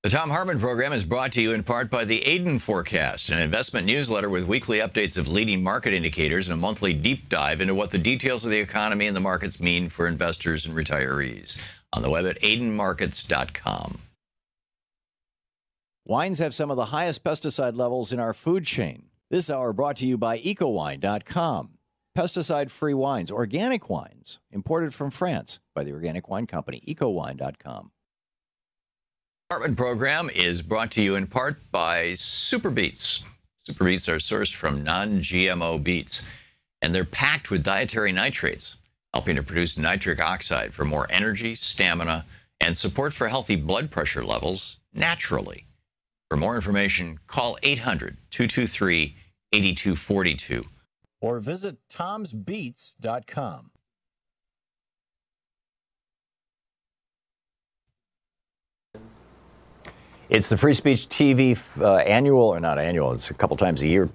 The Thom Hartmann Program is brought to you in part by the Aiden Forecast, an investment newsletter with weekly updates of leading market indicators and a monthly deep dive into what the details of the economy and the markets mean for investors and retirees. On the web at aidenmarkets.com. Wines have some of the highest pesticide levels in our food chain. This hour brought to you by ecowine.com. Pesticide-free wines, organic wines, imported from France by the Organic Wine Company, ecowine.com. Hartmann Program is brought to you in part by Super Beets. Super Beets are sourced from non-GMO beets, and they're packed with dietary nitrates, helping to produce nitric oxide for more energy, stamina, and support for healthy blood pressure levels naturally. For more information, call 800-223-8242 or visit tomsbeets.com. It's the Free Speech TV annual, or not annual, it's a couple times a year,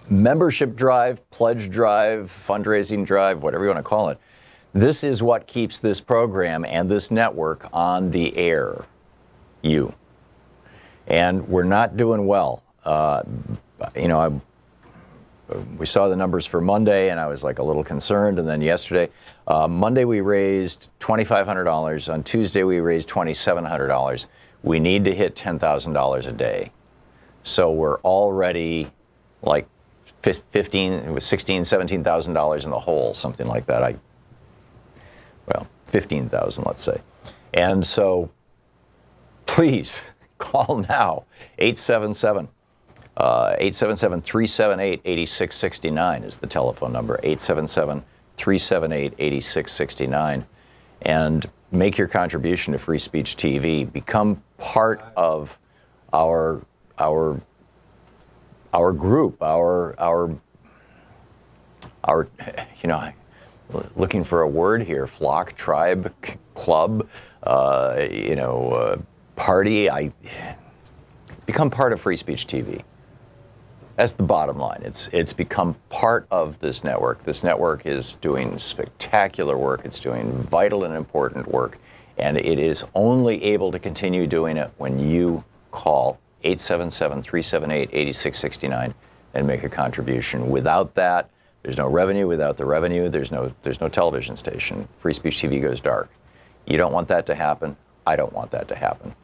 membership drive, pledge drive, fundraising drive, whatever you want to call it. This is what keeps this program and this network on the air. You. And we're not doing well. We saw the numbers for Monday, and I was like a little concerned. And then yesterday, Monday we raised $2,500. On Tuesday we raised $2,700. We need to hit $10,000 a day. So we're already like $17,000 in the hole, something like that. Well, 15,000, let's say. And so please call now, 877-378-8669 is the telephone number, 877-378-8669. And make your contribution to Free Speech TV. Become part of our group, our looking for a word here, flock, tribe, club, party. Become part of Free Speech TV. That's the bottom line. It's become part of this network. This network is doing spectacular work. It's doing vital and important work. And it is only able to continue doing it when you call 877-378-8669 and make a contribution. Without that, there's no revenue. Without the revenue, there's no television station. Free Speech TV goes dark. You don't want that to happen. I don't want that to happen.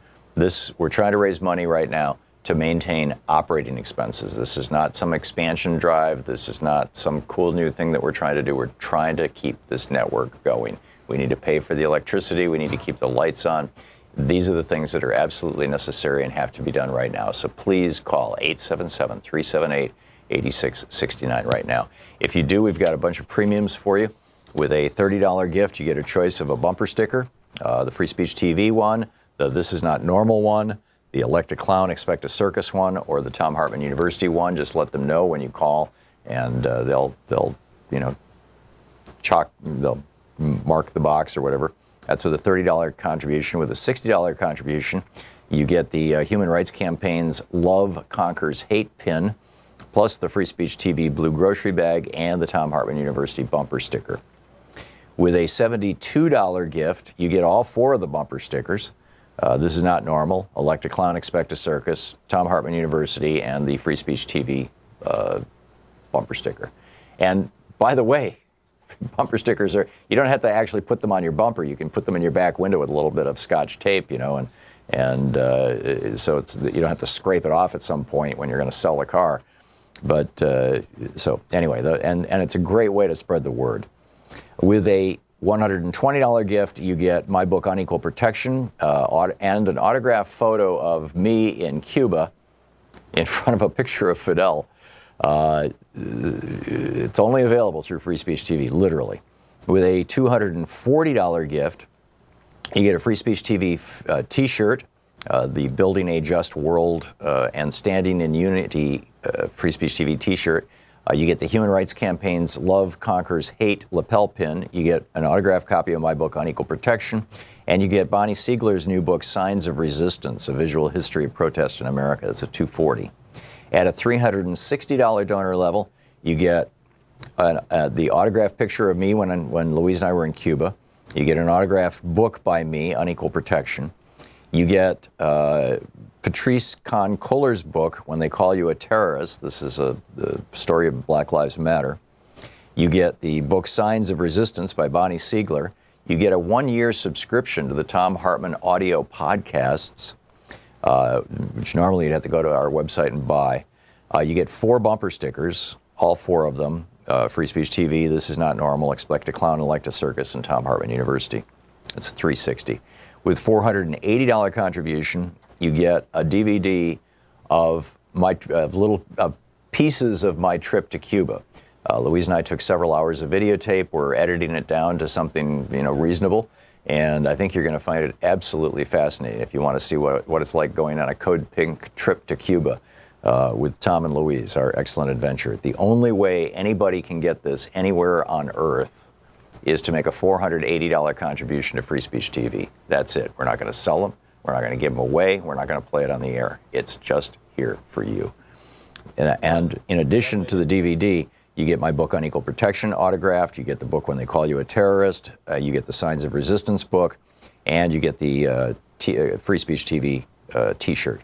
We're trying to raise money right now to maintain operating expenses. This is not some expansion drive. This is not some cool new thing that we're trying to do. We're trying to keep this network going. We need to pay for the electricity. We need to keep the lights on. These are the things that are absolutely necessary and have to be done right now. So please call 877-378-8669 right now. If you do, we've got a bunch of premiums for you. With a $30 gift, you get a choice of a bumper sticker, the Free Speech TV one, the This Is Not Normal one, the Elect a Clown, Expect a Circus one, or the Thom Hartmann University one. Just let them know when you call, and they'll mark the box or whatever. That's with a $30 contribution. With a $60 contribution, you get the Human Rights Campaign's Love Conquers Hate pin, plus the Free Speech TV blue grocery bag and the Thom Hartmann University bumper sticker. With a $72 gift, you get all 4 of the bumper stickers. This Is Not Normal, Elect a Clown, Expect a Circus, Thom Hartmann University, and the Free Speech TV bumper sticker. And by the way, bumper stickers you don't have to actually put them on your bumper. You can put them in your back window with a little bit of Scotch tape, and And so you don't have to scrape it off at some point when you're going to sell the car. But so anyway, and it's a great way to spread the word. With a $120 gift, you get my book Unequal Protection and an autographed photo of me in Cuba in front of a picture of Fidel. It's only available through Free Speech TV, literally. With a $240 gift, you get a Free Speech TV T-shirt, the Building a Just World and Standing in Unity Free Speech TV T-shirt. You get the Human Rights Campaign's Love Conquers Hate lapel pin. You get an autographed copy of my book Unequal Protection. And you get Bonnie Siegler's new book, Signs of Resistance, A Visual History of Protest in America. That's a $240. At a $360 donor level, you get the autographed picture of me when Louise and I were in Cuba. You get an autographed book by me, Unequal Protection. You get Patrice Kahn-Kohler's book, When They Call You a Terrorist. This is the story of Black Lives Matter. You get the book Signs of Resistance by Bonnie Siegler. You get a one-year subscription to the Thom Hartmann audio podcasts, which normally you'd have to go to our website and buy. You get 4 bumper stickers, all 4 of them. Free Speech TV, This Is Not Normal, Expect a Clown and Like a Circus, and Thom Hartmann University. It's $360. With $480 contribution, you get a DVD of little pieces of my trip to Cuba. Louise and I took several hours of videotape. We're editing it down to something reasonable, and I think you're going to find it absolutely fascinating if you want to see what it's like going on a Code Pink trip to Cuba with Tom and Louise, our excellent adventure. The only way anybody can get this anywhere on Earth is to make a $480 contribution to Free Speech TV. That's it. We're not going to sell them. We're not going to give them away. We're not going to play it on the air. It's just here for you. And in addition to the DVD, you get my book Unequal Protection autographed. You get the book When They Call You a Terrorist. You get the Signs of Resistance book. And you get the Free Speech TV T-shirt.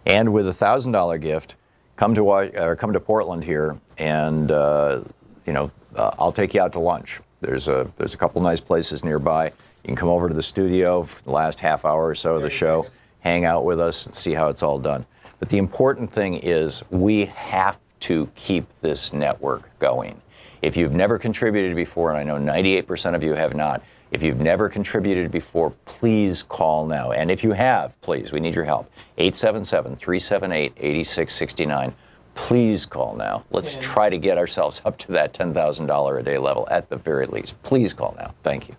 And with a $1,000 gift, come to Portland here, and I'll take you out to lunch. There's a couple nice places nearby. You can come over to the studio for the last half hour or so of the show, hang out with us, and see how it's all done. But the important thing is we have to keep this network going. If you've never contributed before, and I know 98% of you have not, if you've never contributed before, please call now. And if you have, please, we need your help. 877-378-8669. Please call now. Let's try to get ourselves up to that $10,000 a day level at the very least. Please call now. Thank you.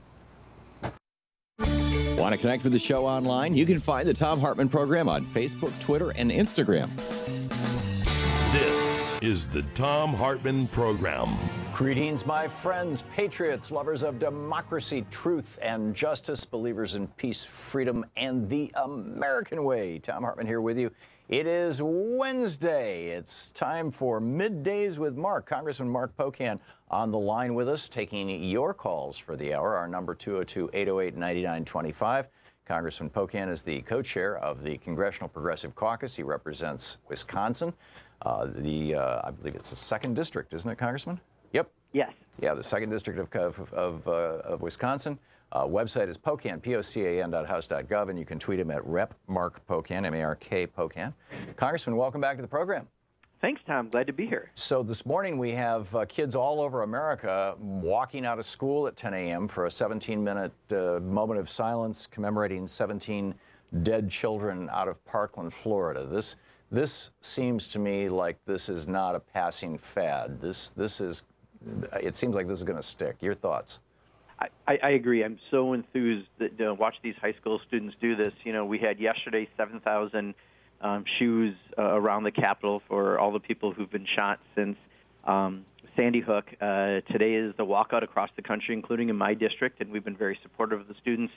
Want to connect with the show online? You can find the Thom Hartmann Program on Facebook, Twitter, and Instagram. This is the Thom Hartmann Program. Greetings, my friends, patriots, lovers of democracy, truth, and justice, believers in peace, freedom, and the American way. Thom Hartmann here with you. It is Wednesday. It's time for Middays with Mark. Congressman Mark Pocan on the line with us, taking your calls for the hour. Our number 202-808-9925. Congressman Pocan is the co-chair of the Congressional Progressive Caucus. He represents Wisconsin. I believe it's the 2nd District, isn't it, Congressman? Yep. Yes. Yeah, the 2nd District of Wisconsin. Website is Pocan, POCAN.house.gov, and you can tweet him at Rep. Mark Pocan, M-A-R-K Pocan. Congressman, welcome back to the program. Thanks, Tom. Glad to be here. So this morning we have kids all over America walking out of school at 10 a.m. for a 17-minute moment of silence commemorating 17 dead children out of Parkland, Florida. This seems to me like this is not a passing fad. It seems like this is going to stick. Your thoughts? I agree. I'm so enthused to watch these high school students do this. We had yesterday 7,000 shoes around the Capitol for all the people who've been shot since Sandy Hook. Today is the walkout across the country, including in my district, and we've been very supportive of the students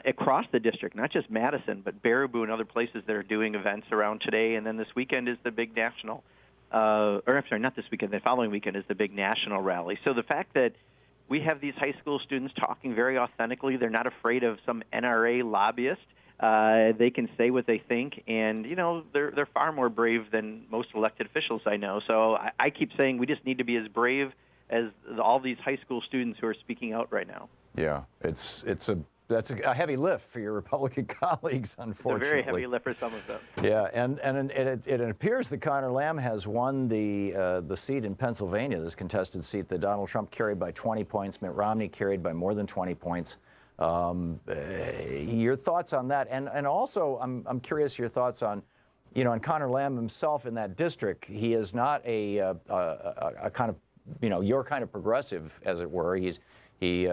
across the district, not just Madison, but Baraboo and other places that are doing events around today. And then this weekend is the big national, or I'm sorry, not this weekend, the following weekend is the big national rally. So the fact that we have these high school students talking very authentically, they're not afraid of some NRA lobbyist. They can say what they think, and they're far more brave than most elected officials I know. So I keep saying we just need to be as brave as all these high school students who are speaking out right now. Yeah, it's a That's a heavy lift for your Republican colleagues, unfortunately. It's a very heavy lift for some of them. Yeah, and it appears that Conor Lamb has won the seat in Pennsylvania, this contested seat that Donald Trump carried by 20 points, Mitt Romney carried by more than 20 points. Your thoughts on that, and also I'm curious your thoughts on, on Conor Lamb himself in that district. He is not a kind of, your kind of progressive, as it were. He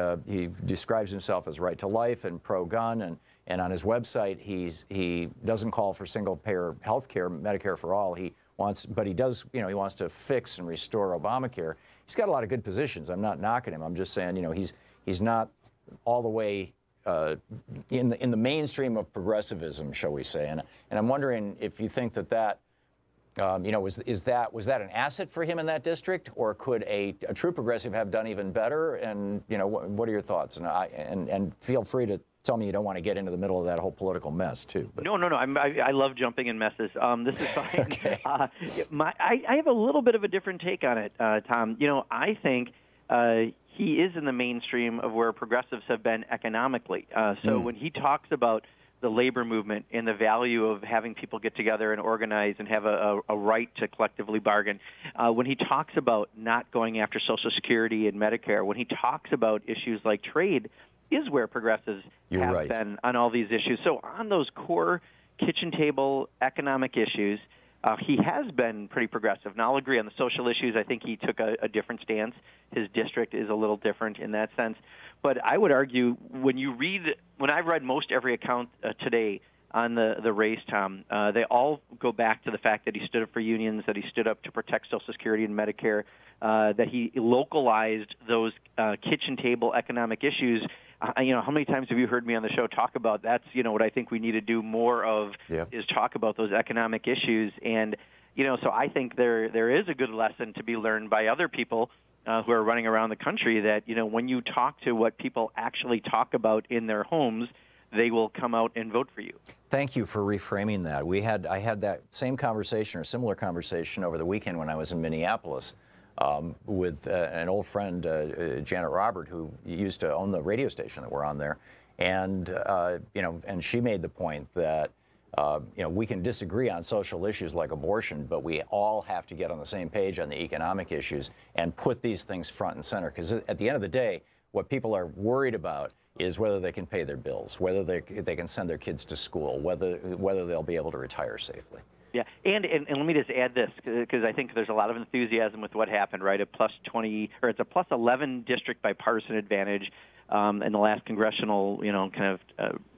describes himself as right to life and pro-gun, and on his website he doesn't call for single-payer health care, Medicare for all. But he does, he wants to fix and restore Obamacare. He's got a lot of good positions. I'm not knocking him. I'm just saying, he's not all the way in the mainstream of progressivism, shall we say? And I'm wondering if you think that was that an asset for him in that district, or could a true progressive have done even better? And what are your thoughts? And feel free to tell me you don't want to get into the middle of that whole political mess too. But. No. I love jumping in messes. This is fine. Okay. I have a little bit of a different take on it, Tom. I think he is in the mainstream of where progressives have been economically. So when he talks about the labor movement and the value of having people get together and organize and have a right to collectively bargain, when he talks about not going after Social Security and Medicare, when he talks about issues like trade, is where progressives have been on all these issues. So on those core kitchen table economic issues, he has been pretty progressive. Now, I'll agree on the social issues. I think he took a different stance. His district is a little different in that sense. But I would argue when I've read most every account today on the race, Tom, they all go back to the fact that he stood up for unions, that he stood up to protect Social Security and Medicare, that he localized those kitchen table economic issues. How many times have you heard me on the show talk about that's, what I think we need to do more of is talk about those economic issues. And, so I think there is a good lesson to be learned by other people who are running around the country that, when you talk to what people actually talk about in their homes, they will come out and vote for you. Thank you for reframing that. I had that same conversation or similar conversation over the weekend when I was in Minneapolis with an old friend, Janet Robert, who used to own the radio station that we're on there. And, and she made the point that, we can disagree on social issues like abortion, but we all have to get on the same page on the economic issues and put these things front and center. Because at the end of the day, what people are worried about is whether they can pay their bills, whether they can send their kids to school, whether they'll be able to retire safely. Yeah, and let me just add this, because I think there's a lot of enthusiasm with what happened, right? It's a plus 11 district bipartisan advantage in the last congressional,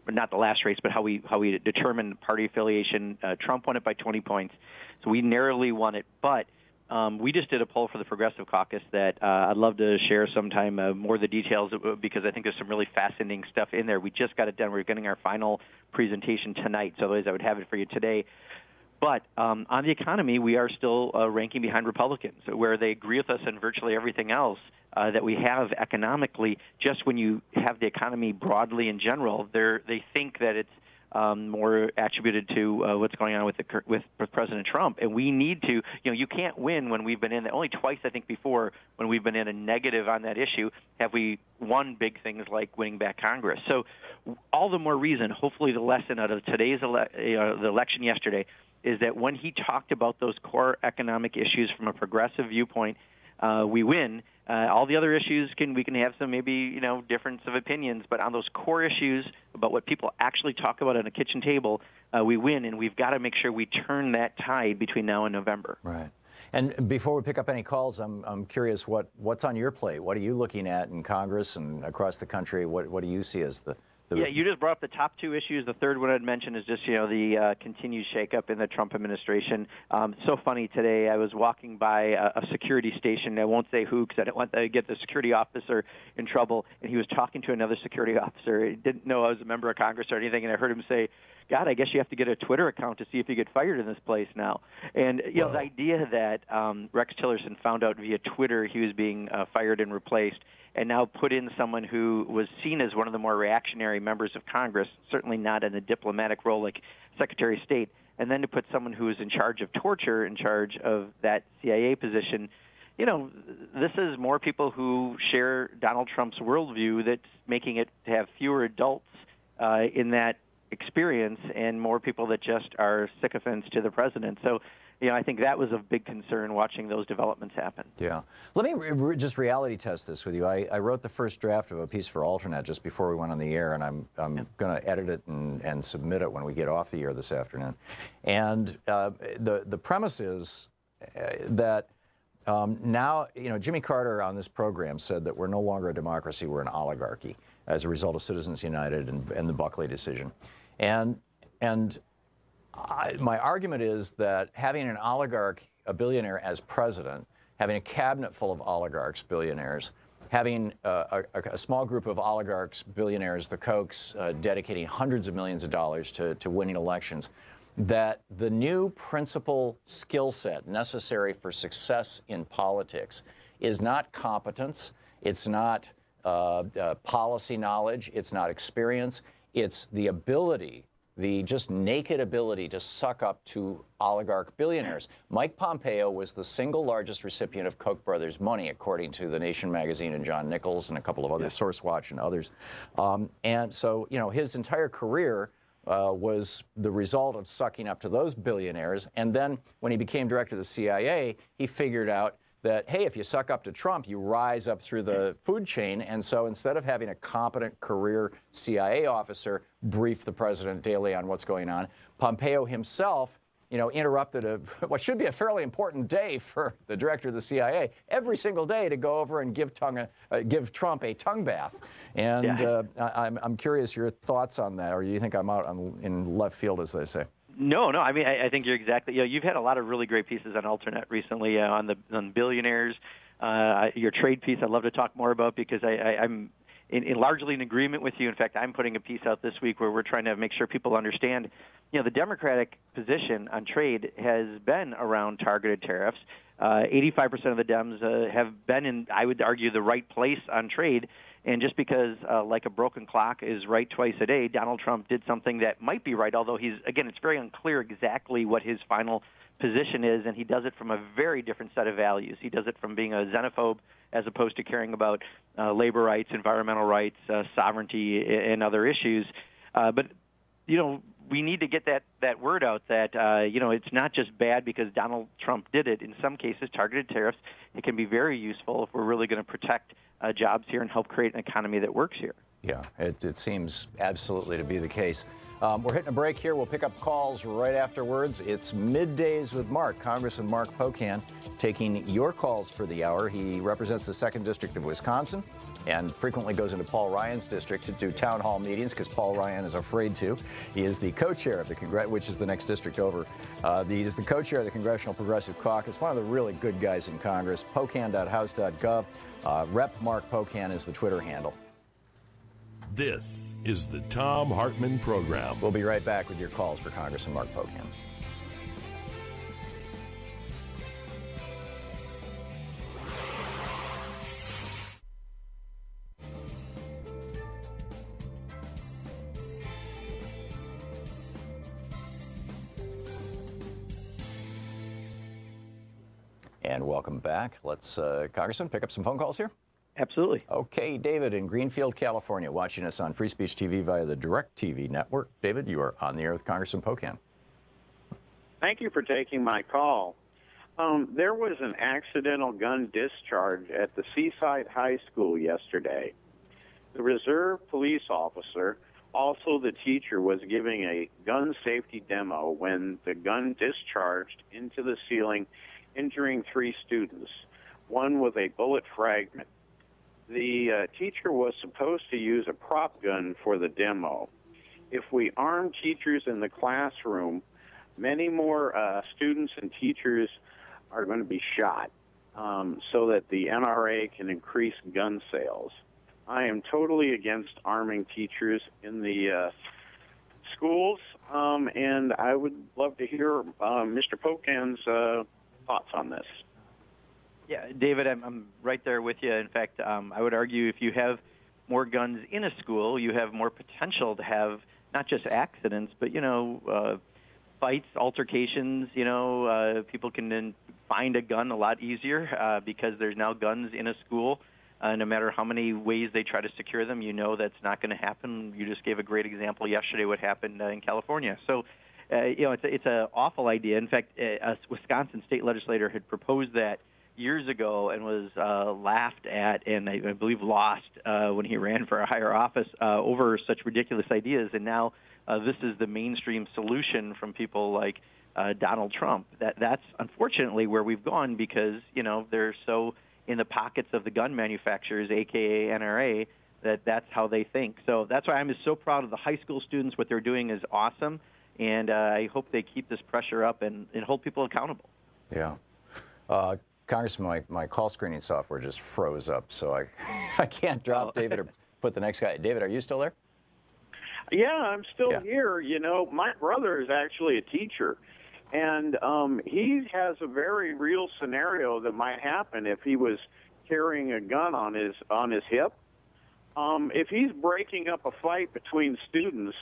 not the last race, but how we determined party affiliation. Trump won it by 20 points, so we narrowly won it. But we just did a poll for the Progressive Caucus that I'd love to share sometime more of the details, because I think there's some really fascinating stuff in there. We just got it done. We're getting our final presentation tonight, so otherwise I would have it for you today. But on the economy, we are still ranking behind Republicans, where they agree with us on virtually everything else that we have economically. Just when you have the economy broadly in general, they think that it's more attributed to what's going on with President Trump. And we need to, you can't win when we've been in, only twice I think before when we've been in a negative on that issue have we won big things like winning back Congress. So all the more reason, hopefully the lesson out of today's the election yesterday is that when he talked about those core economic issues from a progressive viewpoint, we win. All the other issues we can have some maybe difference of opinions, but on those core issues about what people actually talk about at a kitchen table, we win, and we've got to make sure we turn that tide between now and November. Right. And before we pick up any calls, I'm curious what's on your plate. What are you looking at in Congress and across the country? What do you see as the Yeah, you just brought up the top two issues. The third one I'd mention is just, the continued shakeup in the Trump administration. So funny today, I was walking by a security station. I won't say who because I don't want to get the security officer in trouble. And he was talking to another security officer. He didn't know I was a member of Congress or anything. And I heard him say, God, I guess you have to get a Twitter account to see if you get fired in this place now. And, the idea that Rex Tillerson found out via Twitter he was being fired and replaced, and now put in someone who was seen as one of the more reactionary members of Congress, certainly not in a diplomatic role like Secretary of State, and then to put someone who is in charge of torture in charge of that CIA position, this is more people who share Donald Trump's worldview that's making it to have fewer adults in that experience and more people that just are sycophants to the president. So, I think that was a big concern watching those developments happen. Yeah. Let me just reality test this with you. I wrote the first draft of a piece for Alternate just before we went on the air, and I'm going to edit it and submit it when we get off the air this afternoon. And the premise is that now, Jimmy Carter on this program said that we're no longer a democracy, we're an oligarchy as a result of Citizens United and the Buckley decision. And my argument is that having an oligarch, a billionaire as president, having a cabinet full of oligarchs, billionaires, having a small group of oligarchs, billionaires, the Kochs, dedicating hundreds of millions of dollars to winning elections, that the new principal skill set necessary for success in politics is not competence, it's not policy knowledge, it's not experience, it's the ability, the just naked ability to suck up to oligarch billionaires. Mike Pompeo was the single largest recipient of Koch brothers' money, according to The Nation magazine and John Nichols and a couple of others, Source Watch and others. And so, his entire career was the result of sucking up to those billionaires. And then when he became director of the CIA, he figured out that, hey, if you suck up to Trump, you rise up through the food chain. And so instead of having a competent career CIA officer brief the president daily on what's going on, Pompeo himself, interrupted what should be a fairly important day for the director of the CIA every single day to go over and give Trump a tongue bath. And I'm curious your thoughts on that, or you think I'm out in left field, as they say? No. I mean, I think you're exactly. You've had a lot of really great pieces on Alternate recently on billionaires. Your trade piece, I'd love to talk more about because I'm largely in agreement with you. In fact, I'm putting a piece out this week where we're trying to make sure people understand. The Democratic position on trade has been around targeted tariffs. 85% of the Dems have been in, I would argue, the right place on trade. And just because, like a broken clock is right twice a day, Donald Trump did something that might be right, although it's very unclear exactly what his final position is, and he does it from a very different set of values. He does it from being a xenophobe as opposed to caring about labor rights, environmental rights, sovereignty, and other issues. But we need to get that word out that, it's not just bad because Donald Trump did it. In some cases, targeted tariffs, it can be very useful if we're really going to protect jobs here and help create an economy that works here. Yeah, it seems absolutely to be the case. We're hitting a break here. We'll pick up calls right afterwards. It's Middays with Mark, Congressman Mark Pocan, taking your calls for the hour. He represents the 2nd District of Wisconsin and frequently goes into Paul Ryan's district to do town hall meetings because Paul Ryan is afraid to. He is the co-chair of the which is the next district over. He is the co-chair of the Congressional Progressive Caucus, one of the really good guys in Congress. Pocan.house.gov. Rep Mark Pocan is the Twitter handle. This is the Thom Hartmann Program. We'll be right back with your calls for Congressman Mark Pocan. And welcome back. Let's, Congressman, pick up some phone calls here. Absolutely. Okay, David in Greenfield, California, watching us on Free Speech TV via the Direct TV network. David, you are on the air with Congressman Pocan. Thank you for taking my call. There was an accidental gun discharge at the Seaside High School yesterday. The reserve police officer, also the teacher, was giving a gun safety demo when the gun discharged into the ceiling, injuring 3 students, one with a bullet fragment. The teacher was supposed to use a prop gun for the demo. If we arm teachers in the classroom, many more students and teachers are going to be shot so that the NRA can increase gun sales. I am totally against arming teachers in the schools, and I would love to hear Mr. Pocan's thoughts on this. Yeah, David, I'm right there with you. In fact, I would argue if you have more guns in a school, you have more potential to have not just accidents, but, fights, altercations, people can then find a gun a lot easier because there's now guns in a school. No matter how many ways they try to secure them, that's not going to happen. You just gave a great example yesterday what happened in California. So, it's an awful idea. In fact, a Wisconsin state legislator had proposed that years ago and was laughed at and I believe lost when he ran for a higher office over such ridiculous ideas. And now this is the mainstream solution from people like Donald Trump. That's unfortunately where we've gone because, they're so in the pockets of the gun manufacturers, a.k.a. NRA, that's how they think. So that's why I'm just so proud of the high school students. What they're doing is awesome, and I hope they keep this pressure up and hold people accountable. Yeah. Congressman, my call screening software just froze up, so I can't drop David or put the next guy. David, are you still there? Yeah, I'm still here. My brother is actually a teacher, and he has a very real scenario that might happen if he was carrying a gun on his hip. If he's breaking up a fight between students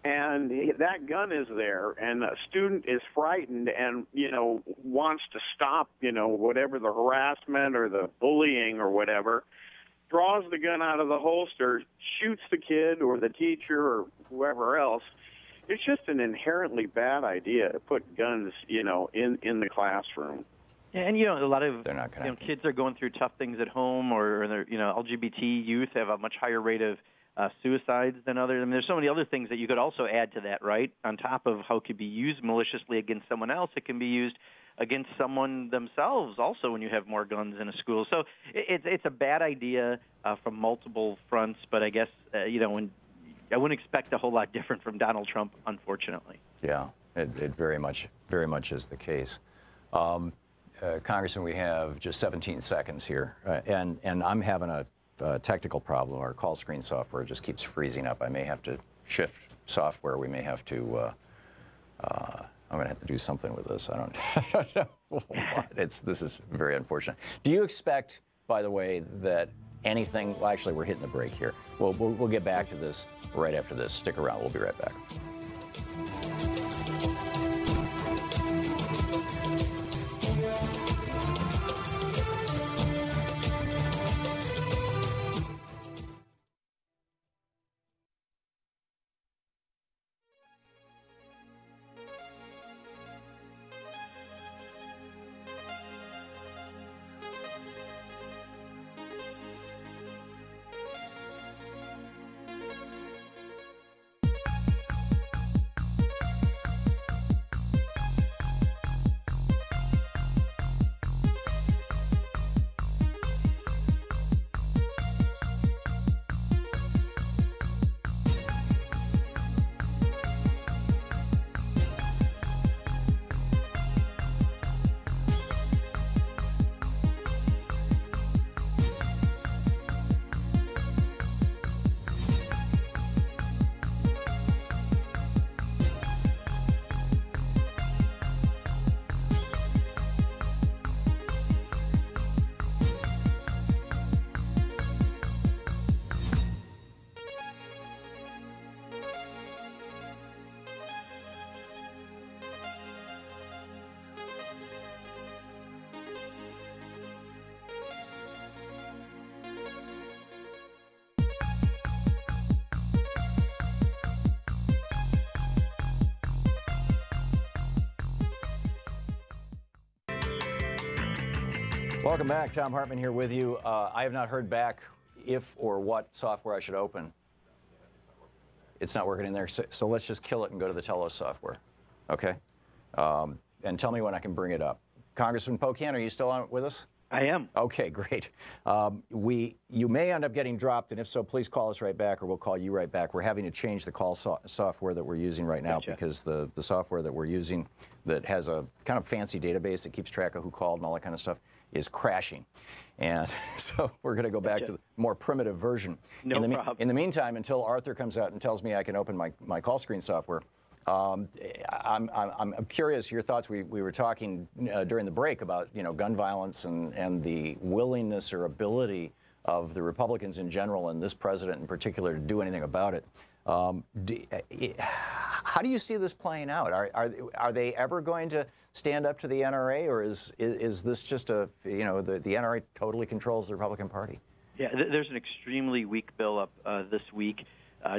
and that gun is there and a student is frightened and, wants to stop, whatever the harassment or the bullying or whatever, draws the gun out of the holster, shoots the kid or the teacher or whoever else, it's just an inherently bad idea to put guns, in the classroom. And, a lot of They're not gonna. Kids are going through tough things at home, or LGBT youth have a much higher rate of suicides than others. I mean, there's so many other things that you could also add to that, right? On top of how it could be used maliciously against someone else, it can be used against someone themselves also when you have more guns in a school. So it's a bad idea from multiple fronts, but I guess, when I wouldn't expect a whole lot different from Donald Trump, unfortunately. Yeah, it very much is the case. Congressman, we have just 17 seconds here, and I'm having a technical problem. Our call screen software just keeps freezing up. I may have to shift software. We may have to. I'm going to have to do something with this. I don't know what. This is very unfortunate. Do you expect, by the way, that anything? Well, actually, we're hitting the break here. We'll get back to this right after this. Stick around. We'll be right back. Welcome back. Thom Hartmann here with you. I have not heard back if or what software I should open. It's not working in there, so let's just kill it and go to the Telos software, okay? And tell me when I can bring it up. Congressman Pocan, are you still on with us? I am. Okay, great. You may end up getting dropped, and if so, please call us right back, or we'll call you right back. We're having to change the call software that we're using right now because the software that we're using that has a kind of fancy database that keeps track of who called and all that kind of stuff is crashing. And so we're going to go back to the more primitive version. No problem. In the meantime, until Arthur comes out and tells me I can open my call screen software, I'm curious your thoughts. We were talking during the break about gun violence and the willingness or ability of the Republicans in general and this president in particular to do anything about it. How do you see this playing out? Are they ever going to stand up to the NRA, or is this just the NRA totally controls the Republican Party? Yeah, there's an extremely weak bill up this week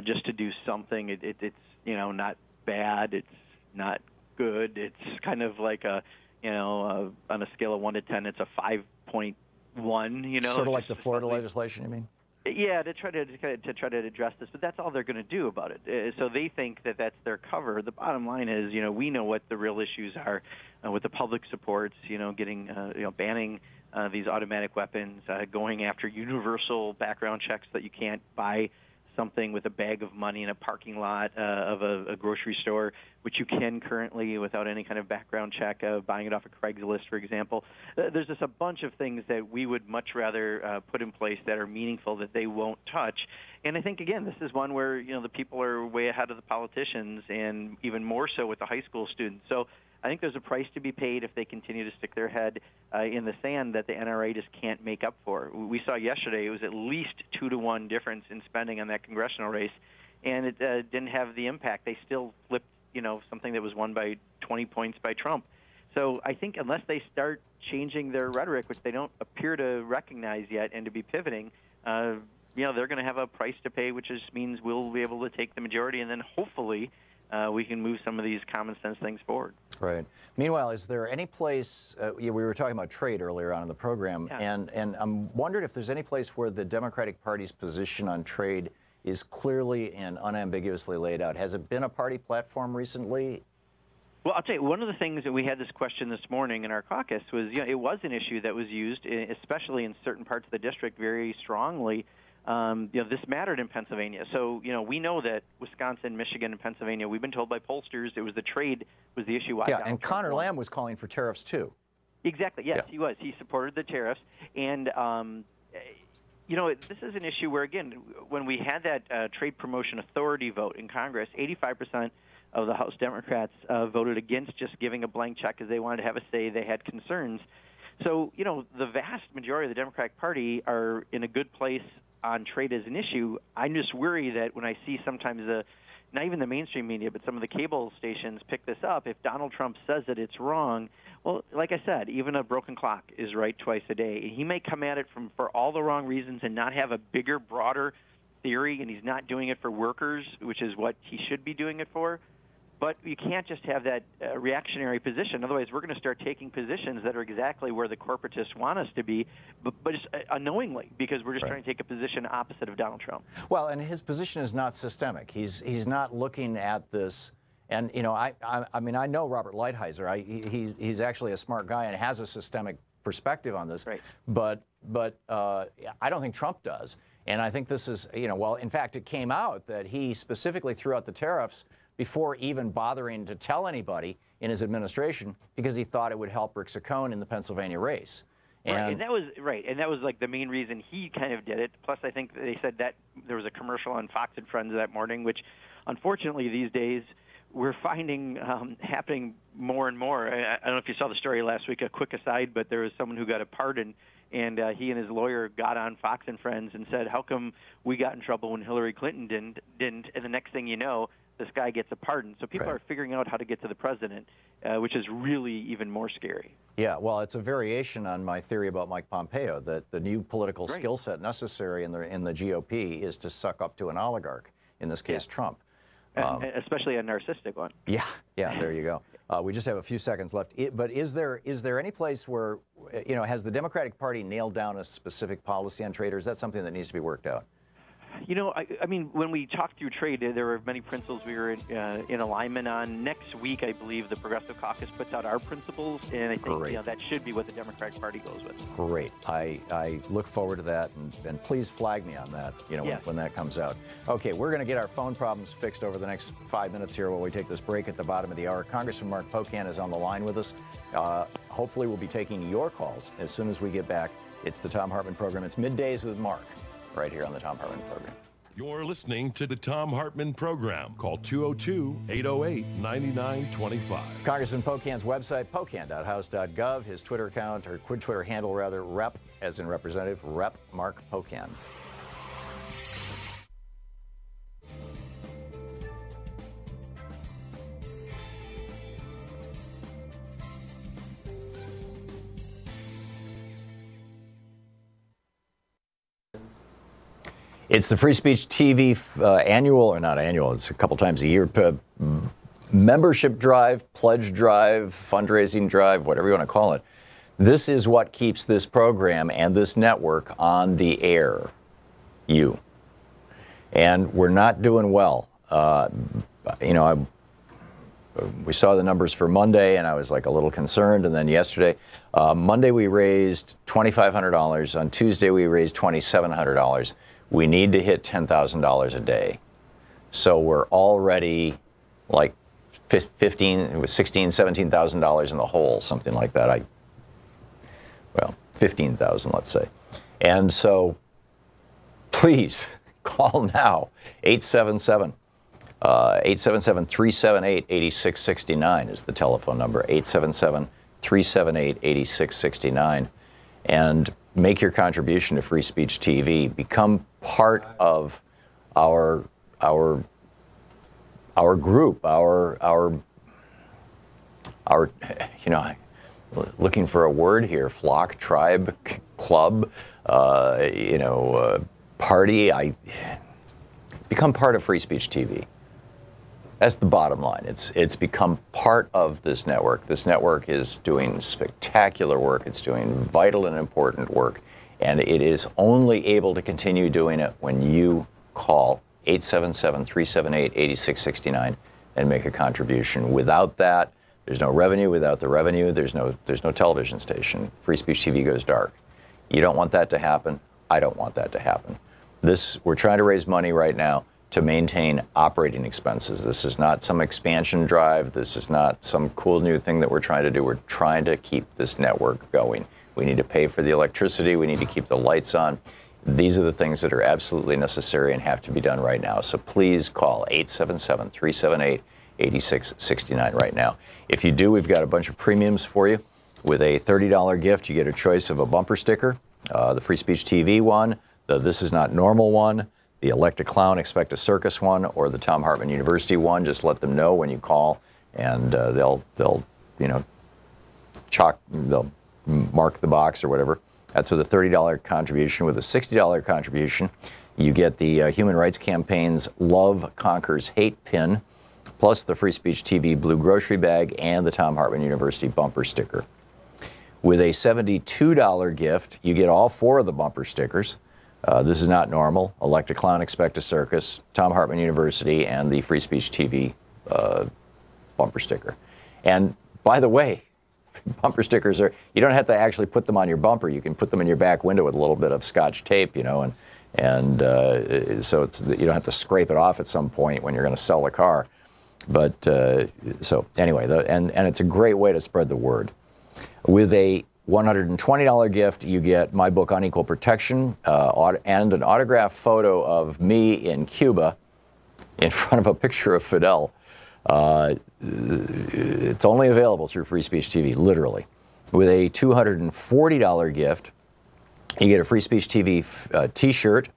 just to do something. It's not bad. It's not good. It's kind of like on a scale of 1 to 10, it's a 5.1. Sort of like the Florida legislation, you mean? Yeah, to try to address this, but that's all they're going to do about it. So they think that that's their cover. The bottom line is, we know what the real issues are, what the public supports. Getting banning these automatic weapons, going after universal background checks that you can't buy something with a bag of money in a parking lot of a grocery store, which you can currently without any kind of background check, buying it off of Craigslist, for example. There's just a bunch of things that we would much rather put in place that are meaningful that they won't touch. And I think, again, this is one where, the people are way ahead of the politicians, and even more so with the high school students. So I think there's a price to be paid if they continue to stick their head in the sand that the NRA just can't make up for. We saw yesterday it was at least 2-to-1 difference in spending on that congressional race, and it didn't have the impact. They still flipped, something that was won by 20 points by Trump. So I think unless they start changing their rhetoric, which they don't appear to recognize yet, and to be pivoting, they're going to have a price to pay, which just means we'll be able to take the majority, and then hopefully we can move some of these common sense things forward. Right. Meanwhile, is there any place, we were talking about trade earlier on in the program, yeah. and I'm wondering if there's any place where the Democratic Party's position on trade is clearly and unambiguously laid out. Has it been a party platform recently? Well, I'll tell you, one of the things that we had this question this morning in our caucus was, it was an issue that was used, especially in certain parts of the district, very strongly. This mattered in Pennsylvania. So, we know that Wisconsin, Michigan, and Pennsylvania, we've been told by pollsters it was the trade was the issue. Yeah, and Connor Lamb was calling for tariffs, too. Exactly, yes, yeah. He was. He supported the tariffs. And, this is an issue where, again, when we had that trade promotion authority vote in Congress, 85% of the House Democrats voted against just giving a blank check because they wanted to have a say. They had concerns. So, the vast majority of the Democratic Party are in a good place on trade as an issue. I'm just worried that when I see sometimes not even the mainstream media, but some of the cable stations pick this up, if Donald Trump says that it's wrong, well, like I said, even a broken clock is right twice a day. He may come at it for all the wrong reasons and not have a bigger, broader theory, and he's not doing it for workers, which is what he should be doing it for. But you can't just have that reactionary position. Otherwise, we're going to start taking positions that are exactly where the corporatists want us to be, but just unknowingly, because we're just trying to take a position opposite of Donald Trump. Well, and his position is not systemic. He's not looking at this. And, I mean, I know Robert Lighthizer. He's actually a smart guy and has a systemic perspective on this. Right. But I don't think Trump does. And I think this is, well, in fact, it came out that he specifically threw out the tariffs before even bothering to tell anybody in his administration because he thought it would help Rick Saccone in the Pennsylvania race. And that was like the main reason he kind of did it. Plus, I think they said that there was a commercial on Fox and Friends that morning, which unfortunately these days we're finding happening more and more. I don't know if you saw the story last week, a quick aside, but there was someone who got a pardon, and he and his lawyer got on Fox and Friends and said, how come we got in trouble when Hillary Clinton didn't? And the next thing you know, this guy gets a pardon. So people are figuring out how to get to the president, which is really even more scary. Yeah, well, it's a variation on my theory about Mike Pompeo, that the new political skill set necessary in the GOP is to suck up to an oligarch, in this case Trump. Especially a narcissistic one. Yeah, there you go. We just have a few seconds left. But is there any place where, has the Democratic Party nailed down a specific policy on trade, or is that something that needs to be worked out? I mean, when we talked through trade, there were many principles we were in alignment on. Next week, I believe, the Progressive Caucus puts out our principles, and I think that should be what the Democratic Party goes with. Great. I look forward to that, and please flag me on that, when that comes out. Okay, we're going to get our phone problems fixed over the next 5 minutes here while we take this break at the bottom of the hour. Congressman Mark Pocan is on the line with us. Hopefully, we'll be taking your calls as soon as we get back. It's the Thom Hartmann Program. It's Middays with Mark, right here on the Thom Hartmann Program. You're listening to the Thom Hartmann Program. Call 202-808-9925. Congressman Pocan's website, pocan.house.gov. His Twitter account, or Twitter handle rather, Rep, as in representative, Rep Mark Pocan. It's the Free Speech TV annual, or not annual, it's a couple times a year, membership drive, pledge drive, fundraising drive, whatever you want to call it. This is what keeps this program and this network on the air. You. And we're not doing well. You know, we saw the numbers for Monday, and I was like a little concerned. And then yesterday, Monday we raised $2,500. On Tuesday we raised $2,700. We need to hit $10,000 a day. So we're already like $17,000 in the hole, something like that. Well, 15,000, let's say. And so please call now, 877-378-8669 is the telephone number, 877-378-8669, and make your contribution to Free Speech TV. Become part of our group, our you know, looking for a word here, flock, tribe, club, you know, party. Become part of Free Speech TV. That's the bottom line. It's become part of this network. This network is doing spectacular work. It's doing vital and important work. And it is only able to continue doing it when you call 877-378-8669 and make a contribution. Without that, there's no revenue. Without the revenue, there's no television station. Free Speech TV goes dark. You don't want that to happen. I don't want that to happen. We're trying to raise money right now to maintain operating expenses. This is not some expansion drive. This is not some cool new thing that we're trying to do. We're trying to keep this network going. We need to pay for the electricity. We need to keep the lights on. These are the things that are absolutely necessary and have to be done right now. So please call 877-378-8669 right now. If you do, we've got a bunch of premiums for you. With a $30 gift, you get a choice of a bumper sticker, the Free Speech TV one, the This Is Not Normal one, the Elect a Clown, Expect a Circus one, or the Thom Hartmann University one. Just let them know when you call, and they'll you know, they'll mark the box or whatever. That's with a $30 contribution. With a $60 contribution, you get the Human Rights Campaign's Love Conquers Hate pin, plus the Free Speech TV blue grocery bag and the Thom Hartmann University bumper sticker. With a $72 gift, you get all 4 of the bumper stickers. This Is Not Normal, Elect a Clown, Expect a Circus, Thom Hartmann University, and the Free Speech TV bumper sticker. And by the way, bumper stickers you don't have to actually put them on your bumper. You can put them in your back window with a little bit of Scotch tape, you know, and so you don't have to scrape it off at some point when you're going to sell the car. But so anyway, and it's a great way to spread the word. With a $120 gift, you get my book, Unequal Protection, and an autographed photo of me in Cuba in front of a picture of Fidel. It's only available through Free Speech TV, literally. With a $240 gift, you get a Free Speech TV t-shirt,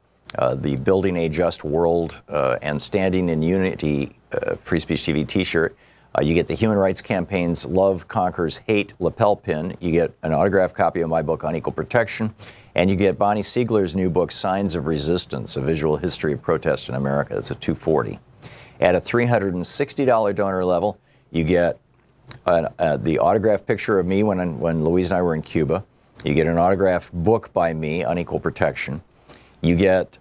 the Building a Just World and Standing in Unity Free Speech TV t-shirt. You get the Human Rights Campaign's Love Conquers Hate lapel pin. You get an autographed copy of my book, Unequal Protection. And you get Bonnie Siegler's new book, Signs of Resistance, A Visual History of Protest in America. That's a $240. At a $360 donor level, you get the autographed picture of me when Louise and I were in Cuba. You get an autographed book by me, Unequal Protection. You get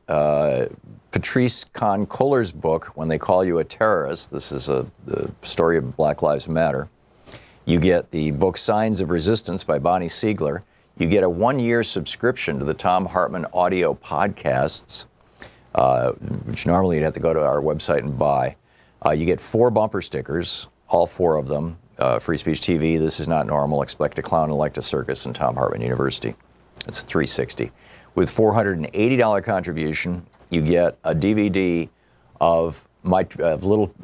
Patrice Kahn-Kohler's book, When They Call You a Terrorist. This is the story of Black Lives Matter. You get the book Signs of Resistance by Bonnie Siegler. You get a 1-year subscription to the Thom Hartmann audio podcasts, which normally you'd have to go to our website and buy. You get 4 bumper stickers, all 4 of them. Free Speech TV, This Is Not Normal, Expect a Clown, Elect a Circus, and Thom Hartmann University. That's $360. With $480 contribution, you get a DVD of little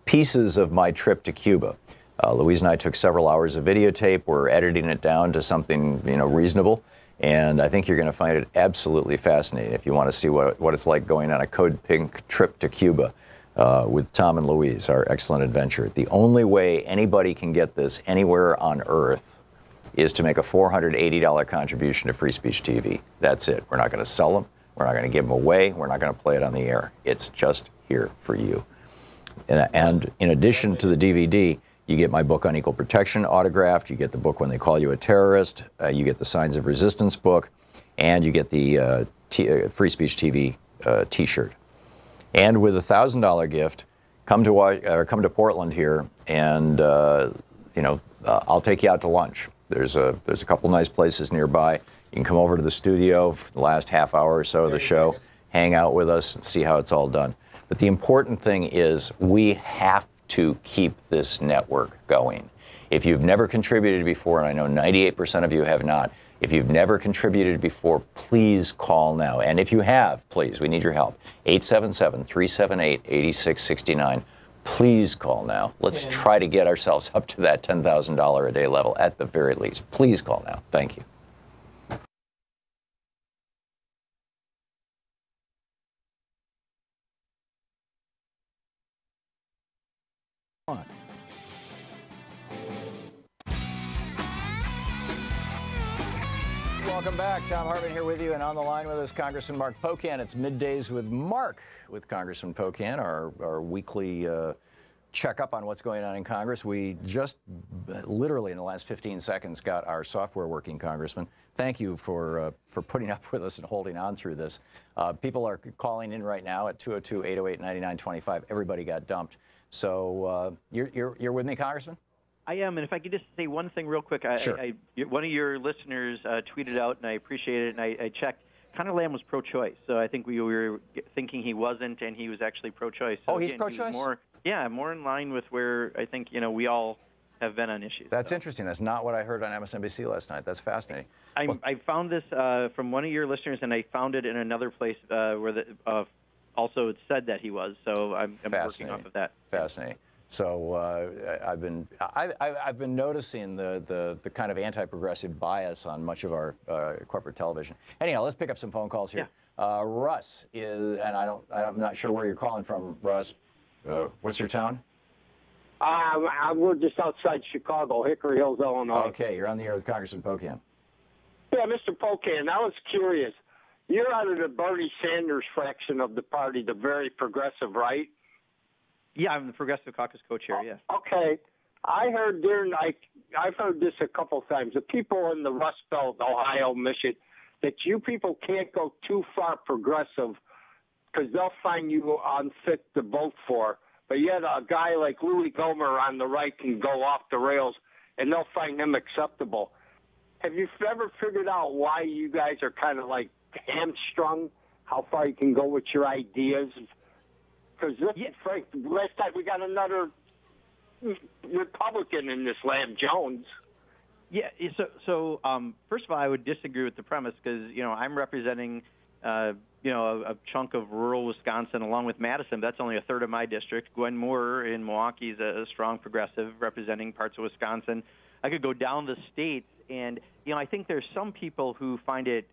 pieces of my trip to Cuba. Louise and I took several hours of videotape. We're editing it down to something, you know, reasonable, and I think you're going to find it absolutely fascinating if you want to see what it's like going on a Code Pink trip to Cuba with Tom and Louise, our excellent adventure. The only way anybody can get this anywhere on Earth is to make a $480 contribution to Free Speech TV. That's it. We're not going to sell them. We're not going to give them away. We're not going to play it on the air. It's just here for you. And in addition to the DVD, you get my book on equal protection autographed. You get the book When They Call You a Terrorist. You get the Signs of Resistance book. And you get the Free Speech TV T-shirt. And with a $1,000 gift, come to Portland here, and I'll take you out to lunch. There's a couple nice places nearby. You can come over to the studio for the last half hour or so of the show, hang out with us, and see how it's all done. But the important thing is we have to keep this network going. If you've never contributed before, and I know 98% of you have not, if you've never contributed before, please call now. And if you have, please, we need your help. 877-378-8669. Please call now. Let's try to get ourselves up to that $10,000 a day level at the very least. Please call now. Thank you. Welcome back. Thom Hartmann here with you, and on the line with us, Congressman Mark Pocan. It's Middays with Mark with Congressman Pocan, our weekly checkup on what's going on in Congress. We just literally in the last 15 seconds got our software working, Congressman. Thank you for putting up with us and holding on through this. People are calling in right now at 202-808-9925. Everybody got dumped. So you're with me, Congressman? I am, and if I could just say one thing real quick. Sure. One of your listeners tweeted out, and I appreciate it, and I checked. Conor Lamb was pro-choice, so I think we were thinking he wasn't, and he was actually pro-choice. So he's again, pro-choice? More in line with where I think we all have been on issues. That's interesting. That's not what I heard on MSNBC last night. That's fascinating. I found this from one of your listeners, and I found it in another place where also it said that he was. So I'm working off of that. Fascinating. So I've been noticing the kind of anti-progressive bias on much of our corporate television. Anyhow, let's pick up some phone calls here. Yeah. Russ is, and I'm not sure where you're calling from, Russ. What's your town? We're just outside Chicago, Hickory Hills, Illinois. Okay, you're on the air with Congressman Pocan. Yeah, Mr. Pocan, I was curious. You're out of the Bernie Sanders fraction of the party, the very progressive, right? Yeah, I'm the Progressive Caucus co-chair, yes. Okay. I heard I've heard this a couple times. The people in the Rust Belt, Ohio, Michigan, that you people can't go too far progressive because they'll find you unfit to vote for. But yet a guy like Louis Gohmert on the right can go off the rails, and they'll find him acceptable. Have you ever figured out why you guys are kind of like hamstrung, how far you can go with your ideas? Because Frank, last time we got another Republican in this Lamb Jones. Yeah. So first of all, I would disagree with the premise because I'm representing a chunk of rural Wisconsin along with Madison. That's only a third of my district. Gwen Moore in Milwaukee is a strong progressive representing parts of Wisconsin. I could go down the state, and I think there's some people who find it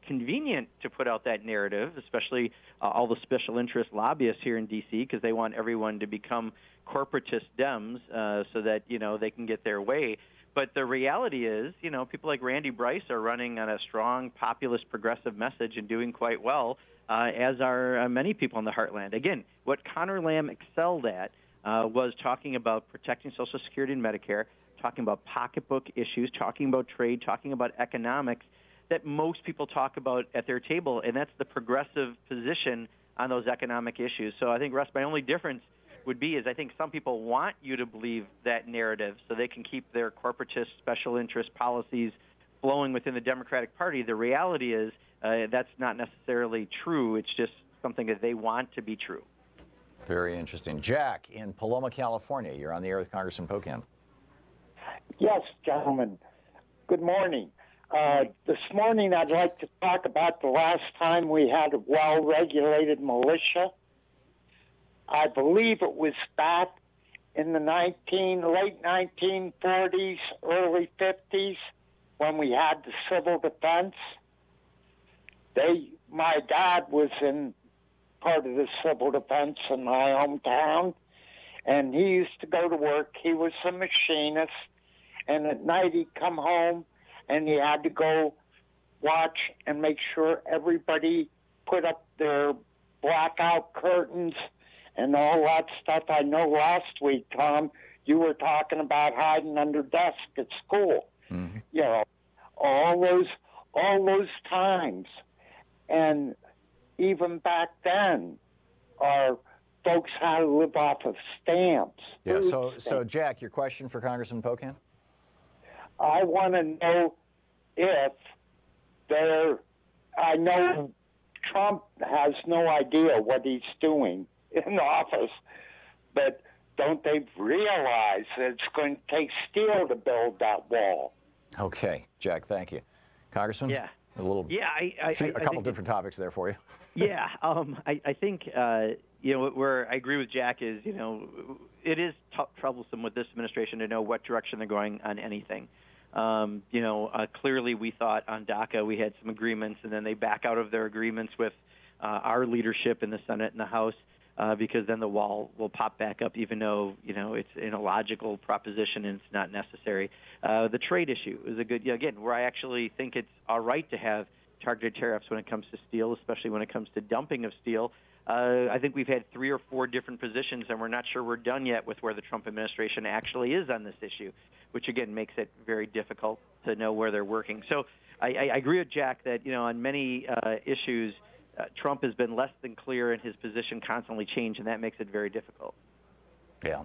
convenient to put out that narrative, especially all the special interest lobbyists here in D.C., because they want everyone to become corporatist Dems so that, they can get their way. But the reality is, people like Randy Bryce are running on a strong populist progressive message and doing quite well, as are many people in the heartland. Again, what Conor Lamb excelled at was talking about protecting Social Security and Medicare, talking about pocketbook issues, talking about trade, talking about economics, that most people talk about at their table, and that's the progressive position on those economic issues. So I think, Russ, my only difference would be is I think some people want you to believe that narrative so they can keep their corporatist special interest policies flowing within the Democratic Party. The reality is that's not necessarily true. It's just something that they want to be true. Very interesting. Jack in Paloma, California. You're on the air with Congressman Pocan. Yes, gentlemen. Good morning. This morning, I'd like to talk about the last time we had a well-regulated militia. I believe it was back in the late 1940s, early 50s, when we had the civil defense. My dad was in part of the civil defense in my hometown, and he used to go to work. He was a machinist, and at night he'd come home, and he had to go watch and make sure everybody put up their blackout curtains and all that stuff. I know last week, Tom, you were talking about hiding under desks at school. Mm-hmm. You know, all those times. And even back then, our folks had to live off of stamps. Yeah. So Jack, your question for Congressman Pocan? I want to know if I know Trump has no idea what he's doing in office, but don't they realize that it's going to take steel to build that wall? Okay, Jack, thank you. Congressman? Yeah. A couple different topics there for you. Yeah, I think where I agree with Jack is it is troublesome with this administration to know what direction they're going on anything. Clearly we thought on DACA we had some agreements, and then they back out of their agreements with our leadership in the Senate and the House because then the wall will pop back up, even though it's an illogical proposition and it's not necessary. The trade issue is a good, again, where I actually think it's all right to have targeted tariffs when it comes to steel, especially when it comes to dumping of steel. I think we've had 3 or 4 different positions, and we're not sure we're done yet with where the Trump administration actually is on this issue, which, again, makes it very difficult to know where they're working. So I agree with Jack that, on many issues, Trump has been less than clear, and his position constantly changed, and that makes it very difficult. Yeah.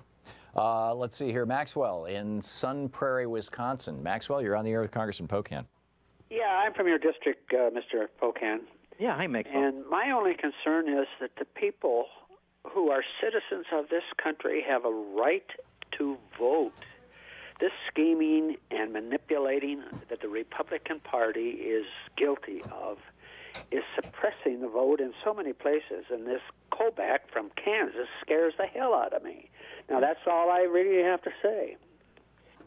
Let's see here. Maxwell in Sun Prairie, Wisconsin. Maxwell, you're on the air with Congressman Pocan. Yeah, I'm from your district, Mr. Pocan. Yeah, hi, Maxwell. And my only concern is that the people who are citizens of this country have a right to vote. This scheming and manipulating that the Republican Party is guilty of is suppressing the vote in so many places, and this Kobach from Kansas scares the hell out of me. Now, that's all I really have to say.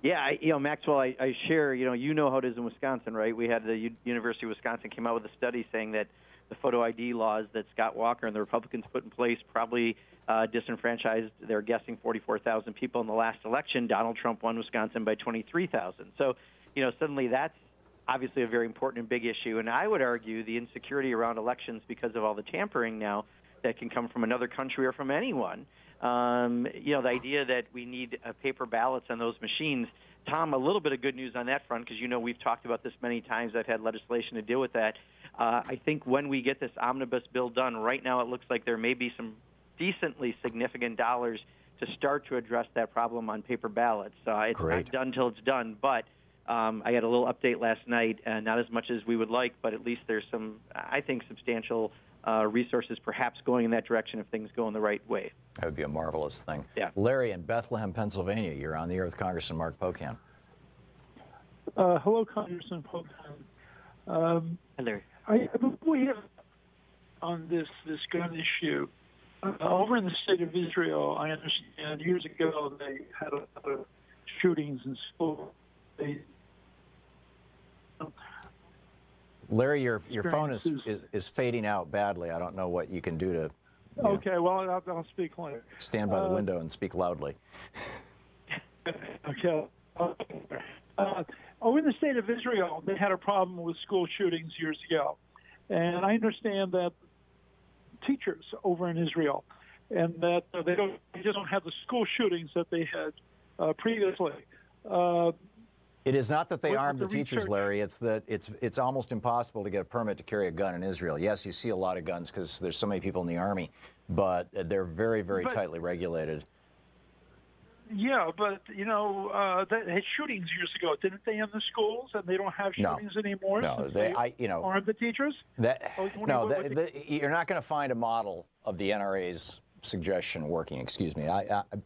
Yeah, Maxwell, I share, you know how it is in Wisconsin, right? We had the University of Wisconsin came out with a study saying that the photo ID laws that Scott Walker and the Republicans put in place probably disenfranchised, they're guessing, 44,000 people in the last election. Donald Trump won Wisconsin by 23,000. So, suddenly that's obviously a very important and big issue. And I would argue the insecurity around elections because of all the tampering now that can come from another country or from anyone. The idea that we need paper ballots on those machines. Tom, a little bit of good news on that front, because we've talked about this many times. I've had legislation to deal with that. I think when we get this omnibus bill done, right now it looks like there may be some decently significant dollars to start to address that problem on paper ballots. It's not done till it's done, but I got a little update last night, not as much as we would like, but at least there's some, I think, substantial resources perhaps going in that direction if things go in the right way. That would be a marvelous thing. Yeah. Larry in Bethlehem, Pennsylvania, you're on the air with Congressman Mark Pocan. Hello, Congressman Pocan. Hi, Larry. Before we have on this gun issue, over in the state of Israel, I understand years ago they had a lot of shootings in school. Larry, your phone is fading out badly. I don't know what you can do to. Okay, well, I'll speak later. Stand by the window and speak loudly. Okay. Over in the state of Israel, they had a problem with school shootings years ago. And I understand that teachers over in Israel, and that they just don't have the school shootings that they had previously. It is not that they arm the teachers, Larry. It's that it's almost impossible to get a permit to carry a gun in Israel. Yes, you see a lot of guns because there's so many people in the army, but they're very, very tightly regulated. Yeah, but they had shootings years ago, didn't they, in the schools? And they don't have shootings anymore. No, armed the teachers. You're not going to find a model of the NRA's suggestion working. Excuse me.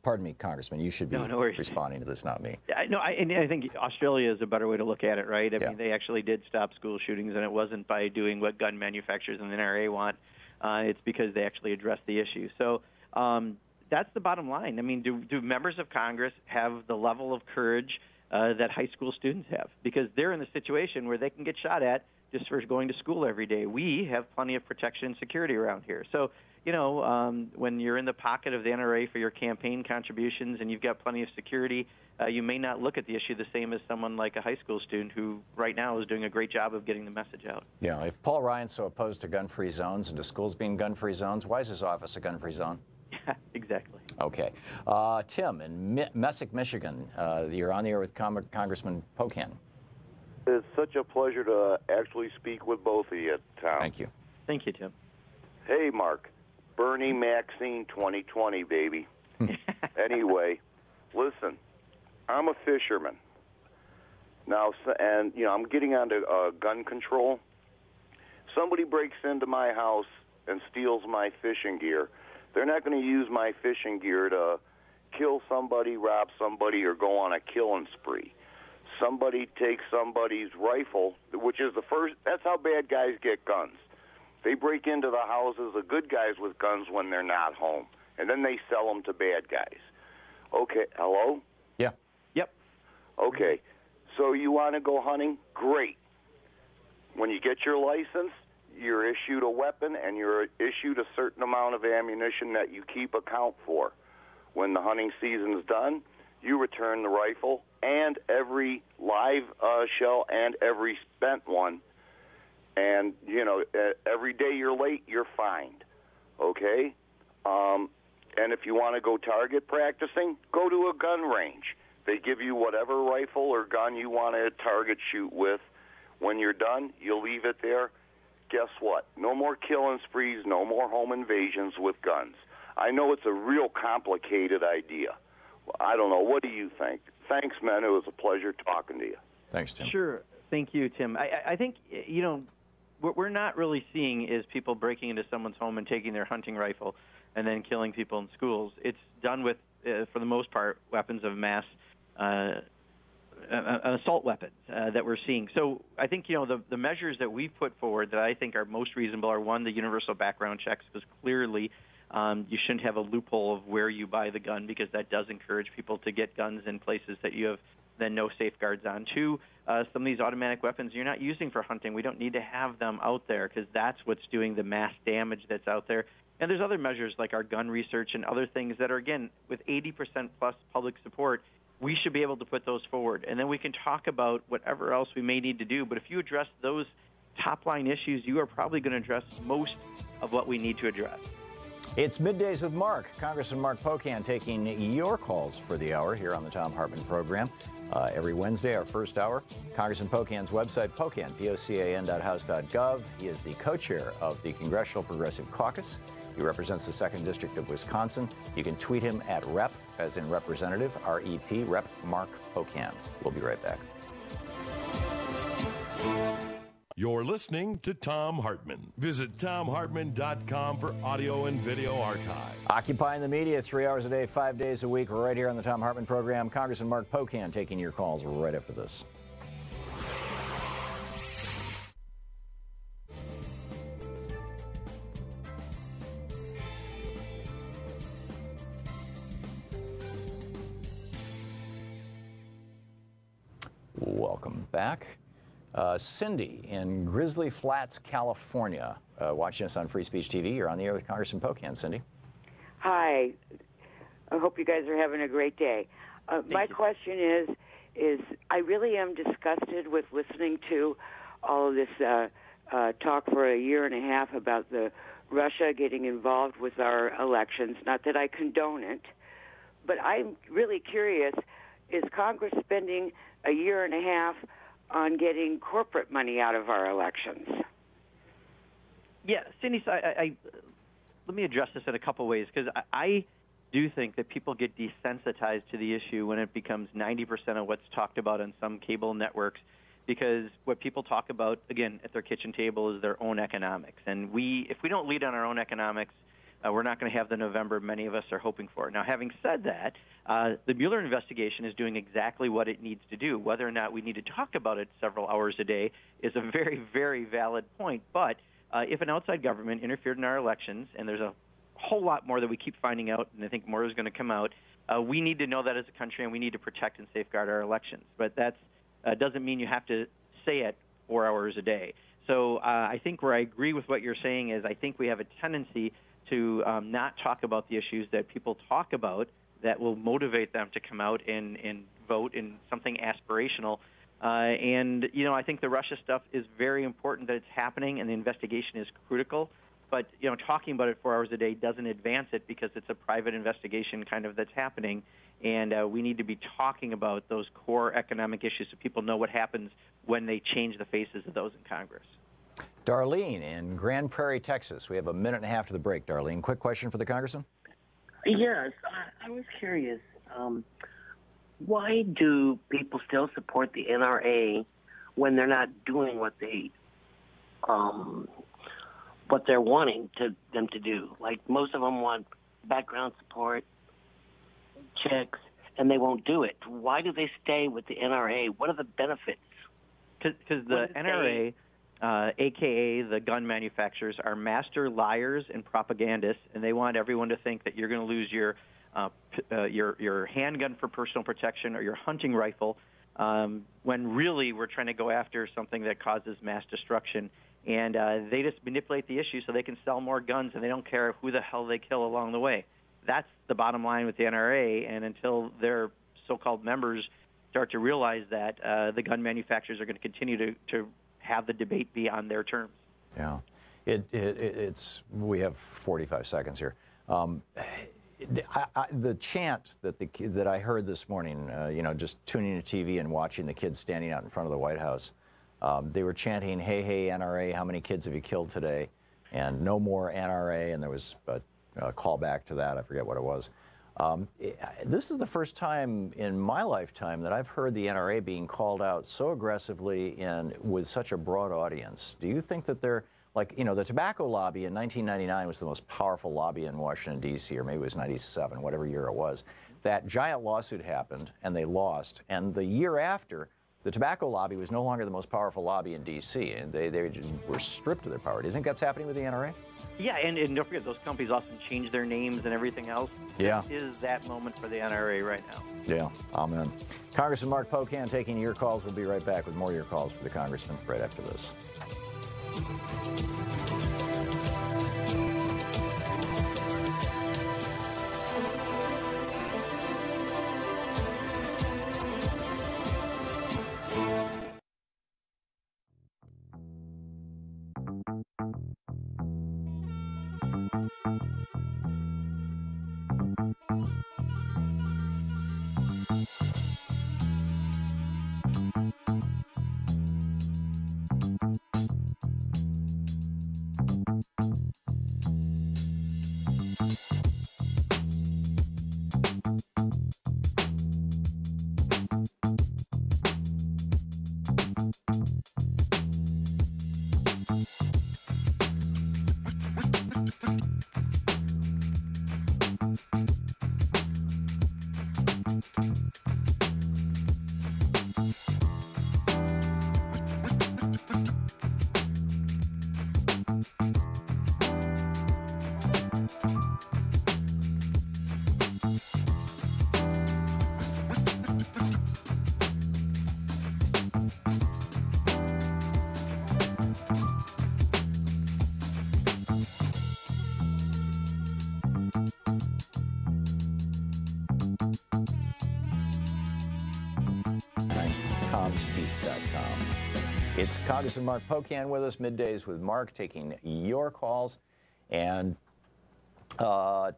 Pardon me, Congressman. You should be responding to this, not me. I think Australia is a better way to look at it, right? I mean, they actually did stop school shootings, and it wasn't by doing what gun manufacturers and the NRA want. It's because they actually addressed the issue. So that's the bottom line. I mean, do members of Congress have the level of courage that high school students have? Because they're in the situation where they can get shot at just for going to school every day. We have plenty of protection and security around here. So, when you're in the pocket of the NRA for your campaign contributions and you've got plenty of security, you may not look at the issue the same as someone like a high school student who right now is doing a great job of getting the message out. Yeah, if Paul Ryan's so opposed to gun-free zones and to schools being gun-free zones, why is his office a gun-free zone? Yeah, exactly. Okay. Tim, in Messick, Michigan, you're on the air with Congressman Pocan. It's such a pleasure to actually speak with both of you, Tom. Thank you. Thank you, Tim. Hey, Mark. Bernie Maxine 2020, baby. Anyway, listen, I'm a fisherman. Now, and, I'm getting onto gun control. Somebody breaks into my house and steals my fishing gear. They're not going to use my fishing gear to kill somebody, rob somebody, or go on a killing spree. Somebody takes somebody's rifle, which is the first, that's how bad guys get guns. They break into the houses of good guys with guns when they're not home, and then they sell them to bad guys. Okay, hello? Yeah. Yep. Okay, so you want to go hunting? Great. When you get your license, you're issued a weapon, and you're issued a certain amount of ammunition that you keep account for. When the hunting season's done, you return the rifle and every live shell and every spent one. And, every day you're late, you're fined, okay? And if you want to go target practicing, go to a gun range. They give you whatever rifle or gun you want to target shoot with. When you're done, you'll leave it there. Guess what? No more killing sprees, no more home invasions with guns. I know it's a real complicated idea. I don't know. What do you think? Thanks, man. It was a pleasure talking to you. Thanks, Tim. Sure. Thank you, Tim. I think, what we're not really seeing is people breaking into someone's home and taking their hunting rifle and then killing people in schools. It's done with, for the most part, weapons of mass assault weapons that we're seeing. So I think, the measures that we've put forward that I think are most reasonable are, one, the universal background checks, because clearly you shouldn't have a loophole of where you buy the gun, because that does encourage people to get guns in places that you have then no safeguards on. Two, some of these automatic weapons you're not using for hunting. We don't need to have them out there, because that's what's doing the mass damage that's out there. And there's other measures like our gun research and other things that are, again, with 80% plus public support, we should be able to put those forward. And then we can talk about whatever else we may need to do. But if you address those top-line issues, you are probably going to address most of what we need to address. It's Middays with Mark. Congressman Mark Pocan taking your calls for the hour here on the Thom Hartmann Program. Every Wednesday, our first hour. Congressman Pocan's website, Pocan, pocan.house.gov. He is the co-chair of the Congressional Progressive Caucus. He represents the 2nd District of Wisconsin. You can tweet him at Rep, as in Representative, R-E-P, Rep Mark Pocan. We'll be right back. You're listening to Thom Hartmann. Visit ThomHartmann.com for audio and video archive. Occupying the media 3 hours a day, 5 days a week, right here on the Thom Hartmann Program. Congressman Mark Pocan taking your calls right after this. Welcome back. Cindy in Grizzly Flats, California, watching us on Free Speech TV. You're on the air with Congressman Pocan. Cindy. Hi. I hope you guys are having a great day. My question is I really am disgusted with listening to all of this talk for a year and a half about the Russia getting involved with our elections. Not that I condone it, but I'm really curious, is Congress spending a year and a half on getting corporate money out of our elections? Yeah, Cindy, so let me address this in a couple ways, because I do think that people get desensitized to the issue when it becomes 90% of what's talked about on some cable networks, because what people talk about, again, at their kitchen table is their own economics. And if we don't lead on our own economics, we're not going to have the November many of us are hoping for. Now, having said that, the Mueller investigation is doing exactly what it needs to do. Whether or not we need to talk about it several hours a day is a very, very valid point. But if an outside government interfered in our elections, and there's a whole lot more that we keep finding out, and I think more is going to come out, we need to know that as a country, and we need to protect and safeguard our elections. But that doesn't mean you have to say it 4 hours a day. So I think where I agree with what you're saying is I think we have a tendency to not talk about the issues that people talk about that will motivate them to come out and vote in something aspirational. And, you know, I think the Russia stuff is very important that it's happening, and the investigation is critical. But, you know, talking about it 4 hours a day doesn't advance it because it's a private investigation kind of that's happening. And we need to be talking about those core economic issues so people know what happens when they change the faces of those in Congress. Darlene in Grand Prairie, Texas. We have a minute and a half to the break. Darlene, quick question for the congressman? Yes, I was curious. Why do people still support the NRA when they're not doing what they're wanting them to do? Like, most of them want background support, checks, and they won't do it. Why do they stay with the NRA? What are the benefits? Because the NRA, a.k.a. the gun manufacturers, are master liars and propagandists, and they want everyone to think that you're going to lose your handgun for personal protection or your hunting rifle, when really we're trying to go after something that causes mass destruction. And they just manipulate the issue so they can sell more guns, and they don't care who the hell they kill along the way. That's the bottom line with the NRA, and until their so-called members start to realize that, the gun manufacturers are going to continue to have the debate be on their terms. Yeah. We have 45 seconds here. The chant that I heard this morning, you know, just tuning to TV and watching the kids standing out in front of the White House, they were chanting, "Hey, hey, NRA, how many kids have you killed today?" And "No more NRA," and there was a call back to that. I forget what it was. This is the first time in my lifetime that I've heard the NRA being called out so aggressively and with such a broad audience. Do you think that they're, like, you know, the tobacco lobby in 1999 was the most powerful lobby in Washington, D.C., or maybe it was 97, whatever year it was. That giant lawsuit happened, and they lost. And the year after, the tobacco lobby was no longer the most powerful lobby in D.C., and they were stripped of their power. Do you think that's happening with the NRA? Yeah, and don't forget, those companies often change their names and everything else. Yeah. This is that moment for the NRA right now. Yeah, amen. Congressman Mark Pocan taking your calls. We'll be right back with more of your calls for the congressman right after this. Tom'sBeats.com. It's Congressman Mark Pocan with us, middays with Mark, taking your calls. And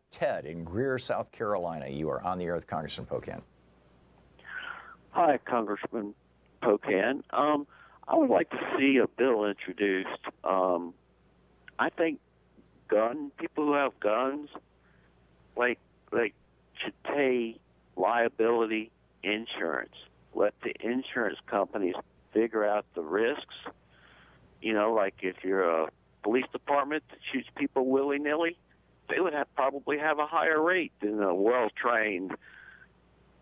Ted in Greer, South Carolina, you are on the air with Congressman Pocan. Hi, Congressman Pocan. I would like to see a bill introduced. I think people who have guns, like should pay liability insurance. Let the insurance companies figure out the risks. You know, like if you're a police department that shoots people willy-nilly, they would probably have a higher rate than a well-trained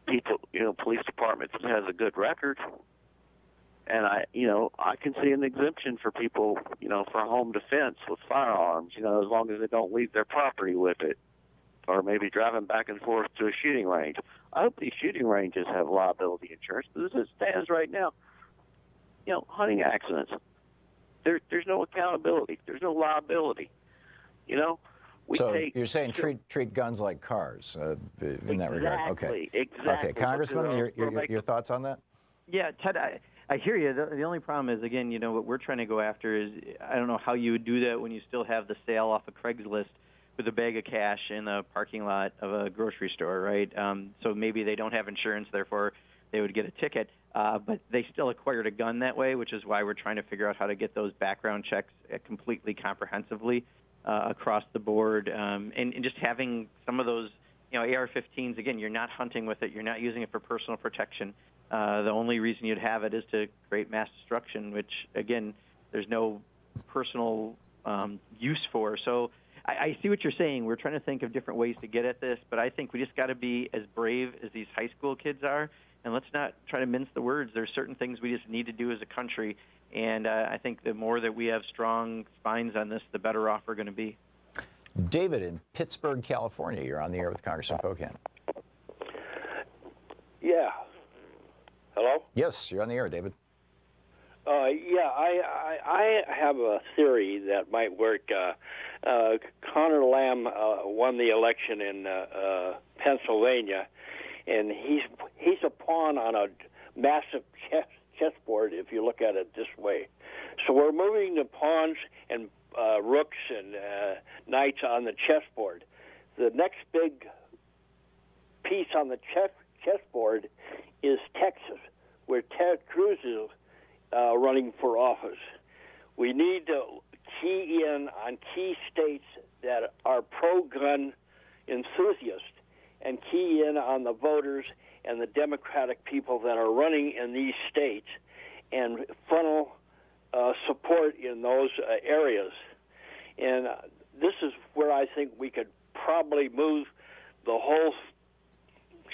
police department that has a good record. And I can see an exemption for people, for home defense with firearms, as long as they don't leave their property with it, or maybe driving back and forth to a shooting range. I hope these shooting ranges have liability insurance, but as it stands right now, hunting accidents, there's no accountability. There's no liability. So you're saying treat guns like cars in that regard? Okay. Exactly. Okay, Congressman, your thoughts on that? Yeah, Ted, I hear you. The only problem is, again, what we're trying to go after is, I don't know how you would do that when you still have the sale off of Craigslist with a bag of cash in the parking lot of a grocery store, right? So maybe they don't have insurance, therefore they would get a ticket, but they still acquired a gun that way, which is why we're trying to figure out how to get those background checks completely comprehensively across the board, and just having some of those, AR-15s, again, you're not hunting with it, you're not using it for personal protection. The only reason you'd have it is to create mass destruction, which, again, there's no personal use for. So I see what you're saying. We're trying to think of different ways to get at this, but I think we just got to be as brave as these high school kids are, and let's not try to mince the words. There's certain things we just need to do as a country, and I think the more that we have strong spines on this, the better off we're going to be. David in Pittsburgh, California. You're on the air with Congressman Pocan. Yeah. Hello? Yes, you're on the air, David. I have a theory that might work. Connor Lamb won the election in Pennsylvania, and he's a pawn on a massive chessboard if you look at it this way. So we're moving the pawns and rooks and knights on the chessboard. The next big piece on the chessboard is Texas, where Ted Cruz is running for office. We need to key in on key states that are pro-gun enthusiasts and key in on the voters and the Democratic people that are running in these states and funnel support in those areas. And this is where I think we could probably move the whole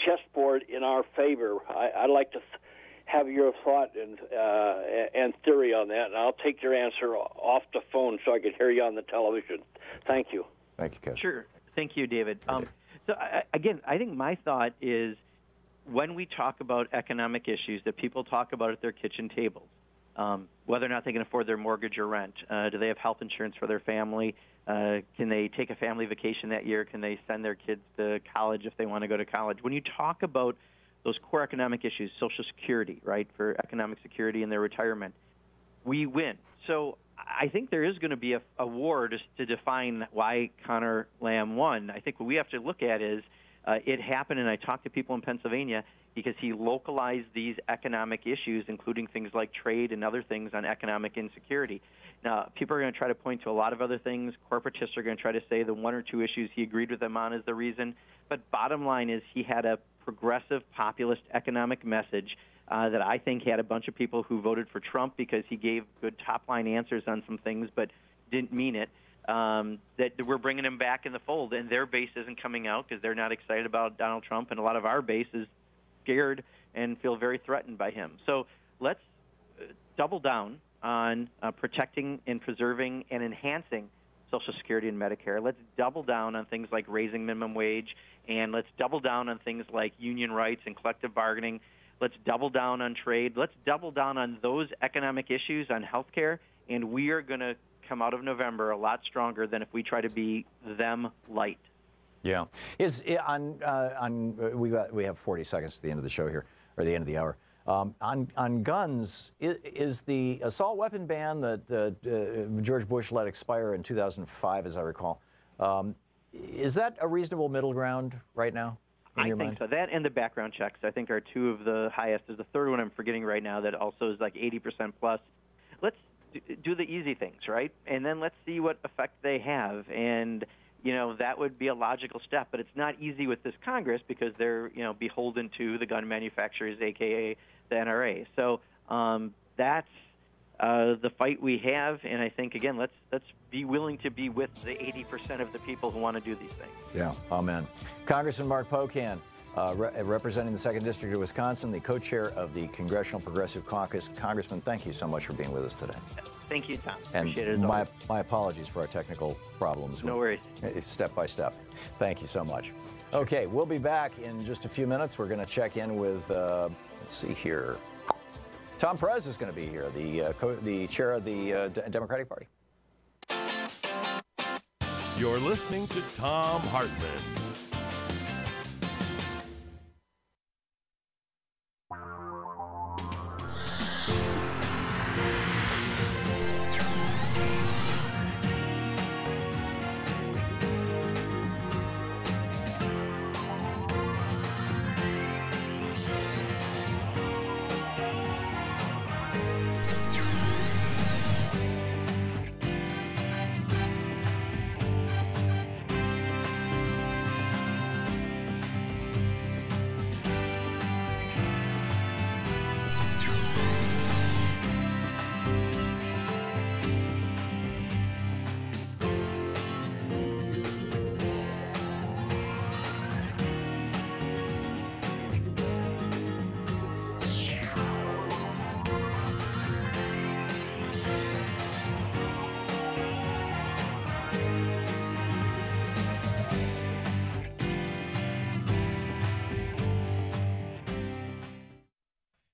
chessboard in our favor. I'd like to have your thought and theory on that, and I'll take your answer off the phone so I can hear you on the television. Thank you. Thank you, Kevin. Sure. Thank you, David. So, again, I think my thought is when we talk about economic issues that people talk about at their kitchen tables, whether or not they can afford their mortgage or rent, do they have health insurance for their family, can they take a family vacation that year, can they send their kids to college if they want to go to college. When you talk about those core economic issues, Social Security, right, for economic security in their retirement, we win. So I think there is going to be a war just to define why Connor Lamb won. I think what we have to look at is it happened, and I talked to people in Pennsylvania, because he localized these economic issues, including things like trade and other things on economic insecurity. Now, people are going to try to point to a lot of other things. Corporatists are going to try to say the one or two issues he agreed with them on is the reason. But bottom line is he had a progressive populist economic message that I think had a bunch of people who voted for Trump because he gave good top-line answers on some things but didn't mean it, that we're bringing him back in the fold. And their base isn't coming out because they're not excited about Donald Trump, and a lot of our base is scared and feel very threatened by him. So let's double down on protecting and preserving and enhancing Social Security and Medicare. Let's double down on things like raising minimum wage, and let's double down on things like union rights and collective bargaining. Let's double down on trade. Let's double down on those economic issues, on health care, and we are going to come out of November a lot stronger than if we try to be them light. Yeah. We have 40 seconds to the end of the show here, or the end of the hour. On guns, is the assault weapon ban that George Bush let expire in 2005, as I recall, is that a reasonable middle ground right now in your mind? I think so. That and the background checks, I think, are two of the highest. There's a third one I'm forgetting right now that also is like 80% plus. Let's do the easy things, right? And then let's see what effect they have. And that would be a logical step, but it's not easy with this Congress because they're, beholden to the gun manufacturers, aka the NRA. So that's the fight we have, and I think again, let's be willing to be with the 80% of the people who want to do these things. Yeah, amen. Congressman Mark Pocan, representing the 2nd District of Wisconsin, the co-chair of the Congressional Progressive Caucus. Congressman, thank you so much for being with us today. Thank you, Tom. And appreciate it. My apologies for our technical problems. No worries. Step by step. Thank you so much. Okay, we'll be back in just a few minutes. We're going to check in with, let's see here. Tom Perez is going to be here, the chair of the Democratic Party. You're listening to Thom Hartmann.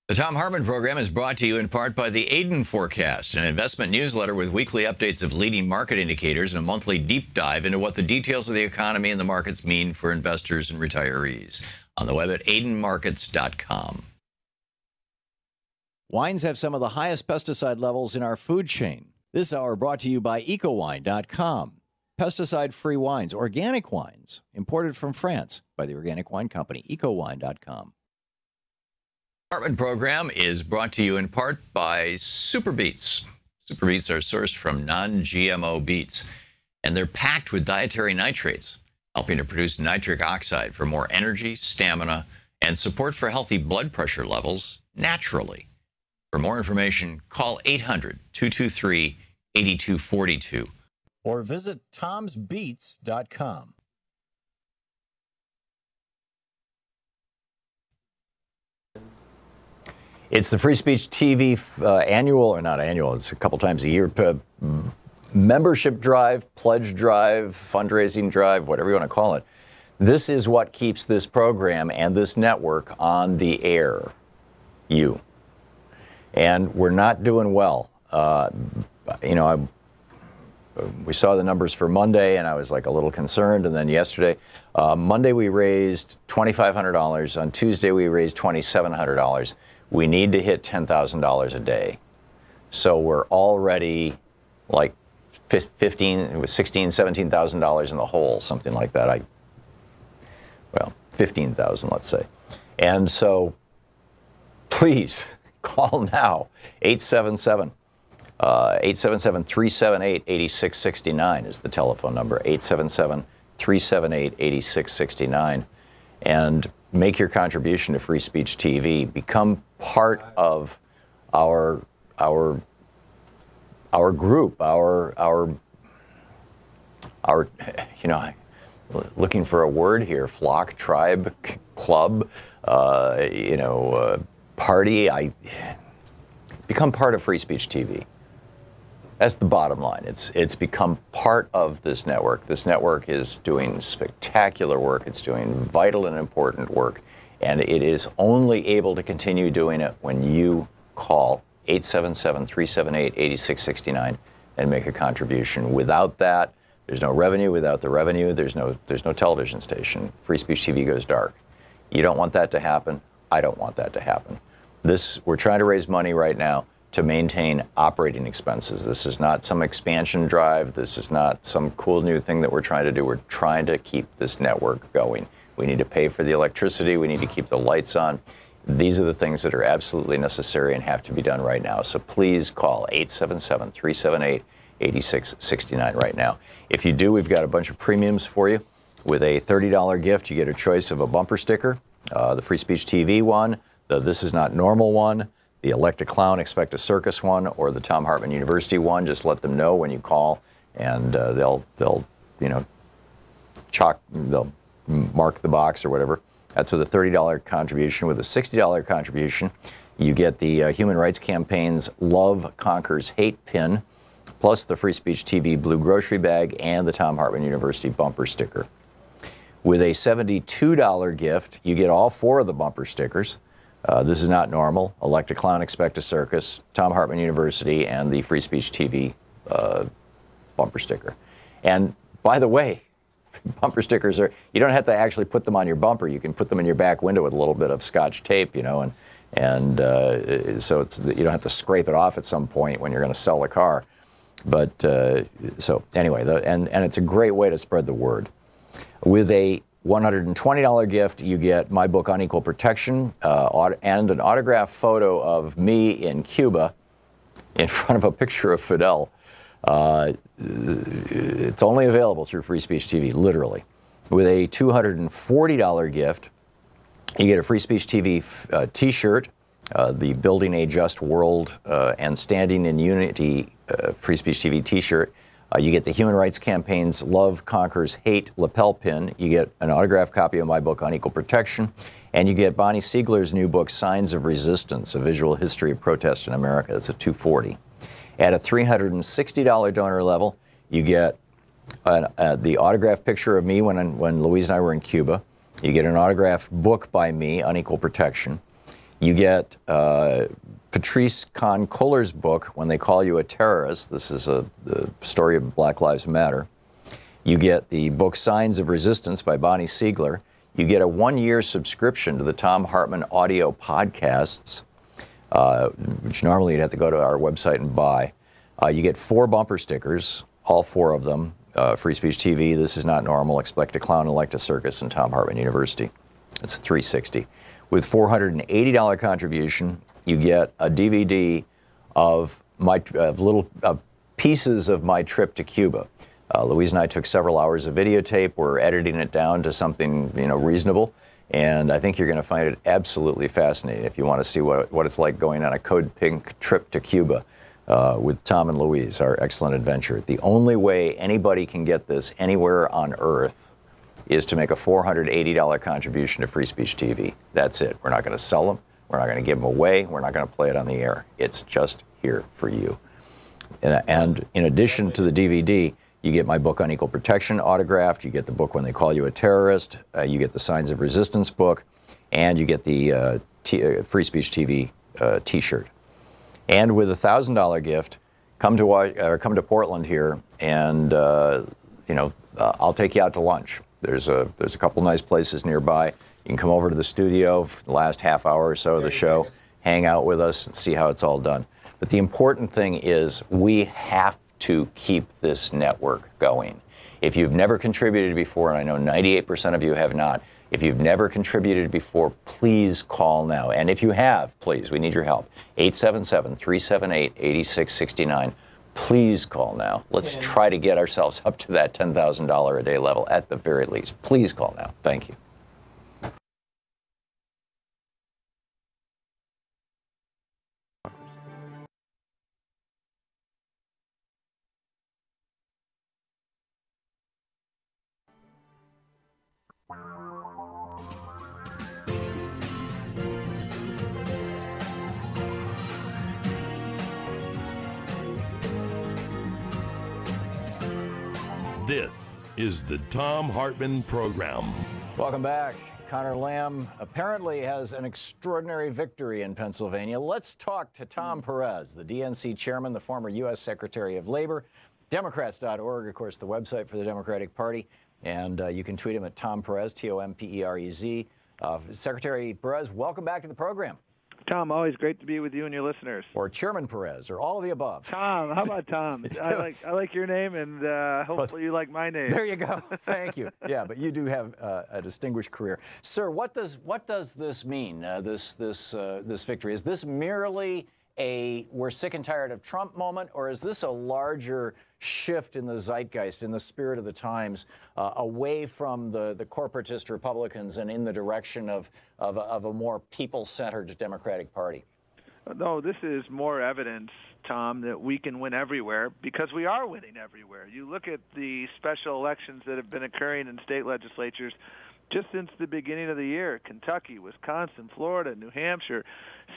The Thom Hartmann Program is brought to you in part by the Aiden Forecast, an investment newsletter with weekly updates of leading market indicators and a monthly deep dive into what the details of the economy and the markets mean for investors and retirees. On the web at aidenmarkets.com. Wines have some of the highest pesticide levels in our food chain. This hour brought to you by ecowine.com. Pesticide-free wines, organic wines, imported from France by the Organic Wine Company, ecowine.com. Hartmann Program is brought to you in part by Super Beets. Super Beets are sourced from non-GMO beets, and they're packed with dietary nitrates, helping to produce nitric oxide for more energy, stamina, and support for healthy blood pressure levels naturally. For more information, call 800-223-8242 or visit tomsbeets.com. It's the Free Speech TV annual, or not annual, it's a couple times a year, membership drive, pledge drive, fundraising drive, whatever you want to call it. This is what keeps this program and this network on the air. You. And we're not doing well. We saw the numbers for Monday, and I was like a little concerned. And then yesterday, Monday we raised $2,500. On Tuesday we raised $2,700. We need to hit $10,000 a day. So we're already like $15,000, $16,000, $17,000 in the hole, something like that. $15,000, let's say. And so please call now, 877-378-8669 is the telephone number, 877-378-8669. And make your contribution to Free Speech TV. Become part of our group, looking for a word here, flock, tribe, club, party. Become part of Free Speech TV. That's the bottom line. It's become part of this network. This network is doing spectacular work. It's doing vital and important work. And it is only able to continue doing it when you call 877-378-8669 and make a contribution. Without that, there's no revenue. Without the revenue, there's no television station. Free Speech TV goes dark. You don't want that to happen. I don't want that to happen. We're trying to raise money right now to maintain operating expenses. This is not some expansion drive. This is not some cool new thing that we're trying to do. We're trying to keep this network going. We need to pay for the electricity. We need to keep the lights on. These are the things that are absolutely necessary and have to be done right now. So please call 877-378-8669 right now. If you do, we've got a bunch of premiums for you. With a $30 gift, you get a choice of a bumper sticker, the Free Speech TV one, the This Is Not Normal one, the Elect a Clown, Expect a Circus one, or the Thom Hartmann University one. Just let them know when you call, and they'll mark the box or whatever. That's with a $30 contribution. With a $60 contribution, you get the Human Rights Campaign's Love Conquers Hate pin, plus the Free Speech TV blue grocery bag and the Thom Hartmann University bumper sticker. With a $72 gift, you get all 4 of the bumper stickers. This Is Not Normal, Elect a Clown, Expect a Circus, Thom Hartmann University, and the Free Speech TV bumper sticker. And by the way, bumper stickers you don't have to actually put them on your bumper. You can put them in your back window with a little bit of Scotch tape, and so you don't have to scrape it off at some point when you're going to sell the car. But so anyway, and it's a great way to spread the word. With a $120 gift, you get my book Unequal Protection and an autographed photo of me in Cuba in front of a picture of Fidel. It's only available through Free Speech TV, literally. With a $240 gift, you get a Free Speech TV T-shirt, the Building a Just World and Standing in Unity Free Speech TV T-shirt. You get the Human Rights Campaign's Love Conquers Hate lapel pin. You get an autographed copy of my book Unequal Protection. And you get Bonnie Siegler's new book, Signs of Resistance, A Visual History of Protest in America. That's a $240. At a $360 donor level, you get the autographed picture of me when Louise and I were in Cuba. You get an autographed book by me, Unequal Protection. You get Patrice Kahn-Kohler's book, When They Call You a Terrorist. This is the story of Black Lives Matter. You get the book Signs of Resistance by Bonnie Siegler. You get a one-year subscription to the Thom Hartmann audio podcasts, which normally you'd have to go to our website and buy. You get 4 bumper stickers, all 4 of them. Free Speech TV, This Is Not Normal, Expect a Clown and Like a Circus, and Thom Hartmann University. That's $360. With $480 contribution, you get a DVD of little pieces of my trip to Cuba. Louise and I took several hours of videotape. We're editing it down to something reasonable, and I think you're going to find it absolutely fascinating if you want to see what it's like going on a Code Pink trip to Cuba with Tom and Louise, our excellent adventure. The only way anybody can get this anywhere on Earth is to make a $480 contribution to Free Speech TV. That's it. We're not going to sell them. We're not going to give them away. We're not going to play it on the air. It's just here for you. And in addition to the DVD, you get my book Unequal Protection autographed. You get the book When They Call You a Terrorist. You get the Signs of Resistance book. And you get the Free Speech TV T-shirt. And with a $1,000 gift, come to Portland here, and I'll take you out to lunch. There's a couple nice places nearby. You can come over to the studio for the last half hour or so of the show, hang out with us, and see how it's all done. But the important thing is we have to keep this network going. If you've never contributed before, and I know 98% of you have not, if you've never contributed before, please call now. And if you have, please, we need your help. 877-378-8669. Please call now. Let's try to get ourselves up to that $10,000 a day level at the very least. Please call now. Thank you. This is the Thom Hartmann Program. Welcome back. Connor Lamb apparently has an extraordinary victory in Pennsylvania. Let's talk to Tom Perez, the DNC chairman, the former U.S. Secretary of Labor. Democrats.org, of course, the website for the Democratic Party. And you can tweet him at Tom Perez, T-O-M-P-E-R-E-Z. Secretary Perez, welcome back to the program. Tom, always great to be with you and your listeners. Or Chairman Perez, or all of the above. Tom, how about Tom? I like your name, and hopefully you like my name. There you go. Thank you. Yeah, but you do have a distinguished career, sir. What does this mean? This victory, is this merely a we're sick and tired of Trump moment, or is this a larger shift in the zeitgeist, in the spirit of the times, away from the corporatist Republicans and in the direction of a more people-centered Democratic Party? No, this is more evidence, Tom, that we can win everywhere because we are winning everywhere. You look at the special elections that have been occurring in state legislatures just since the beginning of the year: Kentucky, Wisconsin, Florida, New Hampshire,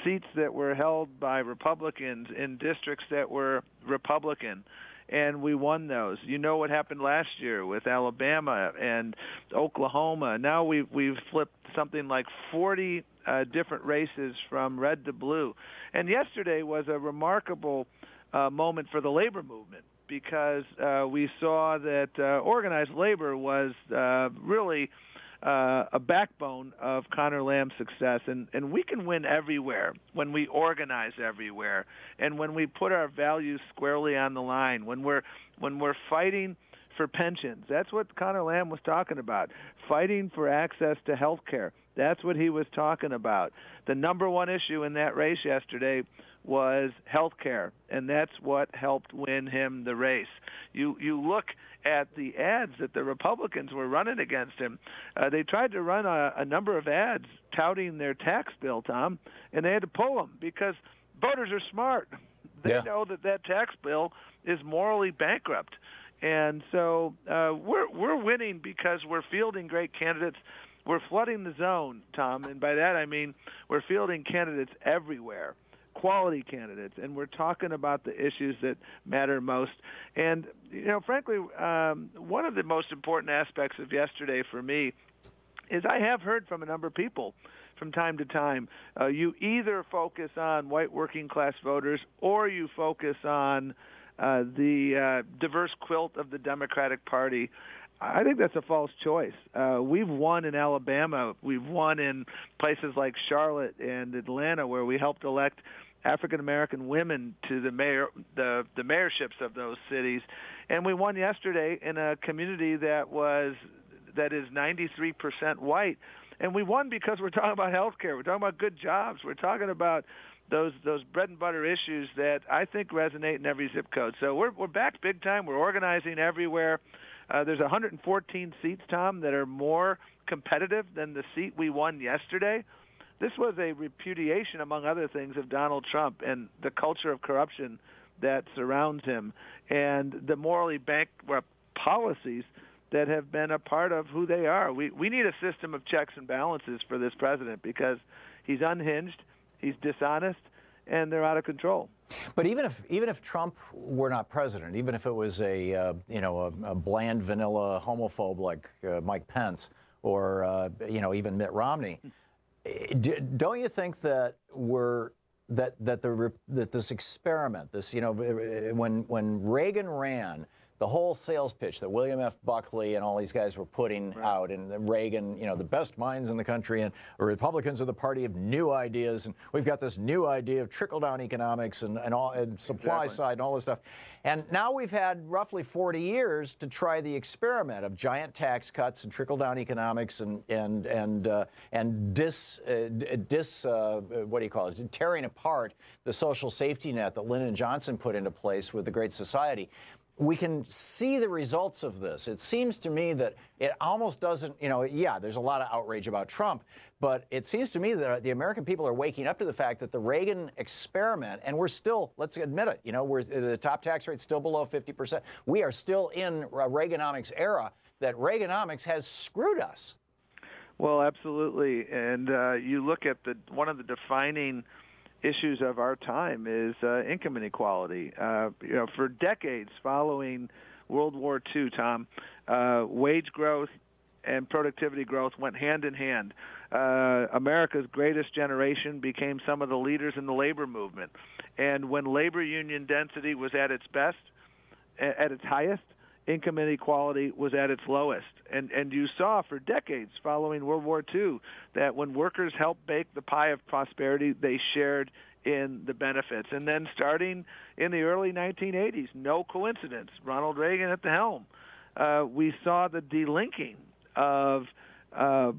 seats that were held by Republicans in districts that were Republican, and we won those. You know what happened last year with Alabama and Oklahoma. Now we've flipped something like 40 different races from red to blue. And yesterday was a remarkable moment for the labor movement. because we saw that organized labor was really a backbone of Conor Lamb's success, and we can win everywhere when we organize everywhere, and when we put our values squarely on the line, when we're fighting for pensions. That's what Conor Lamb was talking about, fighting for access to health care. That's what he was talking about. The number one issue in that race yesterday was health care, and that's what helped win him the race. You look at the ads that the Republicans were running against him. They tried to run a number of ads touting their tax bill, Tom, and they had to pull them because voters are smart. They know that tax bill is morally bankrupt. And so we're winning because we're fielding great candidates. We're flooding the zone, Tom, and by that I mean we're fielding candidates everywhere, quality candidates, and we're talking about the issues that matter most. And, frankly, one of the most important aspects of yesterday for me is I have heard from a number of people from time to time, you either focus on white working-class voters or you focus on the diverse quilt of the Democratic Party. I think that's a false choice. We've won in Alabama. We've won in places like Charlotte and Atlanta, where we helped elect African-American women to the mayorships of those cities. And we won yesterday in a community that is 93% white. And we won because we're talking about health care. We're talking about good jobs. We're talking about those bread and butter issues that I think resonate in every zip code. So we're back big time. We're organizing everywhere. There's 114 seats, Tom, that are more competitive than the seat we won yesterday. This was a repudiation, among other things, of Donald Trump and the culture of corruption that surrounds him and the morally bankrupt policies that have been a part of who they are. We need a system of checks and balances for this president because he's unhinged, he's dishonest, and they're out of control. But even if Trump were not president, even if it was a bland vanilla homophobe like Mike Pence or even Mitt Romney, don't you think that this experiment, when Reagan ran, the whole sales pitch that William F. Buckley and all these guys were putting out, and Reagan, the best minds in the country, and Republicans are the party of new ideas, and we've got this new idea of trickle-down economics and supply side and all this stuff. And now we've had roughly 40 years to try the experiment of giant tax cuts and trickle-down economics and tearing apart the social safety net that Lyndon Johnson put into place with the Great Society. We can see the results of this. It seems to me that it almost doesn't, there's a lot of outrage about Trump, but it seems to me that the American people are waking up to the fact that the Reagan experiment, and we're still, let's admit it, the top tax rate's still below 50%. We are still in a Reaganomics era, that Reaganomics has screwed us. Well, absolutely. And you look at one of the defining issues of our time is income inequality. For decades following World War II, Tom, wage growth and productivity growth went hand in hand. America's greatest generation became some of the leaders in the labor movement. And when labor union density was at its best, at its highest, income inequality was at its lowest. And you saw for decades following World War II that when workers helped bake the pie of prosperity, they shared in the benefits. And then starting in the early 1980s, no coincidence, Ronald Reagan at the helm, we saw the delinking of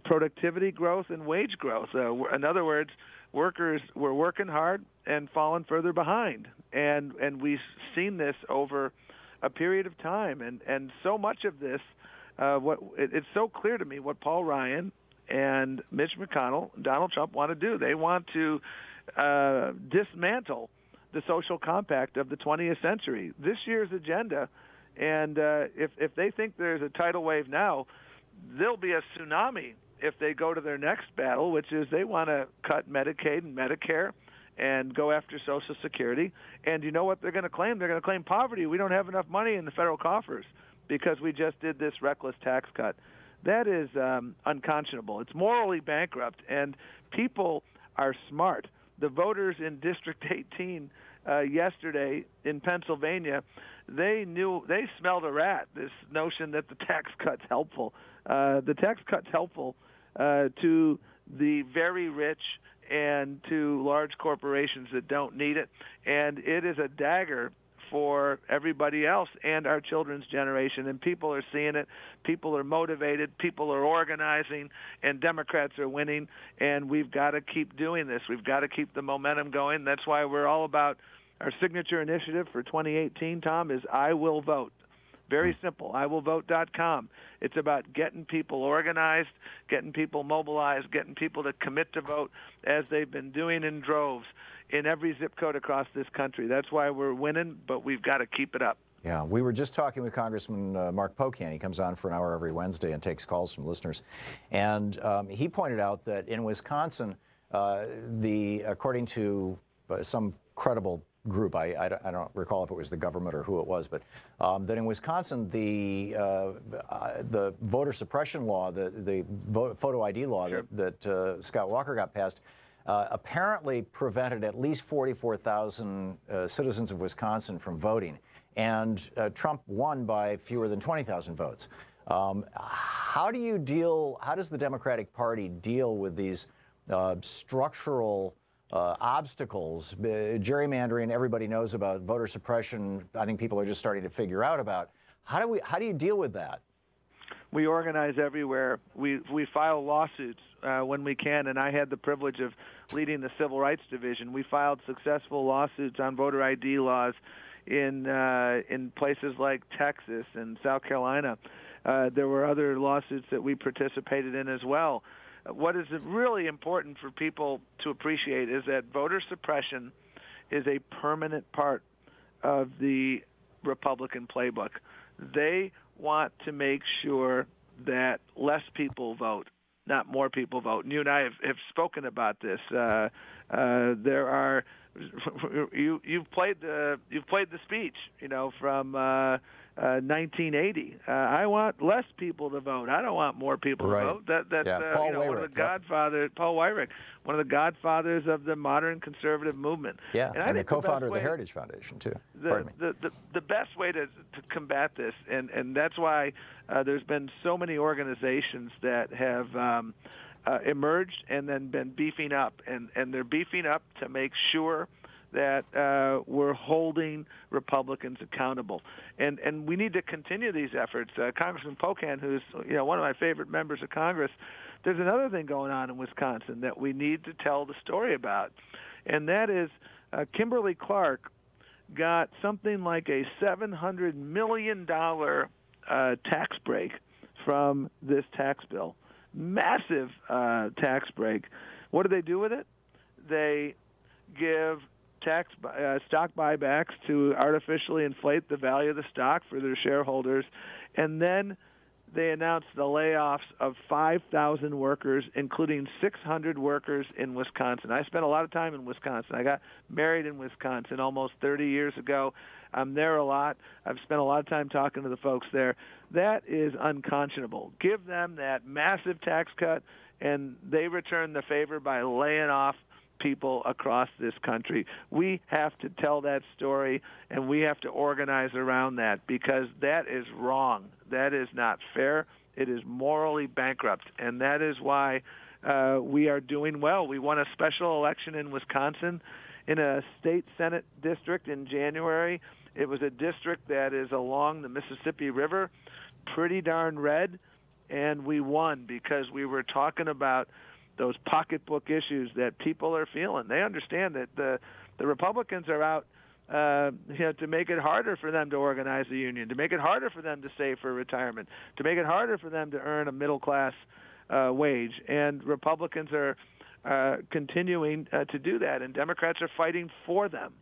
productivity growth and wage growth. In other words, workers were working hard and falling further behind. And we've seen this over a period of time. And so much of this, it's so clear to me what Paul Ryan and Mitch McConnell and Donald Trump want to do. They want to dismantle the social compact of the 20th century. This year's agenda, and if they think there's a tidal wave now, there'll be a tsunami if they go to their next battle, which is they want to cut Medicaid and Medicare and go after Social Security. And you know what they're going to claim? They're going to claim poverty. We don't have enough money in the federal coffers because we just did this reckless tax cut. That is unconscionable. It's morally bankrupt, and people are smart. the voters in District 18 yesterday in Pennsylvania, they smelled a rat. This notion that the tax cut's helpful. The tax cut's helpful to the very rich and to large corporations that don't need it, and it is a dagger for everybody else and our children's generation. And people are seeing it. People are motivated. People are organizing, and Democrats are winning. And we've got to keep doing this. We've got to keep the momentum going. That's why we're all about our signature initiative for 2018, Tom, is I Will Vote. Very simple, iwillvote.com. It's about getting people organized, getting people mobilized, getting people to commit to vote, as they've been doing in droves in every zip code across this country. That's why we're winning, but we've got to keep it up. Yeah, we were just talking with Congressman Mark Pocan. He comes on for an hour every Wednesday and takes calls from listeners. And he pointed out that in Wisconsin, according to some credible group, I don't recall if it was the government or who it was, but that in Wisconsin, the voter suppression law, the photo ID law that Scott Walker got passed, apparently prevented at least 44,000 citizens of Wisconsin from voting. And Trump won by fewer than 20,000 votes. How does the Democratic Party deal with these structural obstacles? Gerrymandering, everybody knows about. Voter suppression, I think people are just starting to figure out about. How do you deal with that? We organize everywhere. We file lawsuits when we can, and I had the privilege of leading the Civil Rights Division. We filed successful lawsuits on voter ID laws in places like Texas and South Carolina. There were other lawsuits that we participated in as well. What is really important for people to appreciate is that voter suppression is a permanent part of the Republican playbook. They want to make sure that less people vote, not more people vote. And you and I have spoken about this. You've played the speech, from 1980. I want less people to vote. I don't want more people to vote. That's Paul one of the godfathers, Paul Weyrich, one of the godfathers of the modern conservative movement. Yeah, and the co-founder of the Heritage Foundation too. The best way to combat this, and that's why there's been so many organizations that have emerged and then been beefing up, and they're beefing up to make sure that we're holding Republicans accountable, and we need to continue these efforts. Congressman Pocan, who's one of my favorite members of Congress, there's another thing going on in Wisconsin that we need to tell the story about, and that is Kimberly Clark got something like a $700 million tax break from this tax bill. Massive tax break. What do they do with it? They give stock buybacks to artificially inflate the value of the stock for their shareholders, and then they announced the layoffs of 5,000 workers, including 600 workers in Wisconsin. I spent a lot of time in Wisconsin. I got married in Wisconsin almost 30 years ago. I'm there a lot. I've spent a lot of time talking to the folks there. That is unconscionable. Give them that massive tax cut, and they return the favor by laying off people across this country. We have to tell that story, and we have to organize around that, because that is wrong. That is not fair. It is morally bankrupt, and that is why we are doing well. We won a special election in Wisconsin in a state Senate district in January. It was a district that is along the Mississippi River, pretty darn red, and we won because we were talking about those pocketbook issues that people are feeling. They understand that the Republicans are out to make it harder for them to organize a union, to make it harder for them to save for retirement, to make it harder for them to earn a middle-class wage. And Republicans are continuing to do that, and Democrats are fighting for them.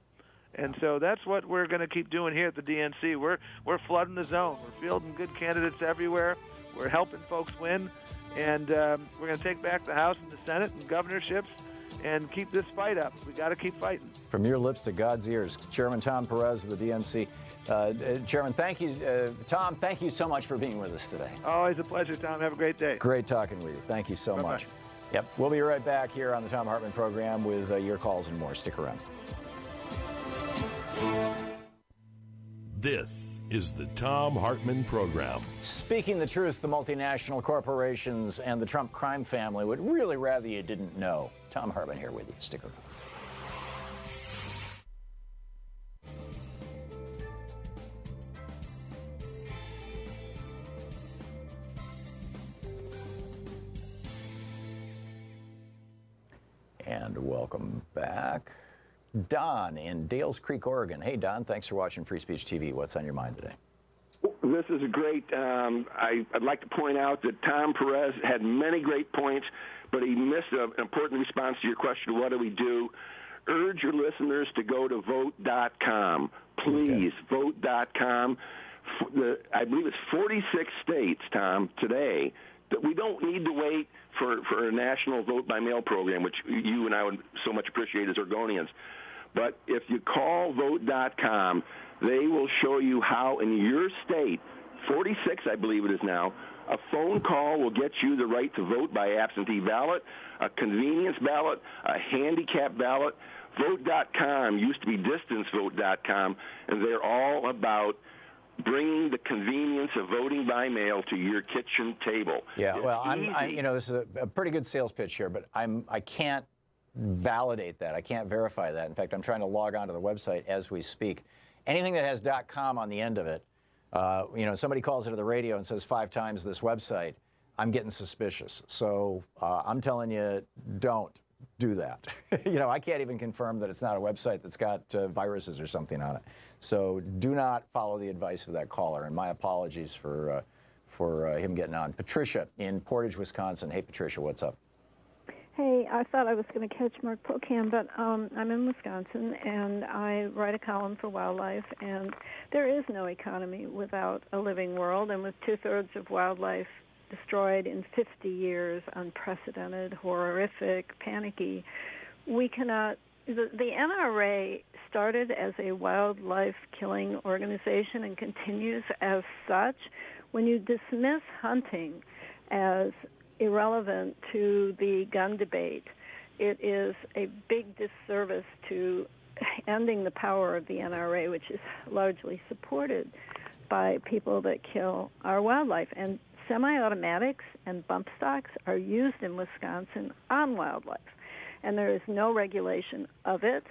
And so that's what we're going to keep doing here at the DNC. We're flooding the zone. We're fielding good candidates everywhere. We're helping folks win. And we're going to take back the House and the Senate and governorships and keep this fight up. We got to keep fighting. From your lips to God's ears, Chairman Tom Perez of the DNC. Chairman, thank you. Tom, thank you so much for being with us today. Always a pleasure, Tom. Have a great day. Great talking with you. Thank you so much. Yep. We'll be right back here on the Thom Hartmann Program with your calls and more. Stick around. This is the Thom Hartmann Program. Speaking the truth, the multinational corporations and the Trump crime family would really rather you didn't know. Thom Hartmann here with you. Stick around. And welcome back. Don in Dales Creek, Oregon. Hey, Don, thanks for watching Free Speech TV. What's on your mind today? This is a great, I'd like to point out that Tom Perez had many great points, but he missed an important response to your question, what do we do? Urge your listeners to go to vote.com. Please, vote.com. I believe it's 46 states, Tom, today, that we don't need to wait for a national vote-by-mail program, which you and I would so much appreciate as Oregonians. But if you call vote.com, they will show you how in your state, 46 I believe it is now, a phone call will get you the right to vote by absentee ballot, a convenience ballot, a handicap ballot. Vote.com used to be distancevote.com, and they're all about bringing the convenience of voting by mail to your kitchen table. Yeah, well, you know, this is a pretty good sales pitch here, but I can't validate that. I can't verify that. In fact, I'm trying to log on to the website as we speak. Anything that has .com on the end of it, you know, somebody calls into the radio and says 5 times this website, I'm getting suspicious. So I'm telling you, don't do that. You know, I can't even confirm that it's not a website that's got viruses or something on it. So do not follow the advice of that caller. And my apologies for him getting on. Patricia in Portage, Wisconsin. Hey, Patricia, what's up? Hey, I thought I was going to catch Mark Pocan, but I'm in Wisconsin, and I write a column for Wildlife, and there is no economy without a living world, and with 2/3 of wildlife destroyed in 50 years, unprecedented, horrific, panicky, we cannot. The NRA started as a wildlife killing organization and continues as such. When you dismiss hunting as irrelevant to the gun debate, it is a big disservice to ending the power of the NRA, which is largely supported by people that kill our wildlife. And semi-automatics and bump stocks are used in Wisconsin on wildlife, and there is no regulation of it.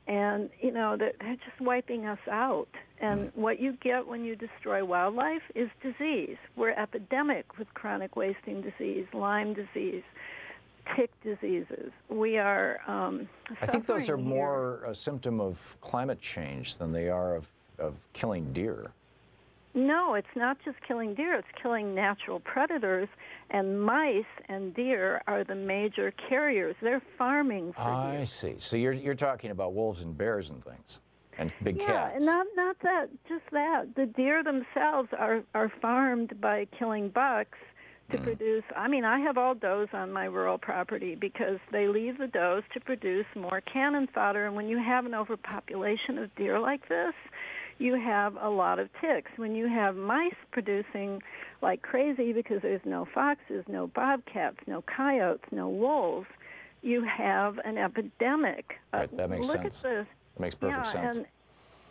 And, you know, they're just wiping us out. And what you get when you destroy wildlife is disease. We're epidemic with chronic wasting disease, Lyme disease, tick diseases. We are I think those are more a symptom of climate change than they are of killing deer. No, it's not just killing deer. It's killing natural predators, and mice and deer are the major carriers. They're farming for deer. I see. So you're talking about wolves and bears and things, and big cats. Yeah, not that, just that. The deer themselves are farmed by killing bucks to produce. I mean, I have all does on my rural property because they leave the does to produce more cannon fodder, and when you have an overpopulation of deer like this, you have a lot of ticks. When you have mice producing like crazy because there's no foxes, no bobcats, no coyotes, no wolves, you have an epidemic. Right, that makes sense. Look at this. That makes perfect sense.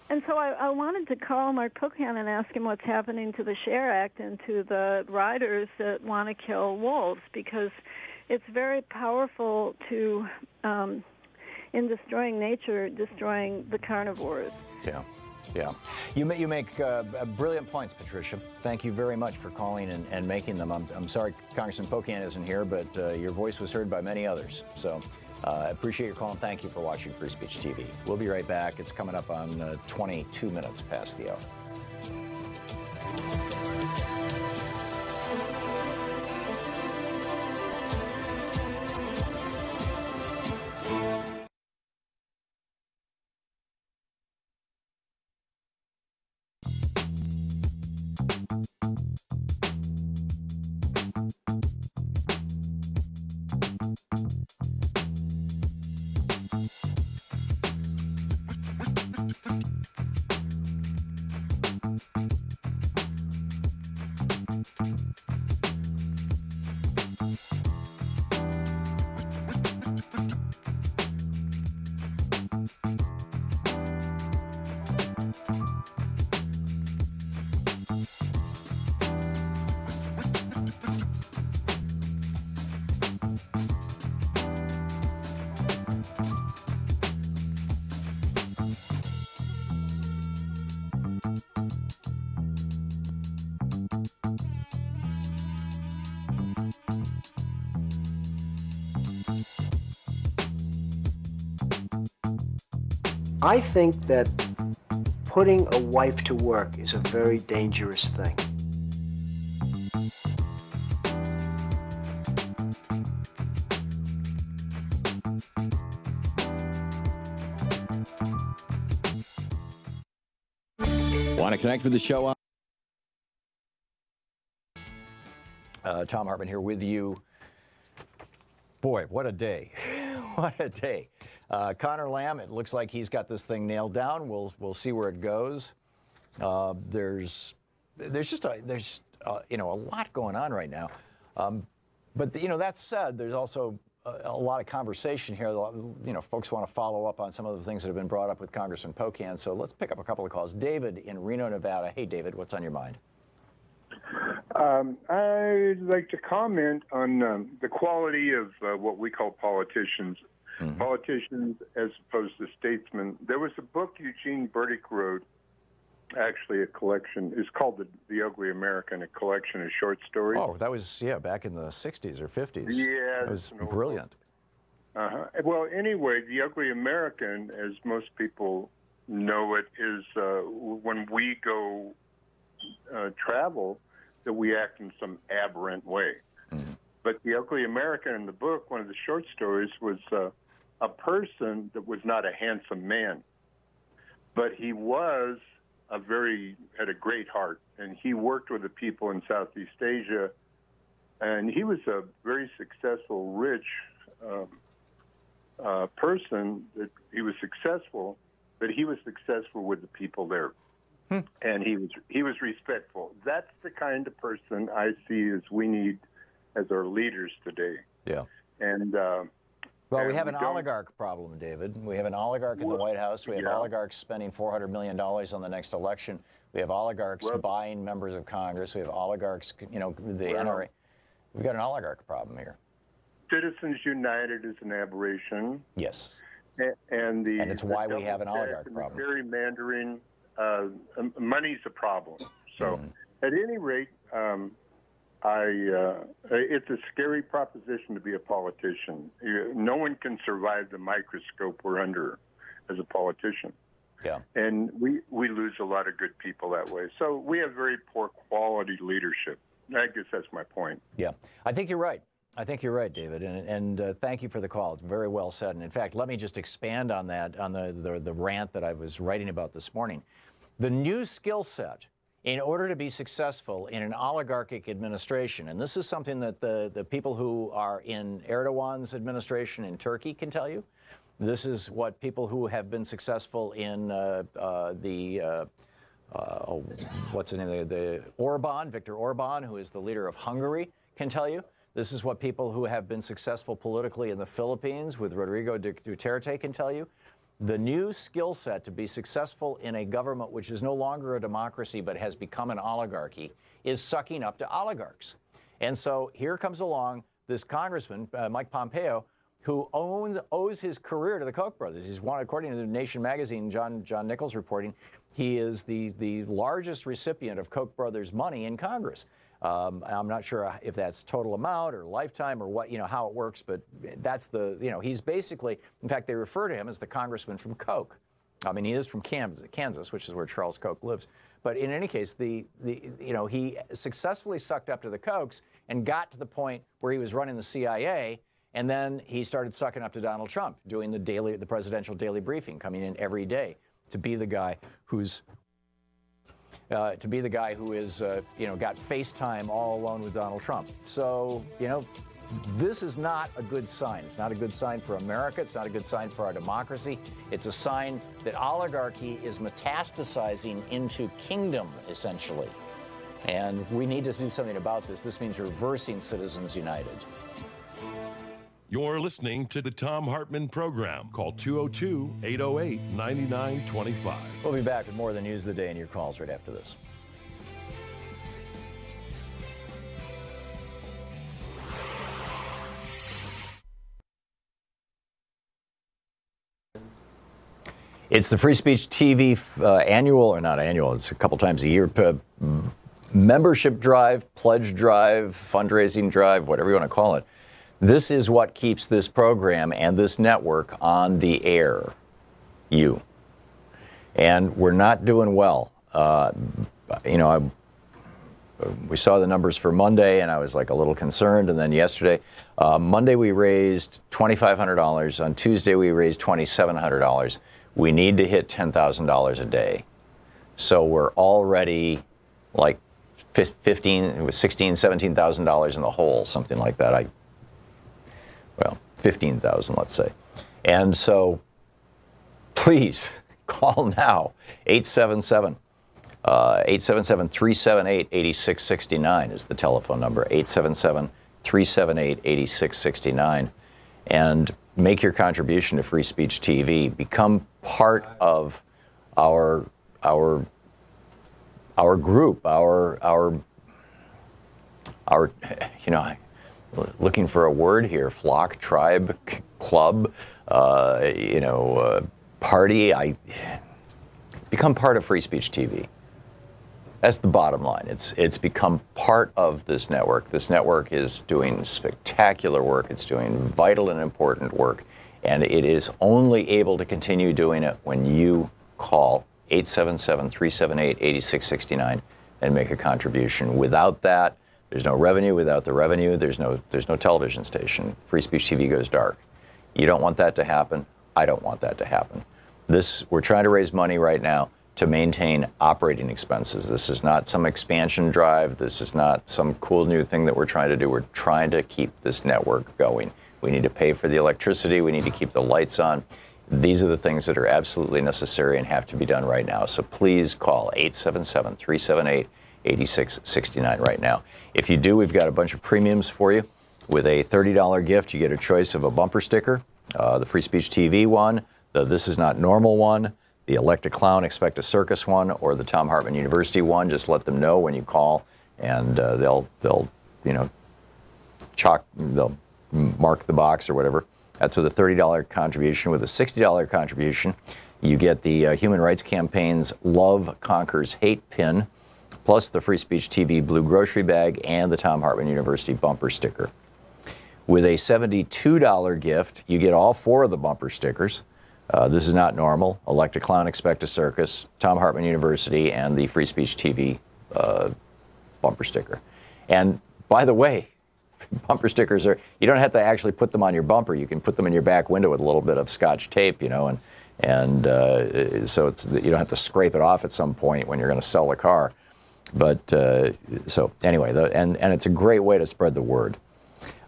And so I wanted to call Mark Pocan and ask him what's happening to the SHARE Act and to the riders that want to kill wolves, because it's very powerful to, in destroying nature, destroying the carnivores. Yeah. Yeah. You make brilliant points, Patricia. Thank you very much for calling and making them. I'm sorry Congressman Pocan isn't here, but your voice was heard by many others. So appreciate your call, and thank you for watching Free Speech TV. We'll be right back. It's coming up on 22 minutes past the hour. I think that putting a wife to work is a very dangerous thing. Want to connect with the show? Thom Hartmann here with you. Boy, what a day. What a day. Connor Lamb, it looks like he's got this thing nailed down. We'll see where it goes. There's just a lot going on right now. But that said, there's also a lot of conversation here. Folks want to follow up on some of the things that have been brought up with Congressman Pocan. So let's pick up a couple of calls. David in Reno, Nevada. Hey, David, what's on your mind? I'd like to comment on the quality of what we call politicians. Mm-hmm. Politicians as opposed to statesmen. There was a book Eugene Burdick wrote, actually a collection. It's called The Ugly American, a collection of short stories. Oh, that was, back in the 60s or 50s. Yeah. It was brilliant. Uh-huh. Well, anyway, The Ugly American, as most people know it, is when we go travel, that we act in some aberrant way. Mm-hmm. But The Ugly American in the book, one of the short stories, was a person that was not a handsome man, but he was had a great heart, and he worked with the people in Southeast Asia, and he was a very successful, rich person. That he was successful, but he was successful with the people there. And he was respectful. That's the kind of person I see as we need as our leaders today. Yeah. And well, we have an oligarch problem, David. We have an oligarch in the White House. We have oligarchs spending $400 million on the next election. We have oligarchs buying members of Congress. We have oligarchs, the NRA. We've got an oligarch problem here. Citizens United is an aberration. Yes. And it's why we have an oligarch problem. Gerrymandering. Money's a problem. So, at any rate, it's a scary proposition to be a politician. No one can survive the microscope we're under as a politician. Yeah. And we lose a lot of good people that way. So we have very poor quality leadership. I guess that's my point. Yeah. I think you're right. I think you're right, David, and thank you for the call. It's very well said. And in fact, let me just expand on that, on the rant that I was writing about this morning. The new skill set in order to be successful in an oligarchic administration, and this is something that the people who are in Erdogan's administration in Turkey can tell you. This is what people who have been successful in what's his name, Viktor Orban, who is the leader of Hungary, can tell you. This is what people who have been successful politically in the Philippines with Rodrigo Duterte can tell you. The new skill set to be successful in a government which is no longer a democracy but has become an oligarchy is sucking up to oligarchs. And so here comes along this congressman, Mike Pompeo, who owes his career to the Koch brothers. He's one, according to the Nation magazine, John Nichols reporting, he is the largest recipient of Koch brothers money in Congress. I'm not sure if that's total amount or lifetime or what, how it works, but that's he's basically, in fact, they refer to him as the congressman from Koch. I mean, he is from Kansas, which is where Charles Koch lives. But in any case, he successfully sucked up to the Kochs and got to the point where he was running the CIA, and then he started sucking up to Donald Trump, doing the presidential daily briefing, coming in every day to be the guy who's got FaceTime all alone with Donald Trump. So, this is not a good sign. It's not a good sign for America. It's not a good sign for our democracy. It's a sign that oligarchy is metastasizing into kingdom, essentially. And we need to do something about this. This means reversing Citizens United. You're listening to the Thom Hartmann Program. Call 202-808-9925. We'll be back with more of the news of the day and your calls right after this. It's the Free Speech TV it's a couple times a year, membership drive, pledge drive, fundraising drive, whatever you want to call it. This is what keeps this program and this network on the air. You. And we're not doing well. You know, we saw the numbers for Monday, and I was like a little concerned. And then yesterday, Monday we raised $2,500. On Tuesday we raised $2,700. We need to hit $10,000 a day. So we're already like $15,000, $17,000 in the hole, something like that. Well, 15,000, let's say. And so, please call now. 877-378-8669 is the telephone number. 877-378-8669, and make your contribution to Free Speech TV. Become part of our group, our you know, looking for a word here, flock, tribe, club, you know, party. Become part of Free Speech TV. That's the bottom line. It's become part of this network. This network is doing spectacular work. It's doing vital and important work, and it is only able to continue doing it when you call 877-378-8669 and make a contribution. Without that, there's no revenue. Without the revenue, there's no television station. Free Speech TV goes dark. You don't want that to happen. I don't want that to happen. We're trying to raise money right now to maintain operating expenses. This is not some expansion drive. This is not some cool new thing that we're trying to do. We're trying to keep this network going. We need to pay for the electricity. We need to keep the lights on. These are the things that are absolutely necessary and have to be done right now. So please call 877-378-8669 right now. If you do, we've got a bunch of premiums for you. With a $30 gift, you get a choice of a bumper sticker, the Free Speech TV one, the This Is Not Normal one, the Elect a Clown, Expect a Circus one, or the Thom Hartmann University one. Just let them know when you call, and they'll you know, they'll mark the box or whatever. That's with a $30 contribution. With a $60 contribution, you get the Human Rights Campaign's Love Conquers Hate pin, plus the Free Speech TV blue grocery bag and the Thom Hartmann University bumper sticker. With a $72 gift, you get all 4 of the bumper stickers. This Is Not Normal, Elect a Clown, Expect a Circus, Thom Hartmann University, and the Free Speech TV bumper sticker. And by the way, bumper stickers you don't have to actually put them on your bumper. You can put them in your back window with a little bit of Scotch tape, you know, and so you don't have to scrape it off at some point when you're going to sell the car. But so anyway, and it's a great way to spread the word.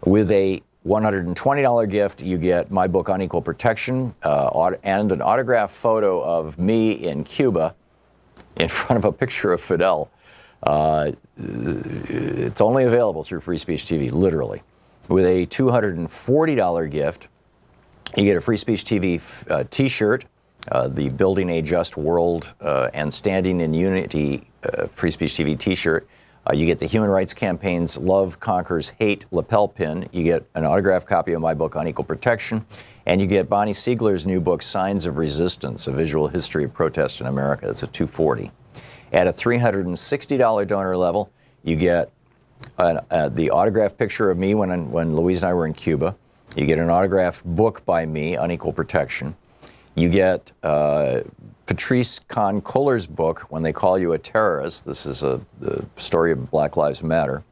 With a $120 gift, you get my book Unequal Protection and an autographed photo of me in Cuba in front of a picture of Fidel. It's only available through Free Speech TV, literally. With a $240 gift, you get a Free Speech TV T-shirt, the Building a Just World and Standing in Unity Free Speech TV T-shirt. You get the Human Rights Campaign's Love Conquers Hate lapel pin. You get an autographed copy of my book Unequal Protection. And you get Bonnie Siegler's new book, Signs of Resistance, A Visual History of Protest in America. That's a $240. At a $360 donor level, you get the autographed picture of me when Louise and I were in Cuba. You get an autographed book by me, Unequal Protection. You get Patrice Kahn-Kohler's book, When They Call You a Terrorist. This is the story of Black Lives Matter.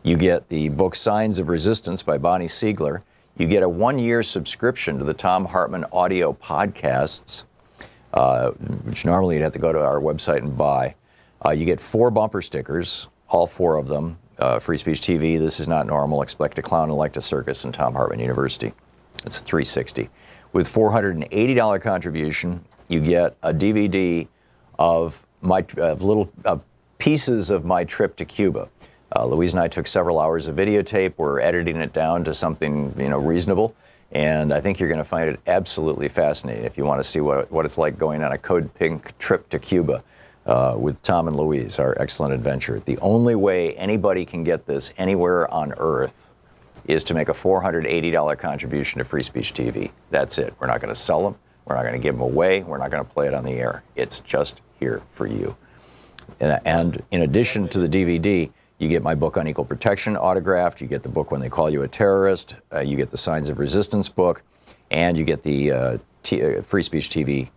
You get the book Signs of Resistance by Bonnie Siegler. You get a 1-year subscription to the Thom Hartmann audio podcasts, which normally you'd have to go to our website and buy. You get 4 bumper stickers, all 4 of them. Free Speech TV, This Is Not Normal, Expect a Clown, Elect a Circus, and Thom Hartmann University. That's $360. With $480 contribution, you get a DVD of little pieces of my trip to Cuba. Louise and I took several hours of videotape. We're editing it down to something, you know, reasonable, and I think you're going to find it absolutely fascinating if you want to see what it's like going on a Code Pink trip to Cuba with Tom and Louise, our excellent adventure. The only way anybody can get this anywhere on Earth is to make a $480 contribution to Free Speech TV. That's it. We're not going to sell them. We're not going to give them away. We're not going to play it on the air. It's just here for you. And in addition to the DVD, you get my book Unequal Protection autographed. You get the book When They Call You a Terrorist. You get the Signs of Resistance book. And you get the Free Speech TV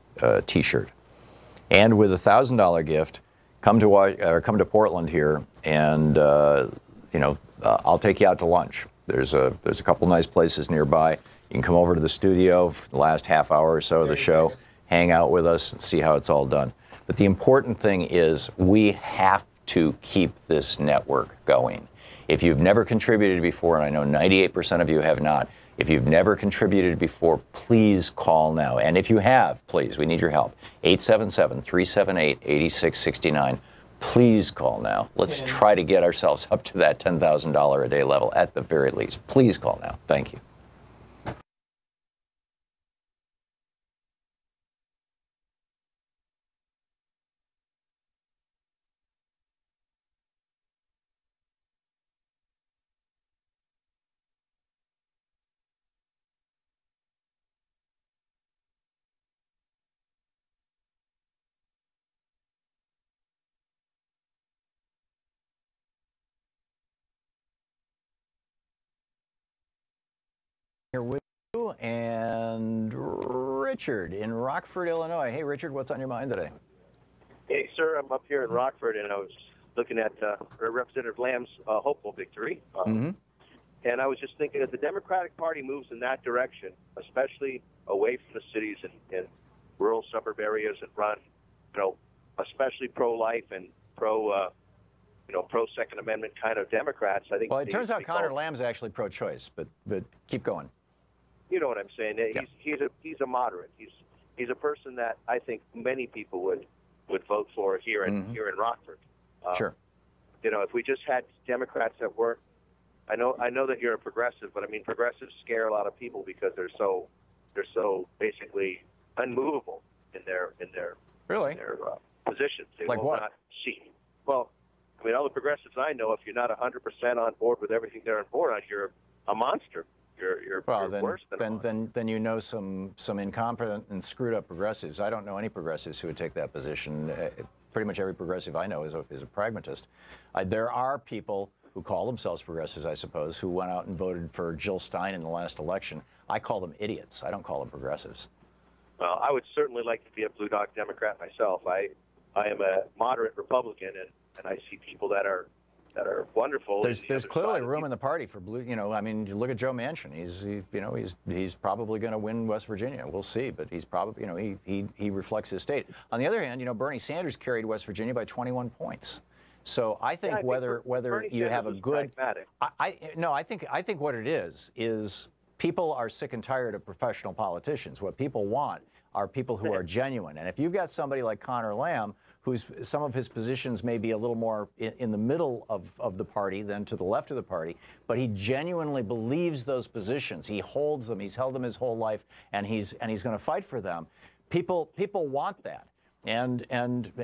T-shirt. And with a $1,000 gift, come to Portland here, and I'll take you out to lunch. There's a couple nice places nearby. You can come over to the studio for the last half hour or so of the show, hang out with us, and see how it's all done. But the important thing is we have to keep this network going. If you've never contributed before, and I know 98% of you have not, if you've never contributed before, please call now. And if you have, please, we need your help. 877-378-8669. Please call now. Let's try to get ourselves up to that $10,000 a day level at the very least. Please call now. Thank you. Here with you and Richard in Rockford, Illinois. Hey, Richard, what's on your mind today? Hey, sir, I'm up here in Rockford, and I was looking at Representative Lamb's hopeful victory. And I was just thinking, if the Democratic Party moves in that direction, especially away from the cities and rural suburb areas that run, especially pro-life and pro-Second Amendment kind of Democrats, I think. Well, it turns out Connor Lamb's actually pro-choice, but keep going. You know what I'm saying? Yeah. He's a moderate. He's a person that I think many people would vote for here in Rockford. Sure. If we just had Democrats that weren't, I know that you're a progressive, but I mean progressives scare a lot of people because they're so basically unmovable in their positions. They like will what? not see. Well, I mean, all the progressives I know, if you're not 100% on board with everything they're on board on, you're a monster. You're worse than a monster. Then you know some incompetent and screwed up progressives. I don't know any progressives who would take that position. Pretty much every progressive I know is a pragmatist. There are people who call themselves progressives, I suppose, who went out and voted for Jill Stein in the last election. I call them idiots. I don't call them progressives. Well, I would certainly like to be a blue dog Democrat myself. I am a moderate Republican, and I see people that are wonderful. There's clearly room in the party for blue. I mean, you look at Joe Manchin. He's probably going to win West Virginia. We'll see, but he's probably he reflects his state. On the other hand, Bernie Sanders carried West Virginia by 21 points. So I think whether you have a good, I think what it is people are sick and tired of professional politicians. What people want are people who are genuine. And if you've got somebody like Connor Lamb, whose some of his positions may be a little more in the middle of the party than to the left of the party, but he genuinely believes those positions. He holds them. He's held them his whole life, and he's going to fight for them. People want that. And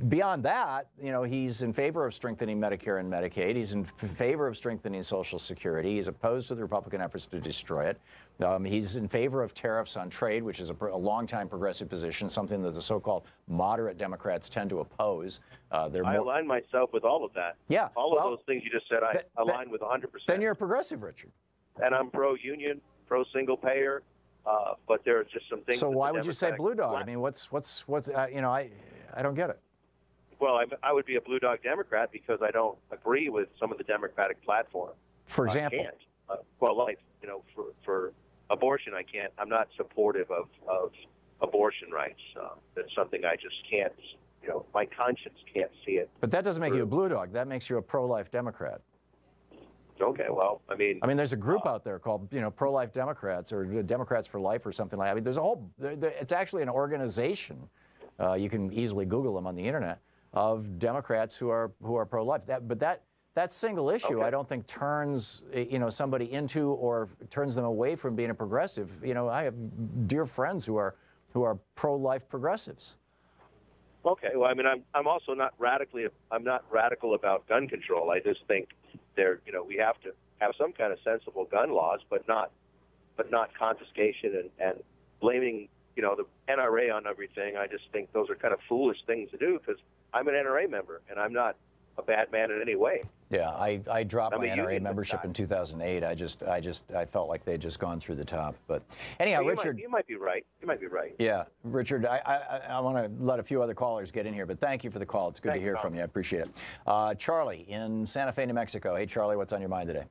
beyond that, he's in favor of strengthening Medicare and Medicaid. He's in favor of strengthening Social Security. He's opposed to the Republican efforts to destroy it. He's in favor of tariffs on trade, which is a longtime progressive position, something that the so-called moderate Democrats tend to oppose. I align myself with all of that. Yeah. All of those things you just said, I align with 100%. Then you're a progressive, Richard. And I'm pro-union, pro-single payer. But there are just some things. So why would you say blue dog? I mean, what's I don't get it. Well, I would be a blue dog Democrat because I don't agree with some of the Democratic platform. For example, I can't. For abortion, I can't. I'm not supportive of abortion rights. That's something I just can't. My conscience can't see it. But that doesn't make you a blue dog. That makes you a pro-life Democrat. Okay, well, I mean, there's a group out there called, Pro-Life Democrats or Democrats for Life or something like that. I mean, there's a whole, it's actually an organization, you can easily Google them on the internet, of Democrats who are pro-life. But that single issue, I don't think turns, somebody into or turns them away from being a progressive. I have dear friends who are pro-life progressives. Okay, well, I mean, I'm also not radical about gun control. I just think we have to have some kind of sensible gun laws, but not confiscation and blaming, the NRA on everything. I just think those are kind of foolish things to do because I'm an NRA member and I'm not a bad man in any way. Yeah, I dropped I'm my a NRA unionist membership guy. in 2008. I felt like they'd just gone through the top. But anyhow, Well, Richard. you might be right. You might be right. Yeah, Richard, I want to let a few other callers get in here, but thank you for the call. It's good Thanks, to hear Tom. from you. I appreciate it. Charlie in Santa Fe, New Mexico. Hey, Charlie, what's on your mind today?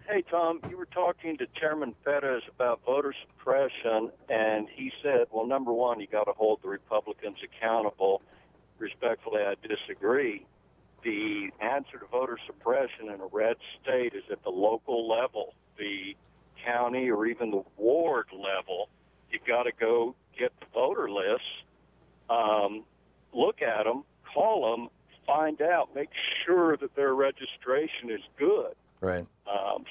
Hey, Tom, you were talking to Chairman Perez about voter suppression, and he said, well, number one, you got to hold the Republicans accountable. Respectfully, I disagree. The answer to voter suppression in a red state is at the local level, the county or even the ward level. You got to go get the voter lists, look at them, call them, find out, make sure that their registration is good. Right.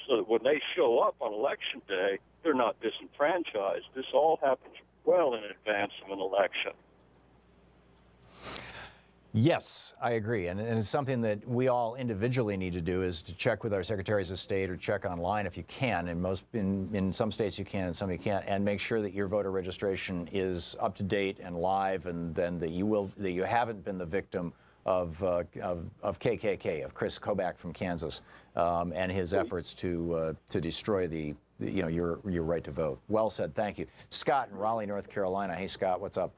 So that when they show up on election day, they're not disenfranchised. This all happens well in advance of an election. Yes, I agree. And it's something that we all individually need to do, is to check with our secretaries of state or check online if you can. In some states you can, in some you can't, and make sure that your voter registration is up to date and live, and then that you haven't been the victim of KKK, of Chris Kobach from Kansas, and his efforts to destroy your right to vote. Well said. Thank you. Scott in Raleigh, North Carolina. Hey, Scott, what's up?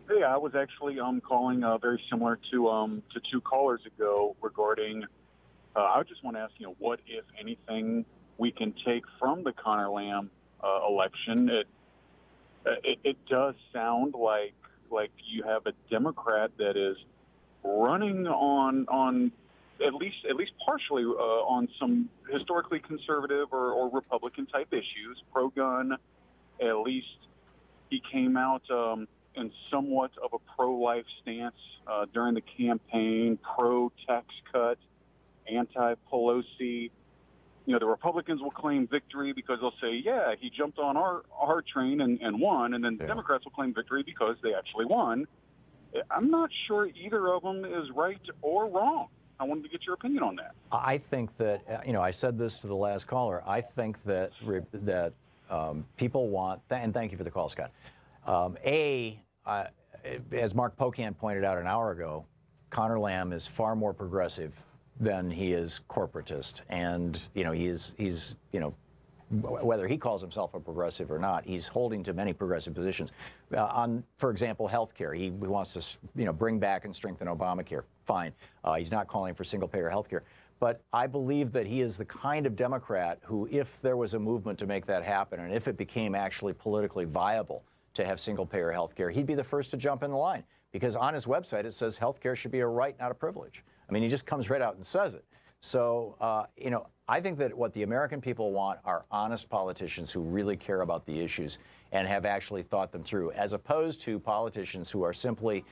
Hey, I was actually calling very similar to two callers ago regarding. I just want to ask, what, if anything, we can take from the Connor Lamb election. It does sound like you have a Democrat that is running on at least partially on some historically conservative or Republican type issues, pro-gun. At least he came out in somewhat of a pro-life stance during the campaign, pro-tax cut, anti-Pelosi. The Republicans will claim victory because they'll say, yeah, he jumped on our train and won, and then the Democrats will claim victory because they actually won. I'm not sure either of them is right or wrong. I wanted to get your opinion on that. I think that, I said this to the last caller, I think that people want, and thank you for the call, Scott, as Mark Pocan pointed out an hour ago, Connor Lamb is far more progressive than he is corporatist, and he's whether he calls himself a progressive or not, he's holding to many progressive positions. On, for example, health care, he wants to bring back and strengthen Obamacare. Fine, he's not calling for single-payer health care. But I believe that he is the kind of Democrat who, if there was a movement to make that happen, and if it became actually politically viable to have single-payer health care, he'd be the first to jump in the line. Because on his website, it says health care should be a right, not a privilege. I mean, he just comes right out and says it. So, I think that what the American people want are honest politicians who really care about the issues and have actually thought them through, as opposed to politicians who are simply,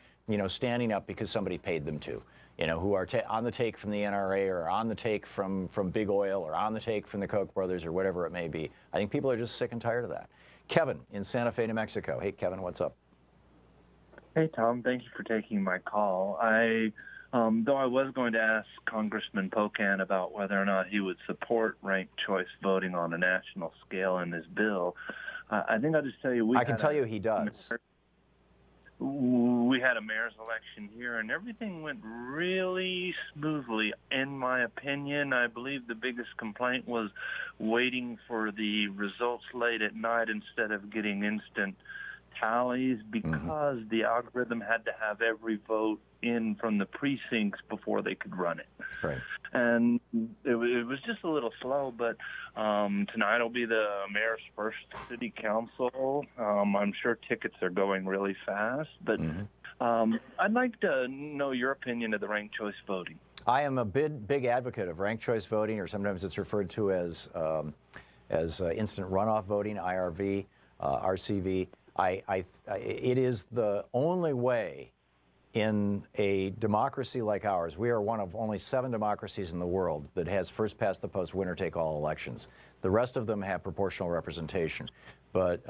standing up because somebody paid them to, who are on the take from the NRA or on the take from big oil or on the take from the Koch brothers or whatever it may be. I think people are just sick and tired of that. Kevin in Santa Fe, New Mexico. Hey, Kevin, what's up? Hey, Tom. Thank you for taking my call. Though I was going to ask Congressman Pocan about whether or not he would support ranked choice voting on a national scale in his bill, I think I'll just tell you. I can tell you he does. We had a mayor's election here, and everything went really smoothly, in my opinion. I believe the biggest complaint was waiting for the results late at night instead of getting instant tallies, because the algorithm had to have every vote in from the precincts before they could run it. Right. And it was just a little slow, but tonight will be the mayor's first city council. I'm sure tickets are going really fast, but I'd like to know your opinion of the ranked choice voting. I am a big advocate of ranked choice voting, or sometimes it's referred to as instant runoff voting, IRV, RCV. It is the only way in a democracy like ours. We are one of only 7 democracies in the world that has first past the post, winner take all elections. The rest of them have proportional representation. But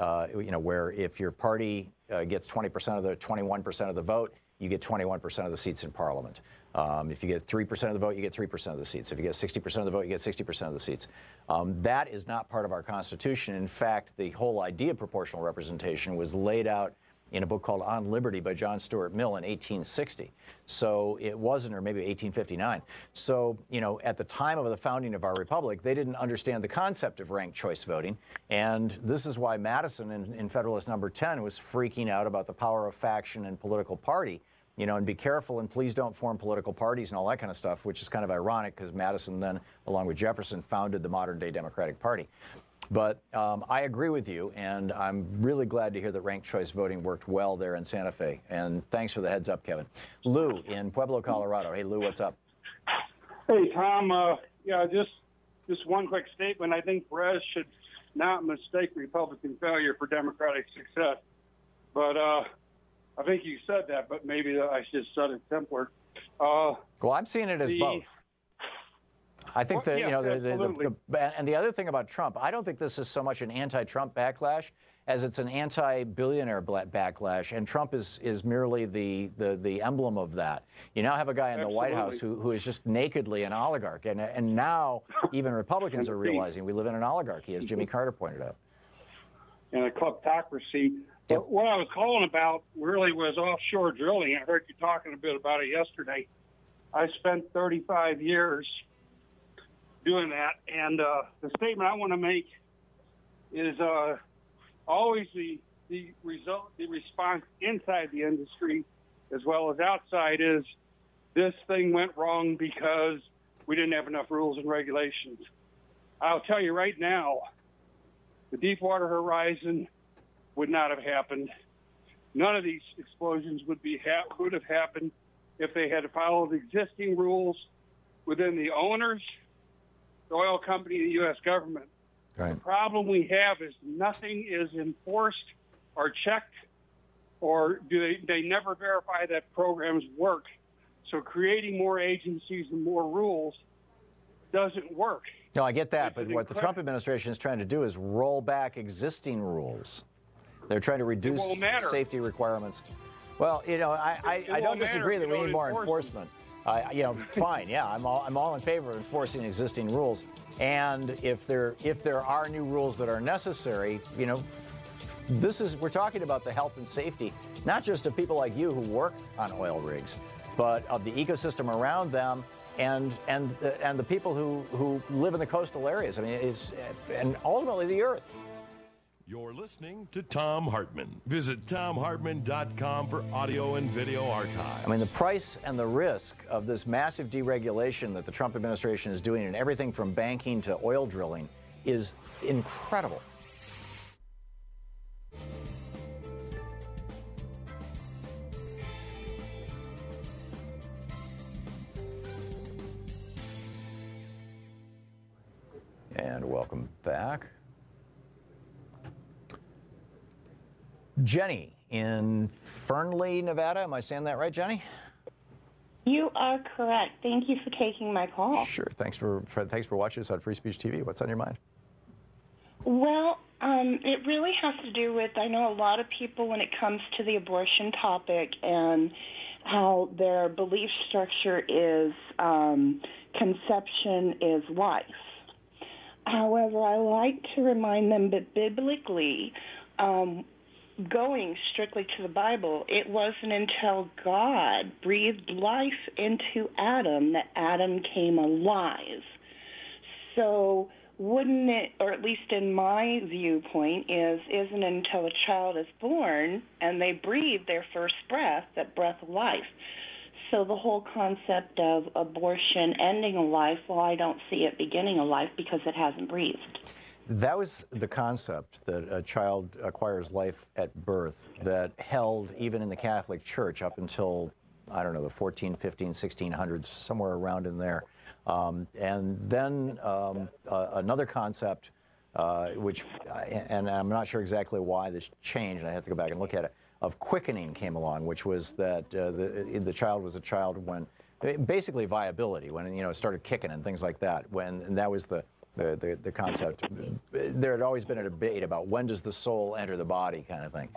where if your party gets 20% of the 21% of the vote, you get 21% of the seats in Parliament. If you get 3% of the vote, you get 3% of the seats. If you get 60% of the vote, you get 60% of the seats. That is not part of our Constitution. In fact, the whole idea of proportional representation was laid out in a book called On Liberty by John Stuart Mill in 1860. So it wasn't, or maybe 1859. So, you know, at the time of the founding of our republic, they didn't understand the concept of ranked choice voting. And this is why Madison in Federalist Number 10 was freaking out about the power of faction and political party. You know, and be careful and please don't form political parties and all that kind of stuff, which is kind of ironic because Madison then, along with Jefferson, founded the modern-day Democratic Party. But I agree with you, and I'm really glad to hear that ranked choice voting worked well there in Santa Fe. And thanks for the heads up, Kevin. Lou in Pueblo, Colorado. Hey, Lou, what's up? Hey, Tom. Yeah, just one quick statement. I think Perez should not mistake Republican failure for Democratic success. But I think you said that, but maybe I should have said it simpler. Well, I'm seeing it as both. I think that, you know, and the other thing about Trump, I don't think this is so much an anti-Trump backlash as it's an anti-billionaire backlash, and Trump is merely the emblem of that. You now have a guy in the White House who is just nakedly an oligarch, and now even Republicans are realizing we live in an oligarchy, as Jimmy Carter pointed out. And a kleptocracy. But what I was calling about really was offshore drilling. I heard you talking a bit about it yesterday. I spent 35 years doing that, and the statement I want to make is always the response inside the industry as well as outside is this thing went wrong because we didn't have enough rules and regulations. I'll tell you right now, the Deepwater Horizon would not have happened. None of these explosions would have happened if they had followed existing rules within the owners, the oil company, the U.S. government. Right. The problem we have is nothing is enforced or checked, or they never verify that programs work. So creating more agencies and more rules doesn't work. No, I get that, but what the Trump administration is trying to do is roll back existing rules. They're trying to reduce safety requirements. Well, you know, I don't disagree that we need more enforcement. You know, fine, yeah, I'm all in favor of enforcing existing rules. And if there are new rules that are necessary, you know, we're talking about the health and safety, not just of people like you who work on oil rigs, but of the ecosystem around them and the people who live in the coastal areas. I mean, and ultimately the earth. You're listening to Thom Hartmann. Visit ThomHartmann.com for audio and video archives. I mean, the price and the risk of this massive deregulation that the Trump administration is doing in everything from banking to oil drilling is incredible. And welcome back. Jenny in Fernley, Nevada. Am I saying that right, Jenny? You are correct. Thank you for taking my call. Sure. Thanks for watching us on Free Speech TV. What's on your mind? Well, it really has to do with, I know a lot of people when it comes to the abortion topic and how their belief structure is conception is life. However, I like to remind them that biblically, going strictly to the Bible, it wasn't until God breathed life into Adam that Adam came alive. So wouldn't it, or at least in my viewpoint, isn't until a child is born and they breathe their first breath, that breath of life. So the whole concept of abortion ending a life, well, I don't see it beginning a life because it hasn't breathed. That was the concept, that a child acquires life at birth, that held even in the Catholic Church up until, I don't know, the 14, 15, 1600s, somewhere around in there. And then another concept, and I'm not sure exactly why this changed, and I have to go back and look at it, of quickening came along, which was that the child was a child when, basically viability, when, you know, it started kicking and things like that, and that was the concept. There had always been a debate about when does the soul enter the body, kind of thing.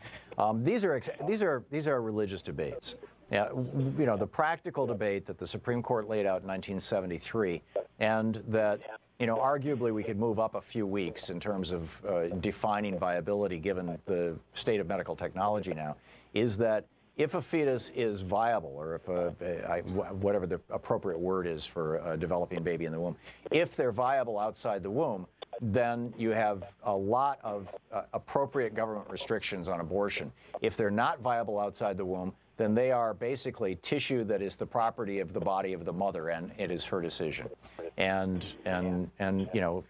These are religious debates. You know, the practical debate that the Supreme Court laid out in 1973, and that you know, arguably we could move up a few weeks in terms of defining viability given the state of medical technology now, is that if a fetus is viable, or if whatever the appropriate word is for a developing baby in the womb, if they're viable outside the womb, then you have a lot of appropriate government restrictions on abortion. If they're not viable outside the womb, then they are basically tissue that is the property of the body of the mother, and it is her decision. And you know,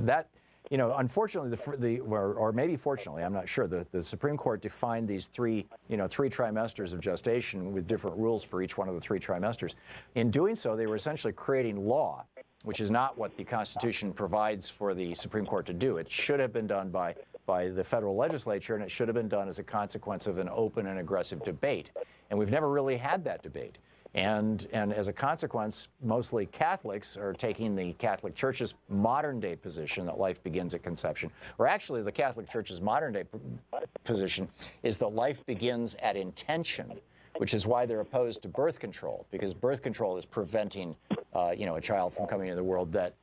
that, you know, unfortunately, or maybe fortunately, I'm not sure, the Supreme Court defined these three trimesters of gestation with different rules for each one of the 3 trimesters. In doing so, they were essentially creating law, which is not what the Constitution provides for the Supreme Court to do. It should have been done by the federal legislature, and it should have been done as a consequence of an open and aggressive debate. And we've never really had that debate. And as a consequence, mostly Catholics are taking the Catholic Church's modern-day position that life begins at conception. Or actually, the Catholic Church's modern-day position is that life begins at intention, which is why they're opposed to birth control, because birth control is preventing you know, a child from coming into the world that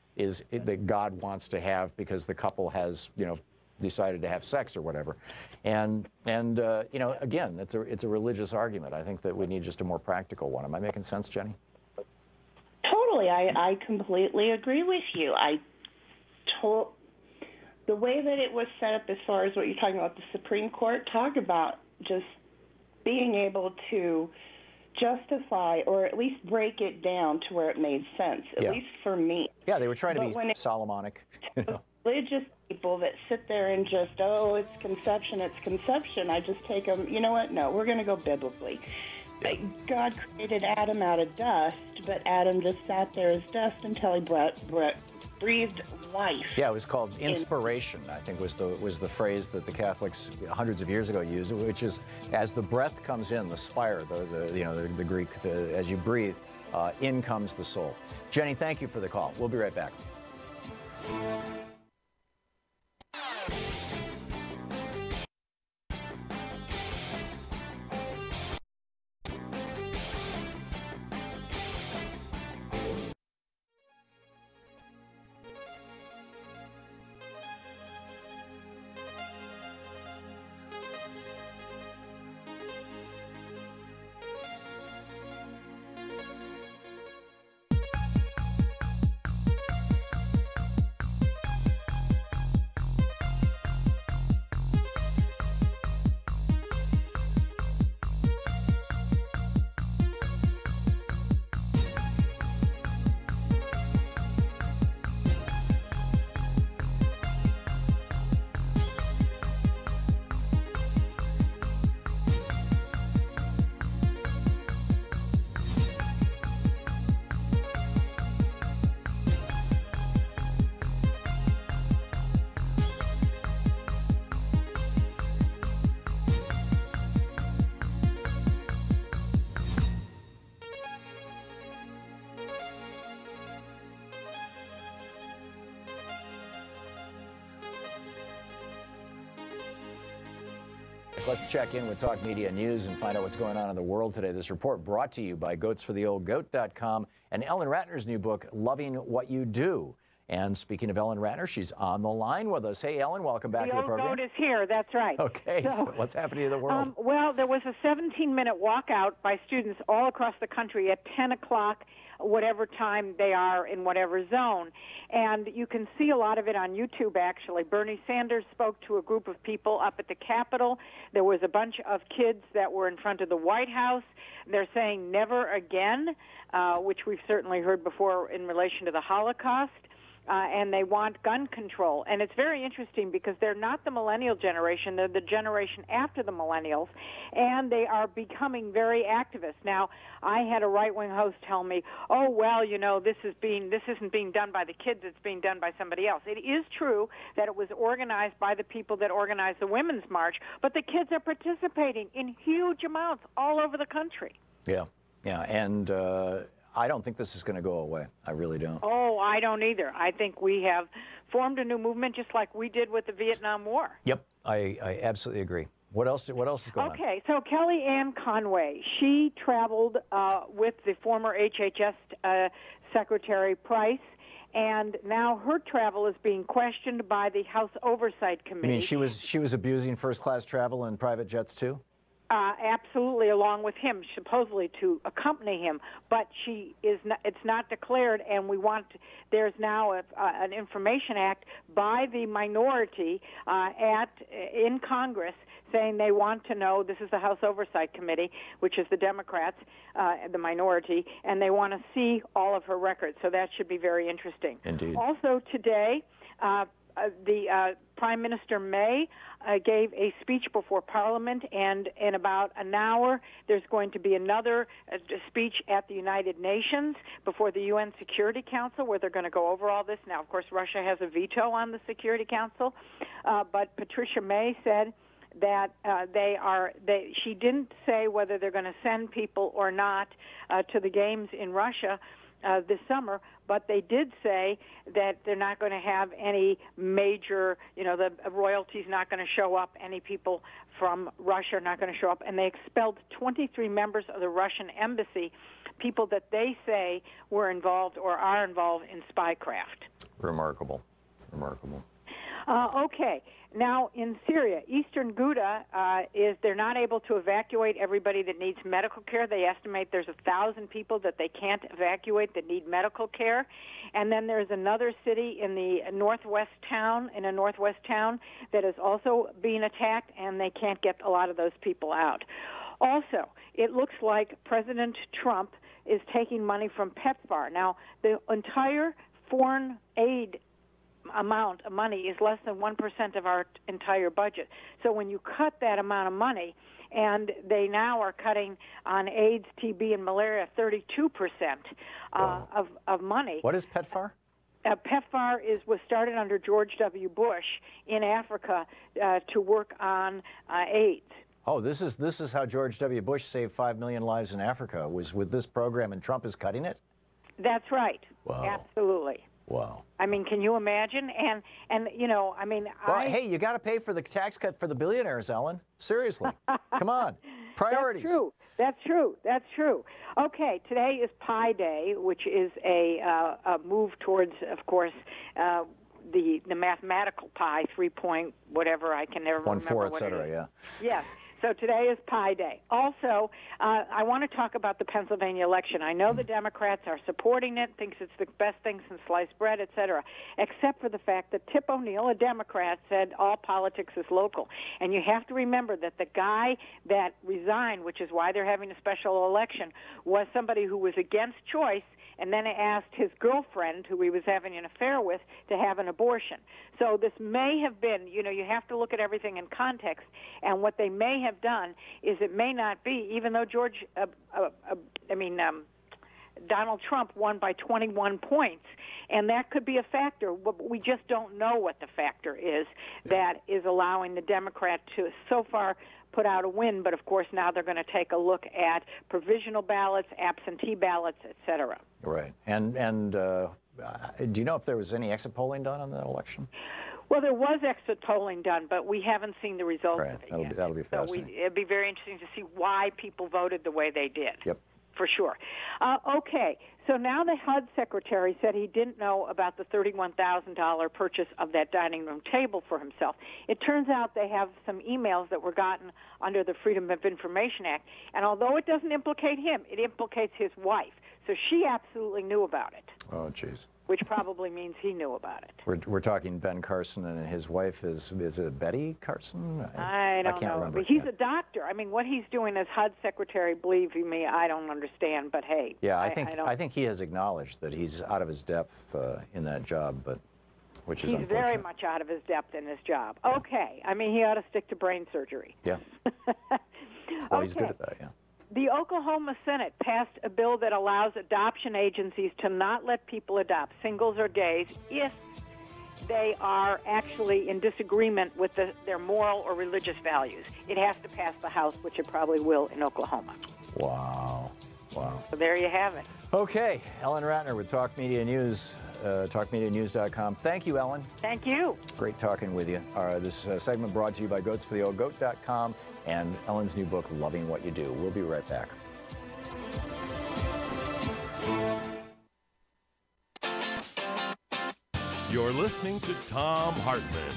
God wants to have because the couple has, you know, decided to have sex or whatever. And you know, again, it's a religious argument. I think that we need just a more practical one. Am I making sense, Jenny? Totally. I completely agree with you. The way that it was set up as far as what you're talking about, the Supreme Court, talk about just being able to justify or at least break it down to where it made sense, at least for me. Yeah, they were trying to be Solomonic. You know? Religious people that sit there and just, oh, it's conception, I just take them, you know what, no, we're going to go biblically. Yeah. God created Adam out of dust, but Adam just sat there as dust until he breathed life. Yeah, it was called inspiration, I think was the phrase that the Catholics hundreds of years ago used, which is as the breath comes in, the spire, the Greek, as you breathe, in comes the soul. Jenny, thank you for the call. We'll be right back. Let's check in with Talk Media News and find out what's going on in the world today. This report brought to you by goatsfortheoldgoat.com and Ellen Ratner's new book, Loving What You Do. And speaking of Ellen Ratner, she's on the line with us. Hey, Ellen, welcome back to the program. The old goat is here, that's right. Okay, so what's happening in the world? Well, there was a 17-minute walkout by students all across the country at 10 o'clock, whatever time they are in whatever zone. And you can see a lot of it on YouTube, actually. Bernie Sanders spoke to a group of people up at the Capitol. There was a bunch of kids that were in front of the White House. They're saying never again, which we've certainly heard before in relation to the Holocaust. And they want gun control. And it's very interesting because they're not the millennial generation, they're the generation after the millennials, and they are becoming very activist. Now, I had a right-wing host tell me, oh, well, you know, this isn't being done by the kids, it's being done by somebody else. It is true that it was organized by the people that organized the Women's March, but the kids are participating in huge amounts all over the country. Yeah, and I don't think this is going to go away. I really don't. Oh, I don't either. I think we have formed a new movement just like we did with the Vietnam War. Yep, I absolutely agree. What else is going on? Okay, so Kellyanne Conway, she traveled with the former HHS Secretary Price, and now her travel is being questioned by the House Oversight Committee. You mean she was abusing first-class travel and private jets too? Absolutely, along with him, supposedly to accompany him, but she is not, it's not declared, and there's now an Information Act by the minority in Congress saying they want to know. This is the House Oversight Committee, which is the Democrats, the minority, and they want to see all of her records, so that should be very interesting. Indeed. Also today, the Prime Minister May gave a speech before Parliament, and in about an hour there's going to be another speech at the United Nations before the UN Security Council, where they're going to go over all this. Now, of course, Russia has a veto on the Security Council, but Patricia May said that she didn't say whether they're going to send people or not to the games in Russia this summer, but they did say that they're not going to have any major, the royalty's not going to show up, any people from Russia are not going to show up, and they expelled 23 members of the Russian embassy, people that they say were involved or are involved in spycraft. Remarkable. Remarkable. Okay. Now, in Syria, Eastern Ghouta, they're not able to evacuate everybody that needs medical care. They estimate there's 1,000 people that they can't evacuate that need medical care. And then there's another city in a northwest town that is also being attacked, and they can't get a lot of those people out. Also, it looks like President Trump is taking money from PEPFAR. Now, the entire foreign aid amount of money is less than 1% of our entire budget. So when you cut that amount of money, and they now are cutting on AIDS, TB, and malaria 32% of money. What is PEPFAR? PEPFAR was started under George W. Bush in Africa to work on AIDS. Oh, this is how George W. Bush saved 5 million lives in Africa, was with this program, and Trump is cutting it? That's right. Wow. Absolutely. Wow. I mean, can you imagine? And Well, hey, you got to pay for the tax cut for the billionaires, Ellen. Seriously. Come on. Priorities. That's true. Okay, today is Pi Day, which is a move towards, of course, the mathematical pi, 3 point whatever, I can never remember. 1/4, et cetera, yeah. Yes. So today is Pi Day. Also, I want to talk about the Pennsylvania election. I know the Democrats are supporting it, thinks it's the best thing since sliced bread, et cetera, except for the fact that Tip O'Neill, a Democrat, said all politics is local. And you have to remember that the guy that resigned, which is why they're having a special election, was somebody who was against choice, and then asked his girlfriend, who he was having an affair with, to have an abortion. So this may have been, you have to look at everything in context, and what they may have done is it may not be, even though Donald Trump won by 21 points, and that could be a factor. We just don't know what the factor is that is allowing the Democrat to so far put out a win, but of course now they're going to take a look at provisional ballots, absentee ballots, et cetera. Right. And do you know if there was any exit polling done on that election? Well, there was exit polling done, but we haven't seen the results of it yet. That'll be fascinating. So it'd be very interesting to see why people voted the way they did. Yep. For sure. Okay, so now the HUD secretary said he didn't know about the $31,000 purchase of that dining room table for himself. It turns out they have some emails that were gotten under the Freedom of Information Act, and although it doesn't implicate him, it implicates his wife. So she absolutely knew about it. Oh, jeez. Which probably means he knew about it. We're talking Ben Carson, and his wife is it Betty Carson? I don't can't know. remember. But he's a doctor. I mean, what he's doing as HUD secretary, believe you me, I don't understand. But hey, yeah, I think he has acknowledged that he's out of his depth in that job, which is unfortunate. He's very much out of his depth in his job. Yeah. Okay, I mean, he ought to stick to brain surgery. Yeah. Well, he's good at that. Yeah. The Oklahoma Senate passed a bill that allows adoption agencies to not let people adopt, singles or gays, if they are actually in disagreement with their moral or religious values. It has to pass the House, which it probably will in Oklahoma. Wow. Wow. So there you have it. Okay. Ellen Ratner with Talk Media News, talkmedianews.com. Thank you, Ellen. Thank you. Great talking with you. This segment brought to you by goatsfortheoldgoat.com and Ellen's new book, Loving What You Do. We'll be right back. You're listening to Thom Hartmann.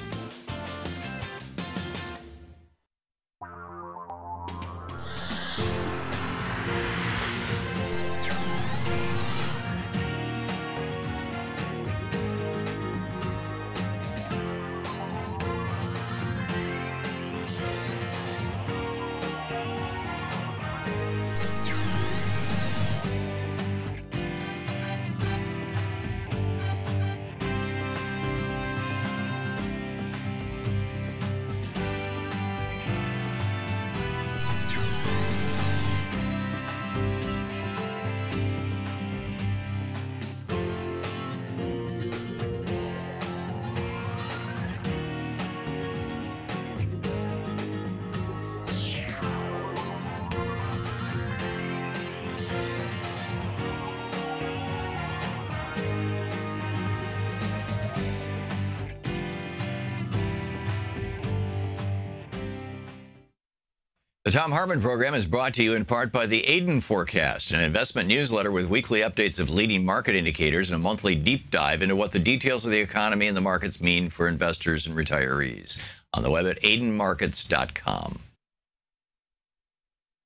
The Thom Hartmann Program is brought to you in part by the Aiden Forecast, an investment newsletter with weekly updates of leading market indicators and a monthly deep dive into what the details of the economy and the markets mean for investors and retirees. On the web at aidenmarkets.com.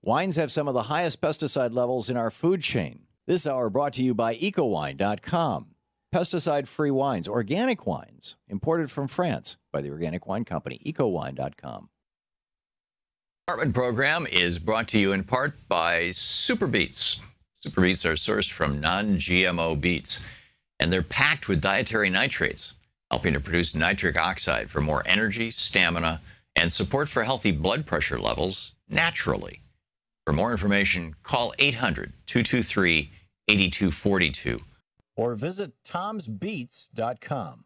Wines have some of the highest pesticide levels in our food chain. This hour brought to you by ecowine.com. Pesticide-free wines, organic wines, imported from France by the Organic Wine Company, ecowine.com. Hartmann Program is brought to you in part by Super Beets. Super Beets are sourced from non-GMO beets, and they're packed with dietary nitrates, helping to produce nitric oxide for more energy, stamina, and support for healthy blood pressure levels naturally. For more information, call 800-223-8242 or visit tomsbeets.com.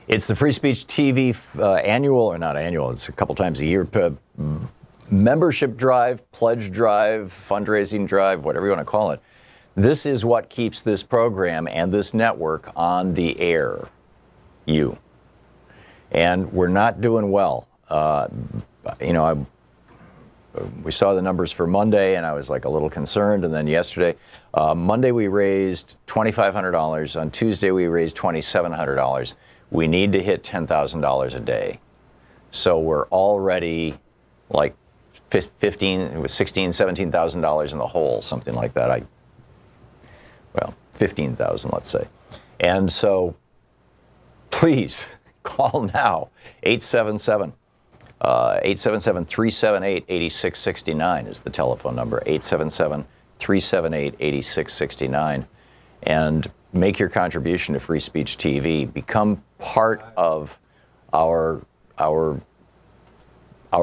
It's the Free Speech TV annual, or not annual, it's a couple times a year, membership drive, pledge drive, fundraising drive, whatever you want to call it. This is what keeps this program and this network on the air. You. And we're not doing well. We saw the numbers for Monday, and I was like a little concerned. And then yesterday, Monday we raised $2,500. On Tuesday we raised $2,700. We need to hit $10,000 a day. So we're already like $15,000, $17,000 in the hole, something like that. Well, 15,000, let's say. And so please call now, 877-378-8669 is the telephone number, 877-378-8669. And make your contribution to Free Speech TV. Become part of our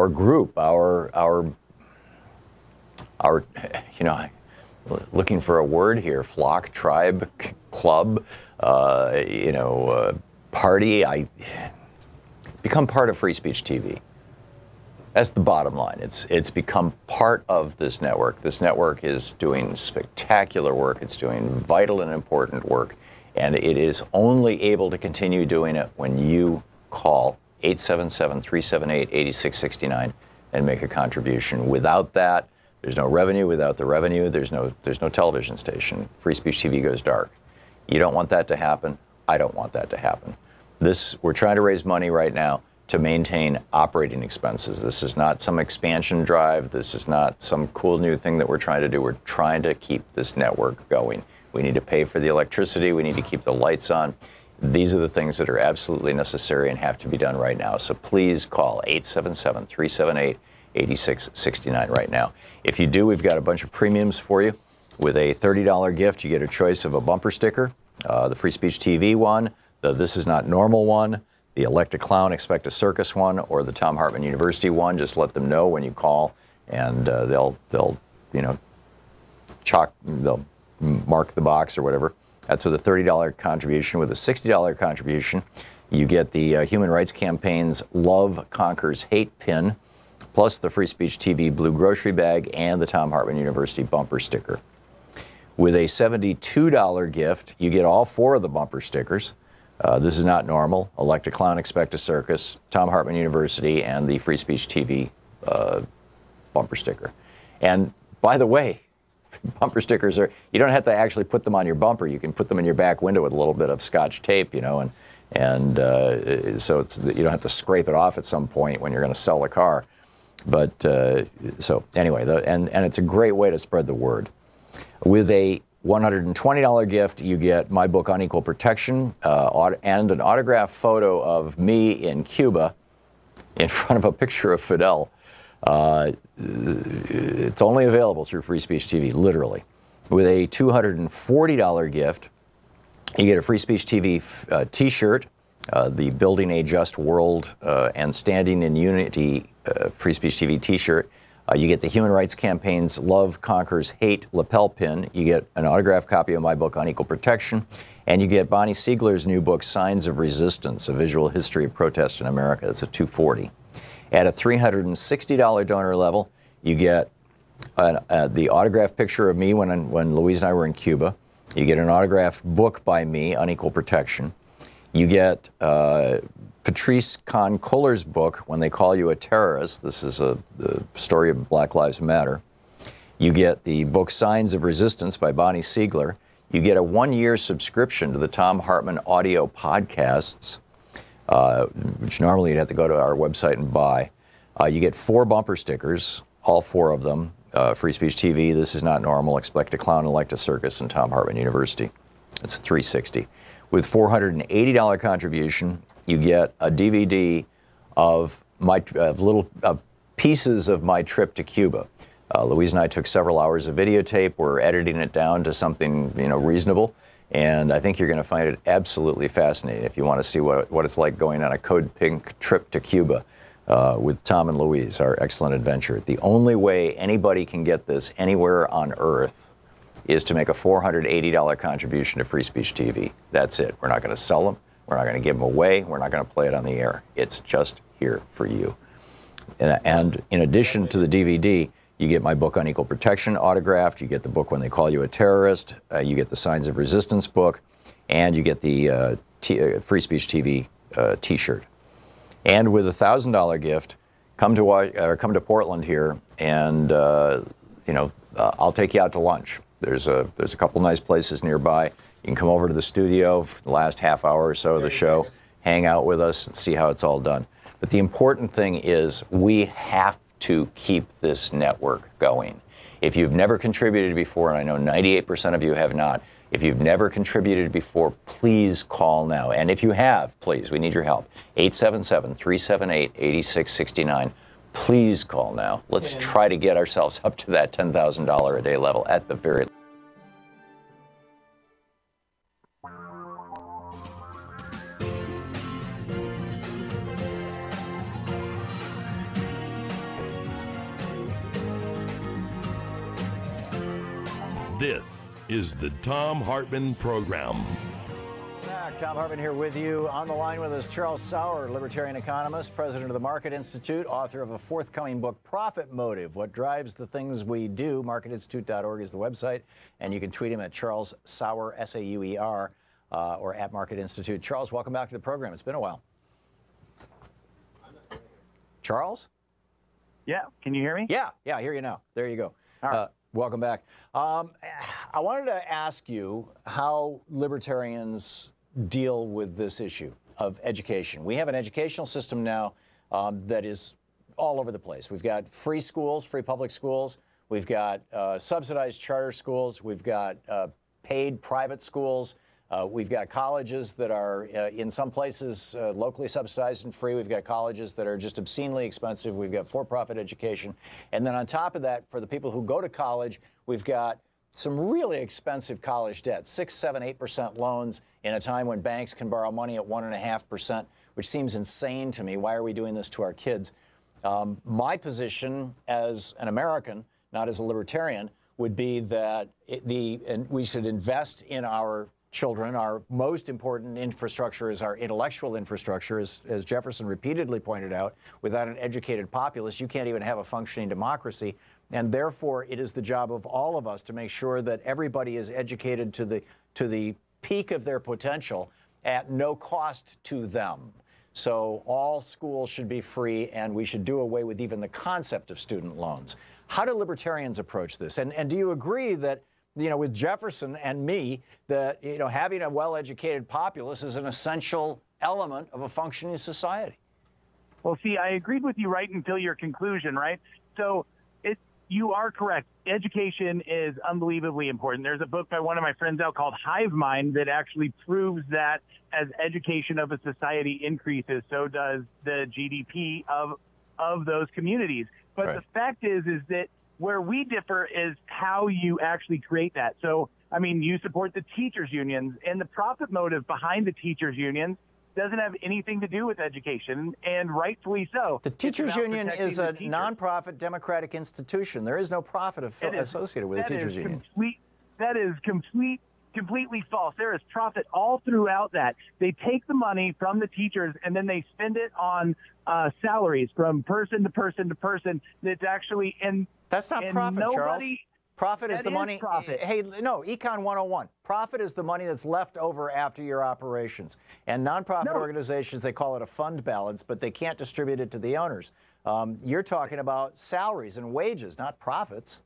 group, our looking for a word here, flock, tribe, club, party. Become part of Free Speech TV. That's the bottom line. It's become part of this network. This network is doing spectacular work. It's doing vital and important work. And it is only able to continue doing it when you call 877-378-8669 and make a contribution. Without that, there's no revenue. Without the revenue, there's no television station. Free Speech TV goes dark. You don't want that to happen. I don't want that to happen. We're trying to raise money right now to maintain operating expenses. This is not some expansion drive. This is not some cool new thing that we're trying to do. We're trying to keep this network going. We need to pay for the electricity. We need to keep the lights on. These are the things that are absolutely necessary and have to be done right now. So please call 877-378-8669 right now. If you do, we've got a bunch of premiums for you. With a $30 gift, you get a choice of a bumper sticker, the Free Speech TV one, the This Is Not Normal one, the Elect a Clown, Expect a Circus one, or the Thom Hartmann University one. Just let them know when you call, and they'll mark the box or whatever. That's with a $30 contribution. With a $60 contribution, you get the Human Rights Campaign's Love Conquers Hate pin, plus the Free Speech TV blue grocery bag and the Thom Hartmann University bumper sticker. With a $72 gift, you get all 4 of the bumper stickers. This is Not Normal, Elect a Clown, Expect a Circus, Thom Hartmann University, and the Free Speech TV bumper sticker. And by the way, bumper stickers are, you don't have to actually put them on your bumper. You can put them in your back window with a little bit of Scotch tape, you know, and so it's, you don't have to scrape it off at some point when you're going to sell the car. But so anyway, and it's a great way to spread the word. With a $120 gift, you get my book Unequal Protection and an autographed photo of me in Cuba in front of a picture of Fidel. It's only available through Free Speech TV, literally. With a $240 gift, you get a Free Speech TV T-shirt, the Building a Just World and Standing in Unity Free Speech TV T-shirt. You get the Human Rights Campaign's Love Conquers Hate lapel pin. You get an autographed copy of my book Unequal Protection. And you get Bonnie Siegler's new book, Signs of Resistance, A Visual History of Protest in America. That's a $240. At a $360 donor level, you get the autographed picture of me when Louise and I were in Cuba. You get an autographed book by me, Unequal Protection. You get Patrice Kahn-Kohler's book, When They Call You a Terrorist. This is the story of Black Lives Matter. You get the book Signs of Resistance by Bonnie Siegler. You get a 1-year subscription to the Thom Hartmann audio podcasts, which normally you'd have to go to our website and buy. You get 4 bumper stickers, all 4 of them. Free Speech TV, This Is Not Normal, Expect a Clown, Elect a Circus, and Thom Hartmann University. It's $360. With $480 contribution, you get a DVD of little pieces of my trip to Cuba. Louise and I took several hours of videotape. We're editing it down to something, you know, reasonable, and I think you're going to find it absolutely fascinating if you want to see what it's like going on a Code Pink trip to Cuba with Tom and Louise, our excellent adventure. The only way anybody can get this anywhere on Earth is to make a $480 contribution to Free Speech TV. That's it. We're not going to sell them. We're not going to give them away. We're not going to play it on the air. It's just here for you. And in addition to the DVD, you get my book Unequal Protection autographed. You get the book When They Call You a Terrorist. You get the Signs of Resistance book. And you get the Free Speech TV T-shirt. And with a $1,000 gift, come to Portland here, and I'll take you out to lunch. There's a couple nice places nearby. You can come over to the studio for the last half hour or so of the show, hang out with us, and see how it's all done. But the important thing is we have to keep this network going. If you've never contributed before, and I know 98% of you have not, if you've never contributed before, please call now. And if you have, please, we need your help. 877-378-8669. Please call now. Let's try to get ourselves up to that $10,000 a day level at the very least. This is the Thom Hartmann Program. Thom Hartmann here with you. On the line with us, Charles Sauer, libertarian economist, president of the Market Institute, author of a forthcoming book, Profit Motive, What Drives the Things We Do. MarketInstitute.org is the website, and you can tweet him at Charles Sauer, S-A-U-E-R, or at Market Institute. Charles, welcome back to the program. It's been a while. Charles? Yeah, can you hear me? Yeah, I hear you now. There you go. All right. Welcome back. I wanted to ask you how libertarians deal with this issue of education. We have an educational system now that is all over the place. We've got free schools, free public schools. We've got subsidized charter schools. We've got paid private schools. We've got colleges that are, in some places, locally subsidized and free. We've got colleges that are just obscenely expensive. We've got for-profit education. And then on top of that, for the people who go to college, we've got some really expensive college debt, 6, 7, 8% loans in a time when banks can borrow money at 1.5%, which seems insane to me. Why are we doing this to our kids? My position as an American, not as a libertarian, would be that we should invest in our children. Our most important infrastructure is our intellectual infrastructure. As Jefferson repeatedly pointed out, without an educated populace, you can't even have a functioning democracy. And therefore, it is the job of all of us to make sure that everybody is educated to the peak of their potential at no cost to them. So all schools should be free, and we should do away with even the concept of student loans. How do libertarians approach this? And do you agree that, with Jefferson and me, that, having a well-educated populace is an essential element of a functioning society? Well, see, I agreed with you right until your conclusion, right? So you are correct. Education is unbelievably important. There's a book by one of my friends out called Hive Mind that actually proves that as education of a society increases, so does the GDP of those communities. But right. The fact is that where we differ is how you actually create that. So, I mean, you support the teachers' unions, and the profit motive behind the teachers' unions doesn't have anything to do with education, and rightfully so. The teachers' union is a nonprofit democratic institution. There is no profit associated with the teachers' union. That is completely false. There is profit all throughout that. They take the money from the teachers and then they spend it on salaries from person to person to person. That's actually in. That's not profit, Charles. Profit is the money. Profit. Hey, no, Econ 101. Profit is the money that's left over after your operations. And nonprofit organizations, they call it a fund balance, but they can't distribute it to the owners. You're talking about salaries and wages, not profits.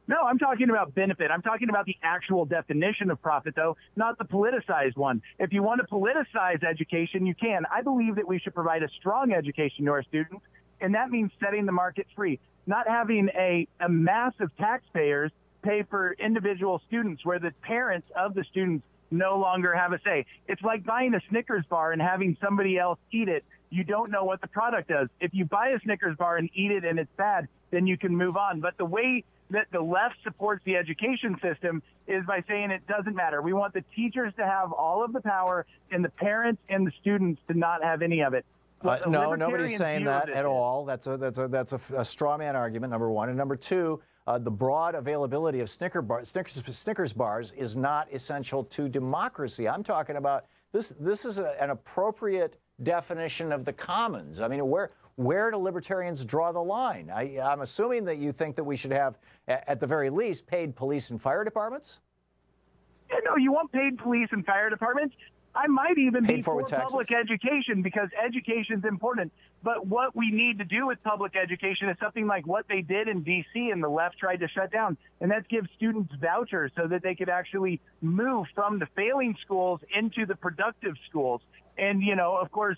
No, I'm talking about benefit. I'm talking about the actual definition of profit, though, not the politicized one. If you want to politicize education, you can. I believe that we should provide a strong education to our students, and that means setting the market free, not having a mass of taxpayers pay for individual students where the parents of the students no longer have a say. It's like buying a Snickers bar and having somebody else eat it. You don't know what the product does. If you buy a Snickers bar and eat it and it's bad, then you can move on. But the way that the left supports the education system is by saying it doesn't matter. We want the teachers to have all of the power and the parents and the students to not have any of it. No, nobody's saying that at all. That's a straw man argument, number one. And number two, the broad availability of Snickers bars is not essential to democracy. I'm talking about this is an appropriate definition of the commons. I mean, where do libertarians draw the line? I'm assuming that you think that we should have, at the very least, paid police and fire departments? Yeah, no, you want paid police and fire departments? I might even be for public education because education is important. But what we need to do with public education is something like what they did in D.C. and the left tried to shut down, and that's give students vouchers so that they could actually move from the failing schools into the productive schools. And, of course,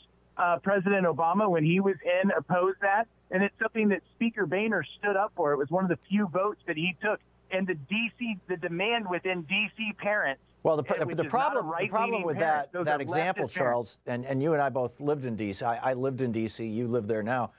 President Obama, when he was in, opposed that, and it's something that Speaker Boehner stood up for. It was one of the few votes that he took. And the demand within D.C. parents. Well, the problem with that example, Charles, and you and I both lived in D.C. I lived in D.C. You live there now.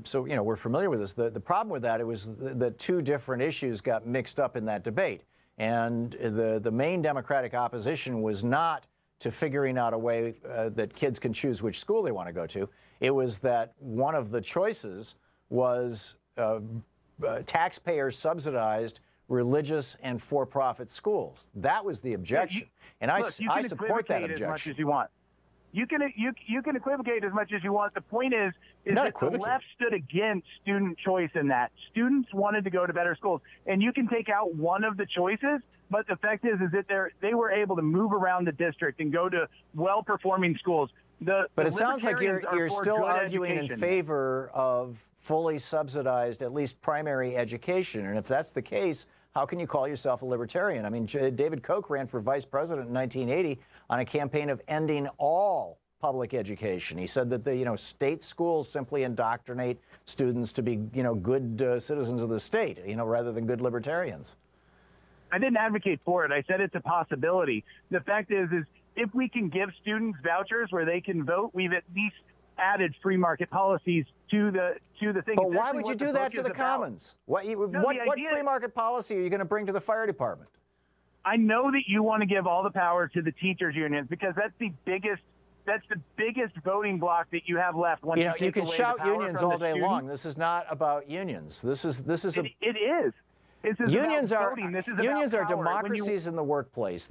So, we're familiar with this. The problem with that, it was that two different issues got mixed up in that debate. And the main Democratic opposition was not to figuring out a way that kids can choose which school they want to go to. It was that one of the choices was taxpayer subsidized religious and for-profit schools. That was the objection, and I support that objection. As much as you want. You can equivocate as much as you want. The point is that the left stood against student choice in that. Students wanted to go to better schools, and you can take out one of the choices, but the fact is that they were able to move around the district and go to well-performing schools. But it sounds like you're still arguing in favor of fully subsidized, at least primary education. And if that's the case, how can you call yourself a libertarian? I mean, David Koch ran for vice president in 1980 on a campaign of ending all public education. He said that the state schools simply indoctrinate students to be good citizens of the state, rather than good libertarians. I didn't advocate for it. I said it's a possibility. The fact is if we can give students vouchers where they can vote, we've at least added free market policies to the thing. But why would you do that to the commons? What free market policy are you going to bring to the fire department? I know that you want to give all the power to the teachers unions because that's the biggest voting block that you have left. You can shout unions all day long. This is not about unions. This is it is. Unions about are voting. This is about unions are power. democracies in the workplace.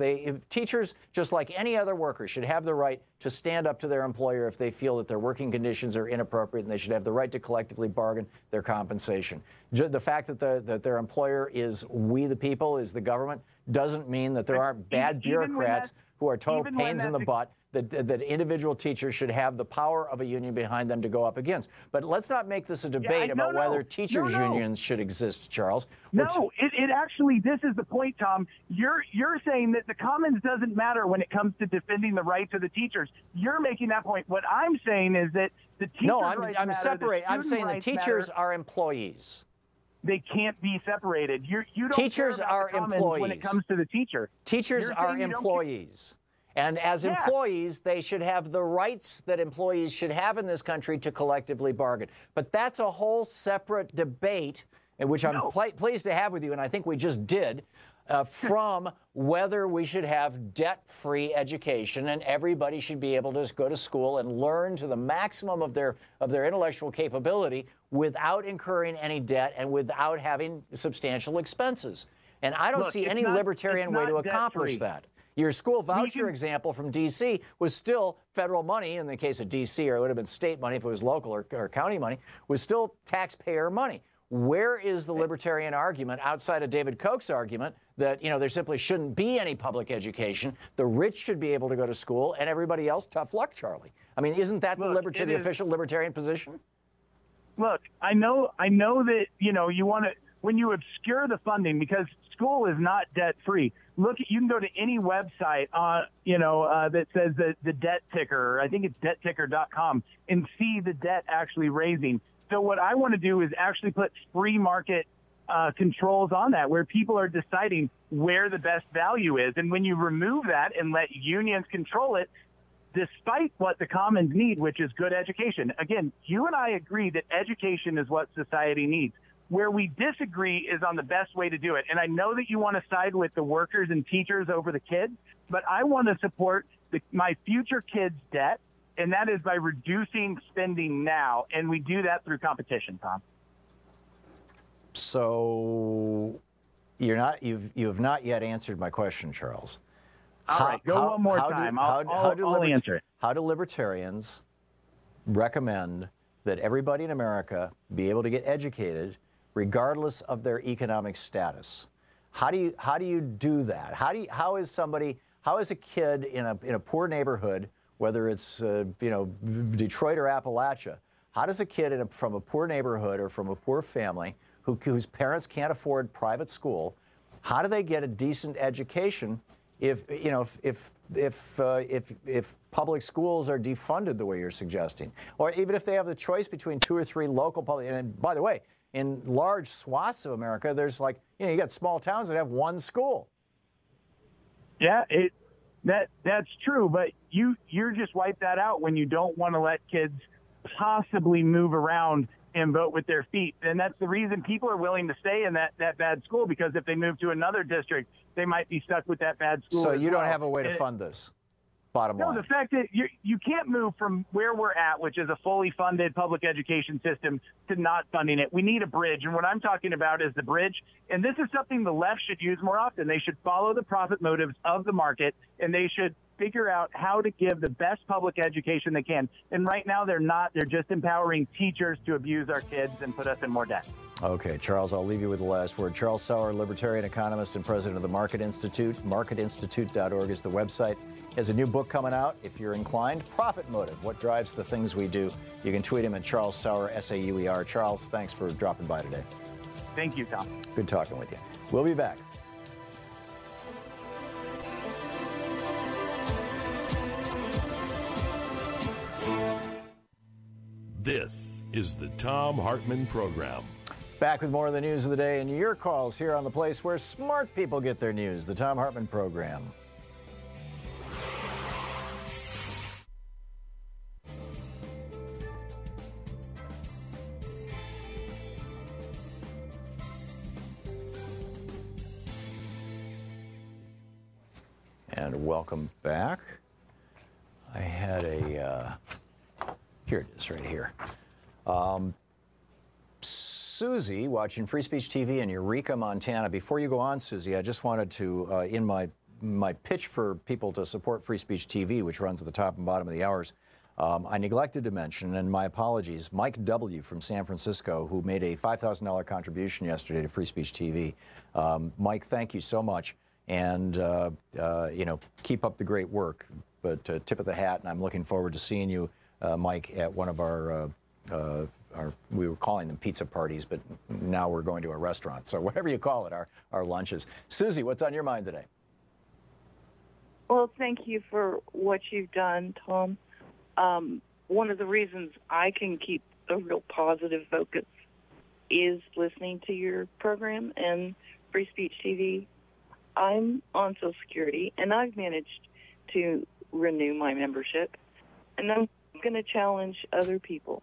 Teachers, just like any other worker, should have the right to stand up to their employer if they feel that their working conditions are inappropriate, and they should have the right to collectively bargain their compensation. The fact that their employer is we the people, is the government, doesn't mean that there aren't bad bureaucrats who are total pains in the butt. That individual teachers should have the power of a union behind them to go up against. But let's not make this a debate about whether teachers' unions should exist, Charles. No, it actually, this is the point, Tom. You're saying that the commons doesn't matter when it comes to defending the rights of the teachers. You're making that point. What I'm saying is that the teachers' rights I'm matter, separating. I'm saying the teachers matter. are employees. They can't be separated. You don't teachers care about are the commons employees when it comes to the teacher. Teachers are employees. And as employees, they should have the rights that employees should have in this country to collectively bargain. But that's a whole separate debate, which I'm pleased to have with you, and I think we just did, from whether we should have debt-free education and everybody should be able to go to school and learn to the maximum of their intellectual capability without incurring any debt and without having substantial expenses. And I don't see any libertarian way to accomplish that. Your school voucher example from D.C. was still federal money. In the case of D.C., or it would have been state money if it was local or county money, was still taxpayer money. Where is the libertarian argument outside of David Koch's argument that, there simply shouldn't be any public education? The rich should be able to go to school, and everybody else, tough luck, Charlie. I mean, isn't that the official libertarian position? Look, I know that, you want to, when you obscure the funding, because school is not debt-free. You can go to any website, that says the debt ticker, I think it's debtticker.com, and see the debt actually raising. So what I want to do is actually put free market controls on that, where people are deciding where the best value is. And when you remove that and let unions control it, despite what the commons need, which is good education. Again, you and I agree that education is what society needs. Where we disagree is on the best way to do it. And I know that you want to side with the workers and teachers over the kids, but I want to support my future kids' debt, and that is by reducing spending now. And we do that through competition, Tom. So you have not yet answered my question, Charles. All right, go one more time. I'll answer it. How do libertarians recommend that everybody in America be able to get educated regardless of their economic status? How do you do that? How is a kid in a poor neighborhood, whether it's Detroit or Appalachia, how does a kid from a poor neighborhood or from a poor family whose parents can't afford private school, how do they get a decent education if public schools are defunded the way you're suggesting, or even if they have the choice between 2 or 3 local public? And by the way, in large swaths of America, there's you got small towns that have 1 school. Yeah, that's true, but you're just wipe that out when you don't want to let kids possibly move around and vote with their feet. And that's the reason people are willing to stay in that bad school, because if they move to another district, they might be stuck with that bad school. So you don't have a way to fund this, bottom line. No, the fact that you can't move from where we're at, which is a fully funded public education system, to not funding it. We need a bridge. And what I'm talking about is the bridge. And this is something the left should use more often. They should follow the profit motives of the market, and they should figure out how to give the best public education they can. And right now they're not. They're just empowering teachers to abuse our kids and put us in more debt. Okay, Charles, I'll leave you with the last word. Charles Sauer, libertarian economist and president of the Market Institute. MarketInstitute.org is the website. He has a new book coming out, if you're inclined. Profit Motive, What Drives the Things We Do. You can tweet him at Charles Sauer, S-A-U-E-R. Charles, thanks for dropping by today. Thank you, Tom. Good talking with you. We'll be back. This is the Thom Hartmann Program. Back with more of the news of the day and your calls here on the place where smart people get their news, the Thom Hartmann Program. And welcome back. I had a... here it is, right here. Susie watching Free Speech TV in Eureka, Montana. Before you go on, Susie, I just wanted to, in my pitch for people to support Free Speech TV, which runs at the top and bottom of the hours, I neglected to mention, and my apologies, Mike W. from San Francisco, who made a $5,000 contribution yesterday to Free Speech TV. Mike, thank you so much, and you know, keep up the great work. But tip of the hat, and I'm looking forward to seeing you, Mike, at one of our we were calling them pizza parties, but now we're going to a restaurant. So whatever you call it, our lunches. Susie, what's on your mind today? Well, thank you for what you've done, Tom. One of the reasons I can keep a real positive focus is listening to your program and Free Speech TV. I'm on Social Security, and I've managed to renew my membership, and I'm going to challenge other people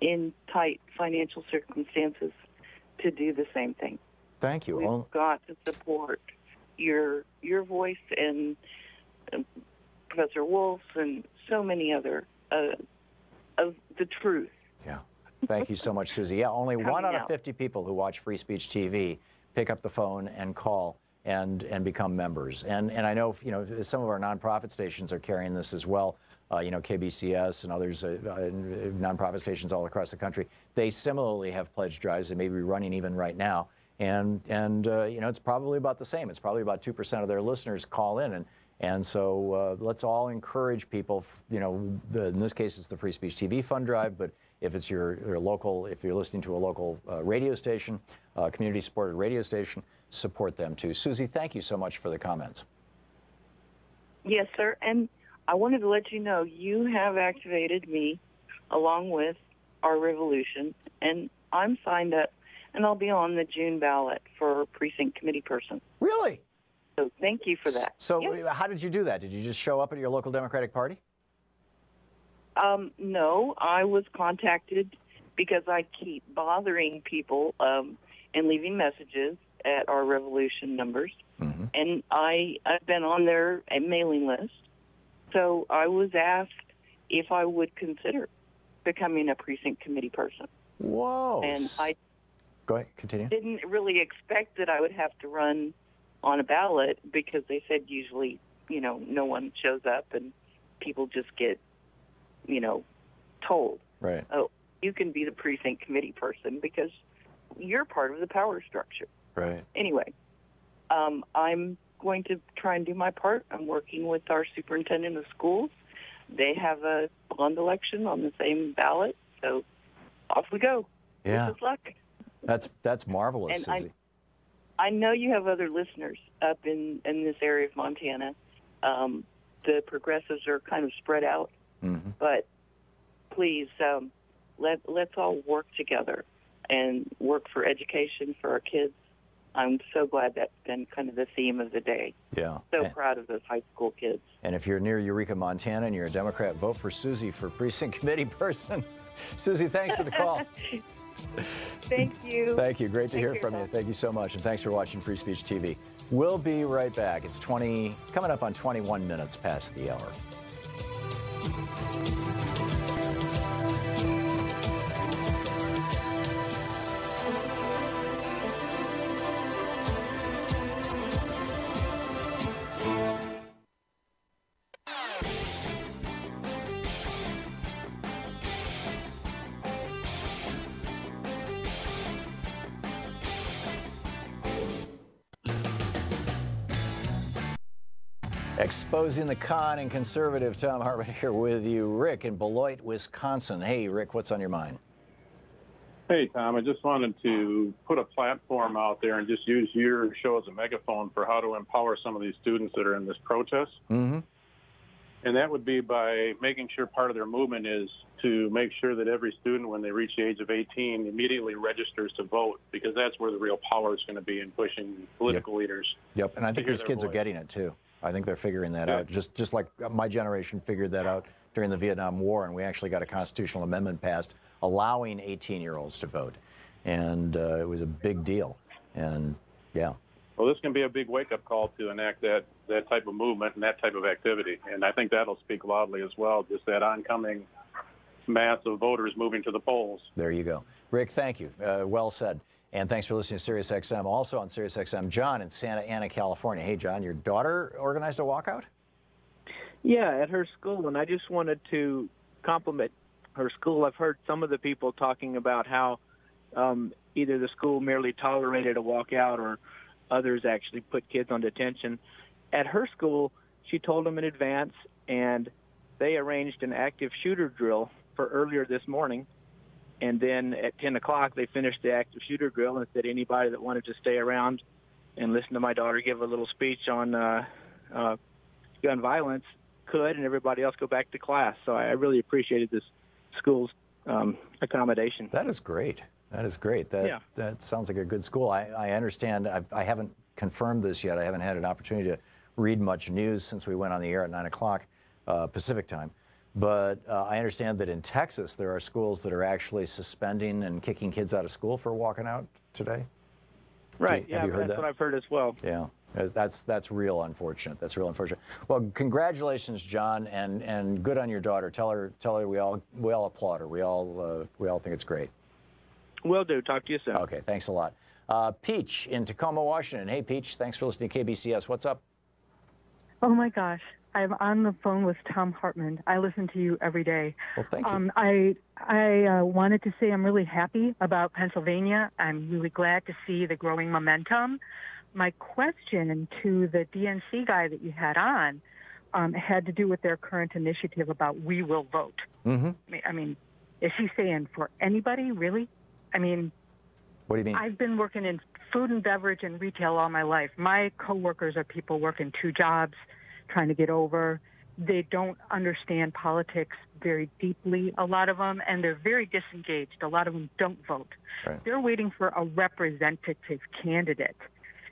in tight financial circumstances to do the same thing. Thank you. We've got to support your voice and Professor Wolf's and so many other of the truth. Yeah. Thank you so much, Susie. Yeah, only 1 out of 50 people who watch Free Speech TV pick up the phone and call and become members. And I know, you know, some of our nonprofit stations are carrying this as well. You know, KBCS and others, nonprofit stations all across the country. They similarly have pledge drives. They may be running even right now. And you know, it's probably about the same. It's probably about 2% of their listeners call in. And so let's all encourage people, you know, in this case it's the Free Speech TV Fund Drive, but if it's your local, if you're listening to a local radio station, community-supported radio station, support them too. Susie, thank you so much for the comments. Yes, sir. And I wanted to let you know you have activated me along with our revolution, and I'm signed up, and I'll be on the June ballot for precinct committee person. Really? So thank you for that. So how did you do that? Did you just show up at your local Democratic Party? No, I was contacted because I keep bothering people and leaving messages at our revolution numbers. Mm-hmm. And I've been on their mailing list. So I was asked if I would consider becoming a precinct committee person. Whoa. And I Go ahead, continue. didn't really expect that I would have to run on a ballot because they said usually, you know, no one shows up and people just get, you know, told. Right. Oh, you can be the precinct committee person because you're part of the power structure. Right. Anyway, I'm going to try and do my part. I'm working with our superintendent of schools. They have a bond election on the same ballot, so off we go. Yeah. Good luck. That's marvelous, And Susie. I know you have other listeners up in this area of Montana. The progressives are kind of spread out, but please let's all work together and work for education for our kids. I'm so glad that's been kind of the theme of the day. Yeah. So proud of those high school kids. And if you're near Eureka, Montana, and you're a Democrat, vote for Susie for precinct committee person. Susie, thanks for the call. Thank you. Thank you. Great to hear from you. Thank you so much. And thanks for watching Free Speech TV. We'll be right back. It's coming up on 21 minutes past the hour. Exposing the con and conservative, Thom Hartmann here with you. Rick in Beloit, Wisconsin. Hey, Rick, what's on your mind? Hey, Tom, I just wanted to put a platform out there and just use your show as a megaphone for how to empower some of these students that are in this protest. Mm-hmm. And that would be by making sure part of their movement is to make sure that every student, when they reach the age of 18, immediately registers to vote, because that's where the real power is going to be in pushing political leaders. Yep, and I think these kids are getting it, too. I think they're figuring that out, just like my generation figured that out during the Vietnam War, and we actually got a constitutional amendment passed allowing 18-year-olds to vote, and it was a big deal, and yeah. Well, this can be a big wake-up call to enact that type of movement and that type of activity, and I think that'll speak loudly as well, just that oncoming mass of voters moving to the polls. There you go. Rick, thank you. Well said. And thanks for listening to SiriusXM. Also on SiriusXM, John in Santa Ana, California. Hey, John, your daughter organized a walkout? Yeah, at her school, and I just wanted to compliment her school. I've heard some of the people talking about how either the school merely tolerated a walkout or others actually put kids on detention. At her school, she told them in advance, and they arranged an active shooter drill for earlier this morning. And then at 10 o'clock, they finished the active shooter drill and said anybody that wanted to stay around and listen to my daughter give a little speech on gun violence could, and everybody else go back to class. So I really appreciated this school's accommodation. That is great. That is great. That sounds like a good school. I understand. I haven't confirmed this yet. I haven't had an opportunity to read much news since we went on the air at 9 o'clock Pacific time. But I understand that in Texas, there are schools that are actually suspending and kicking kids out of school for walking out today. Right. Have you heard that's that? what I've heard as well. Yeah. That's real unfortunate. That's real unfortunate. Well, congratulations, John, and good on your daughter. Tell her we all applaud her. We all think it's great. Will do. Talk to you soon. Okay. Thanks a lot. Peach in Tacoma, Washington. Hey, Peach. Thanks for listening to KBCS. What's up? Oh my gosh. I'm on the phone with Thom Hartmann. I listen to you every day. Well, thank you. I wanted to say I'm really happy about Pennsylvania. I'm really glad to see the growing momentum. My question to the DNC guy that you had on had to do with their current initiative about We Will Vote. Mm-hmm. I mean, is he saying for anybody, really? I mean, what do you mean? I've been working in food and beverage and retail all my life. My coworkers are people working 2 jobs, trying to get over. They don't understand politics very deeply, a lot of them, and they're very disengaged. A lot of them don't vote. Right. They're waiting for a representative candidate.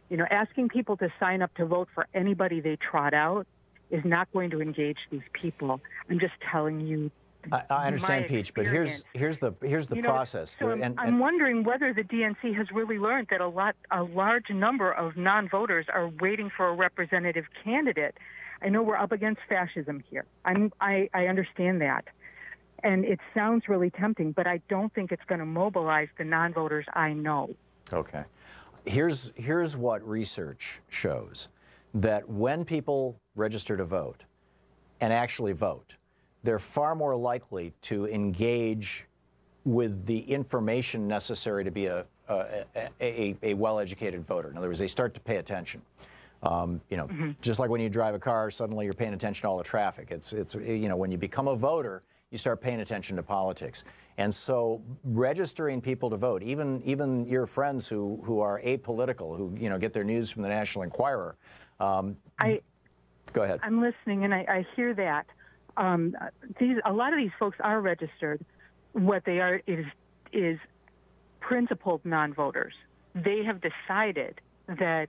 You know, asking people to sign up to vote for anybody they trot out is not going to engage these people. I'm just telling you. I understand, Peach, but here's the process. So I'm wondering whether the DNC has really learned that a large number of non-voters are waiting for a representative candidate. I know we're up against fascism here. I understand that, and it sounds really tempting, but I don't think it's going to mobilize the non-voters I know. Okay, here's what research shows: that when people register to vote and actually vote, they're far more likely to engage with the information necessary to be a well-educated voter. In other words, they start to pay attention. Just like when you drive a car, suddenly you're paying attention to all the traffic. It's when you become a voter, you start paying attention to politics. And so registering people to vote, even your friends who are apolitical, who get their news from the National Enquirer. Go ahead. I'm listening, and I hear that. A lot of these folks are registered. What they are is principled non-voters. They have decided that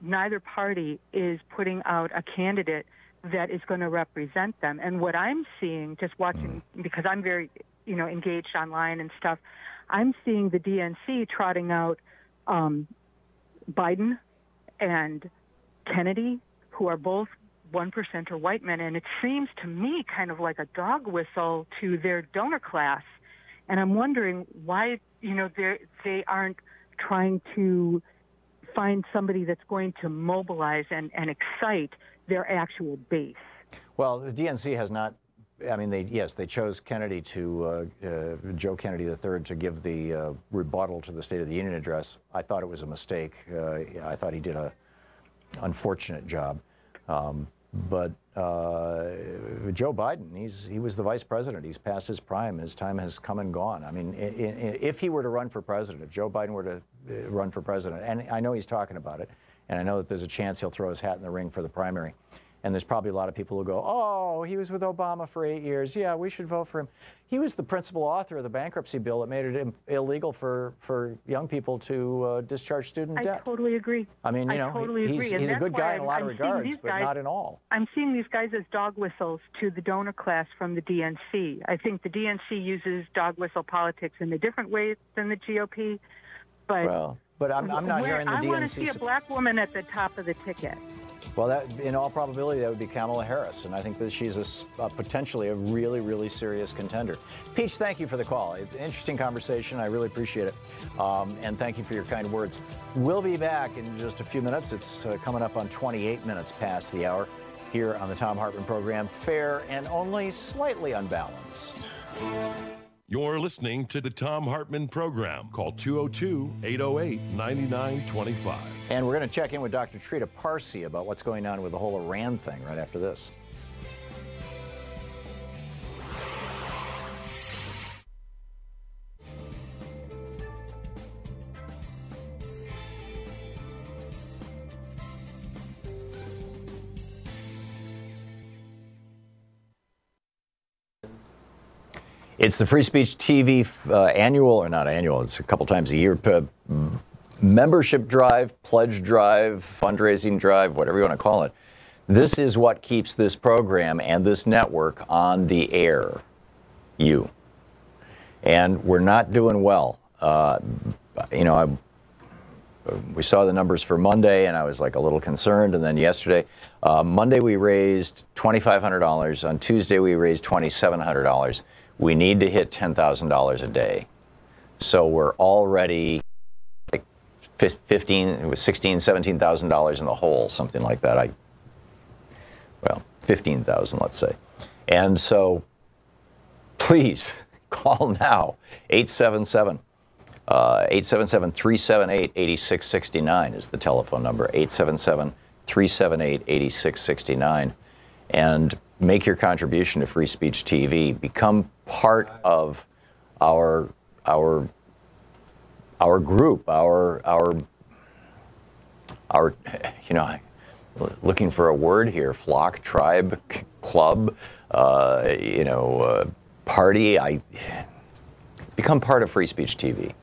neither party is putting out a candidate that is going to represent them. And what I'm seeing, just watching, because I'm very, engaged online and stuff, I'm seeing the DNC trotting out Biden and Kennedy, who are both 1%er white men, and it seems to me kind of like a dog whistle to their donor class. And I'm wondering why, they aren't trying to find somebody that's going to mobilize and excite their actual base. Well, the DNC has not. I mean, they chose Kennedy Joe Kennedy III to give the rebuttal to the State of the Union address. I thought it was a mistake. I thought he did a unfortunate job. But Joe Biden, he was the vice president. He's past his prime. His time has come and gone. I mean, if he were to run for president, if Joe Biden were to run for president, and I know he's talking about it, and I know that there's a chance he'll throw his hat in the ring for the primary. And there's probably a lot of people who go, oh, he was with Obama for 8 years. Yeah, we should vote for him. He was the principal author of the bankruptcy bill that made it illegal for young people to discharge student debt. I totally agree. I mean, he's a good guy in a lot of regards, but not in all. I'm seeing these guys as dog whistles to the donor class from the DNC. I think the DNC uses dog whistle politics in a different way than the GOP. But I'm not hearing the DNC. I want to see a black woman at the top of the ticket. Well, that, in all probability, that would be Kamala Harris, and I think that she's potentially a really, really serious contender. Peach, thank you for the call. It's an interesting conversation. I really appreciate it, and thank you for your kind words. We'll be back in just a few minutes. It's coming up on 28 minutes past the hour here on the Thom Hartmann Program, fair and only slightly unbalanced. You're listening to the Thom Hartmann Program. Call 202-808-9925. And we're going to check in with Dr. Trita Parsi about what's going on with the whole Iran thing right after this. It's the Free Speech TV annual, or not annual, it's a couple times a year, membership drive, pledge drive, fundraising drive, whatever you want to call it. This is what keeps this program and this network on the air. You. And we're not doing well. You know, we saw the numbers for Monday, and I was like a little concerned. And then yesterday, Monday we raised $2,500. On Tuesday we raised $2,700. We need to hit $10,000 a day. So we're already like $16,000, $17,000 in the hole, something like that. Well, 15,000, let's say. And so please call now, 877-378-8669 is the telephone number, 877-378-8669. And make your contribution to Free Speech TV. Become part of our group, our you know, looking for a word here, flock, tribe, club, you know, party. Become part of Free Speech TV.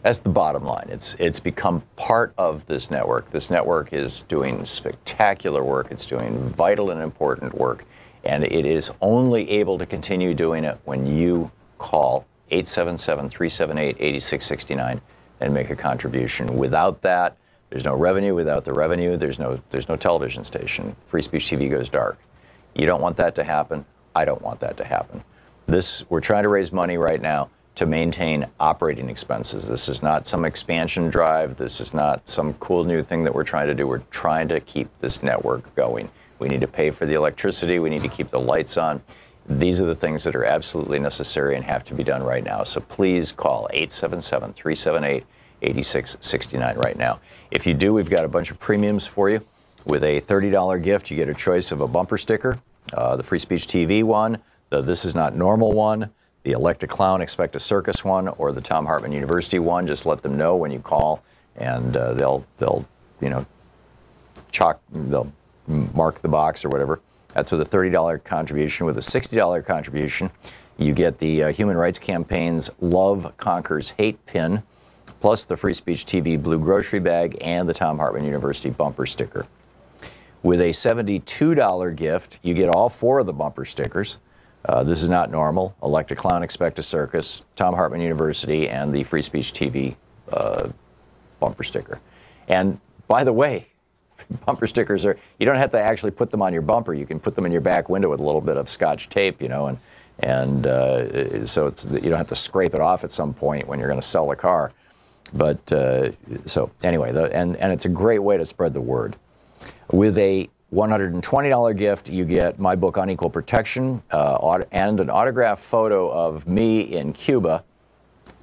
That's the bottom line. It's become part of this network. This network is doing spectacular work. It's doing vital and important work. And it is only able to continue doing it when you call 877-378-8669 and make a contribution. Without that, there's no revenue. Without the revenue, there's no television station. Free Speech TV goes dark. You don't want that to happen. I don't want that to happen. We're trying to raise money right now to maintain operating expenses. This is not some expansion drive. This is not some cool new thing that we're trying to do. We're trying to keep this network going. We need to pay for the electricity. We need to keep the lights on. These are the things that are absolutely necessary and have to be done right now. So please call 877-378-8669 right now. If you do, we've got a bunch of premiums for you. With a $30 gift, you get a choice of a bumper sticker, the Free Speech TV one, the This Is Not Normal one, the Elect a Clown, Expect a Circus one, or the Thom Hartmann University one. Just let them know when you call, and they'll you know, they'll mark the box or whatever. That's with a $30 contribution. With a $60 contribution, you get the Human Rights Campaign's Love Conquers Hate pin, plus the Free Speech TV blue grocery bag and the Thom Hartmann University bumper sticker. With a $72 gift, you get all 4 of the bumper stickers. This Is Not Normal, Elect a Clown, Expect a Circus, Thom Hartmann University, and the Free Speech TV bumper sticker. And by the way, bumper stickers you don't have to actually put them on your bumper. You can put them in your back window with a little bit of Scotch tape, you know, and so you don't have to scrape it off at some point when you're going to sell the car. But so anyway, and it's a great way to spread the word. With a $120 gift, you get my book, Unequal Protection, and an autographed photo of me in Cuba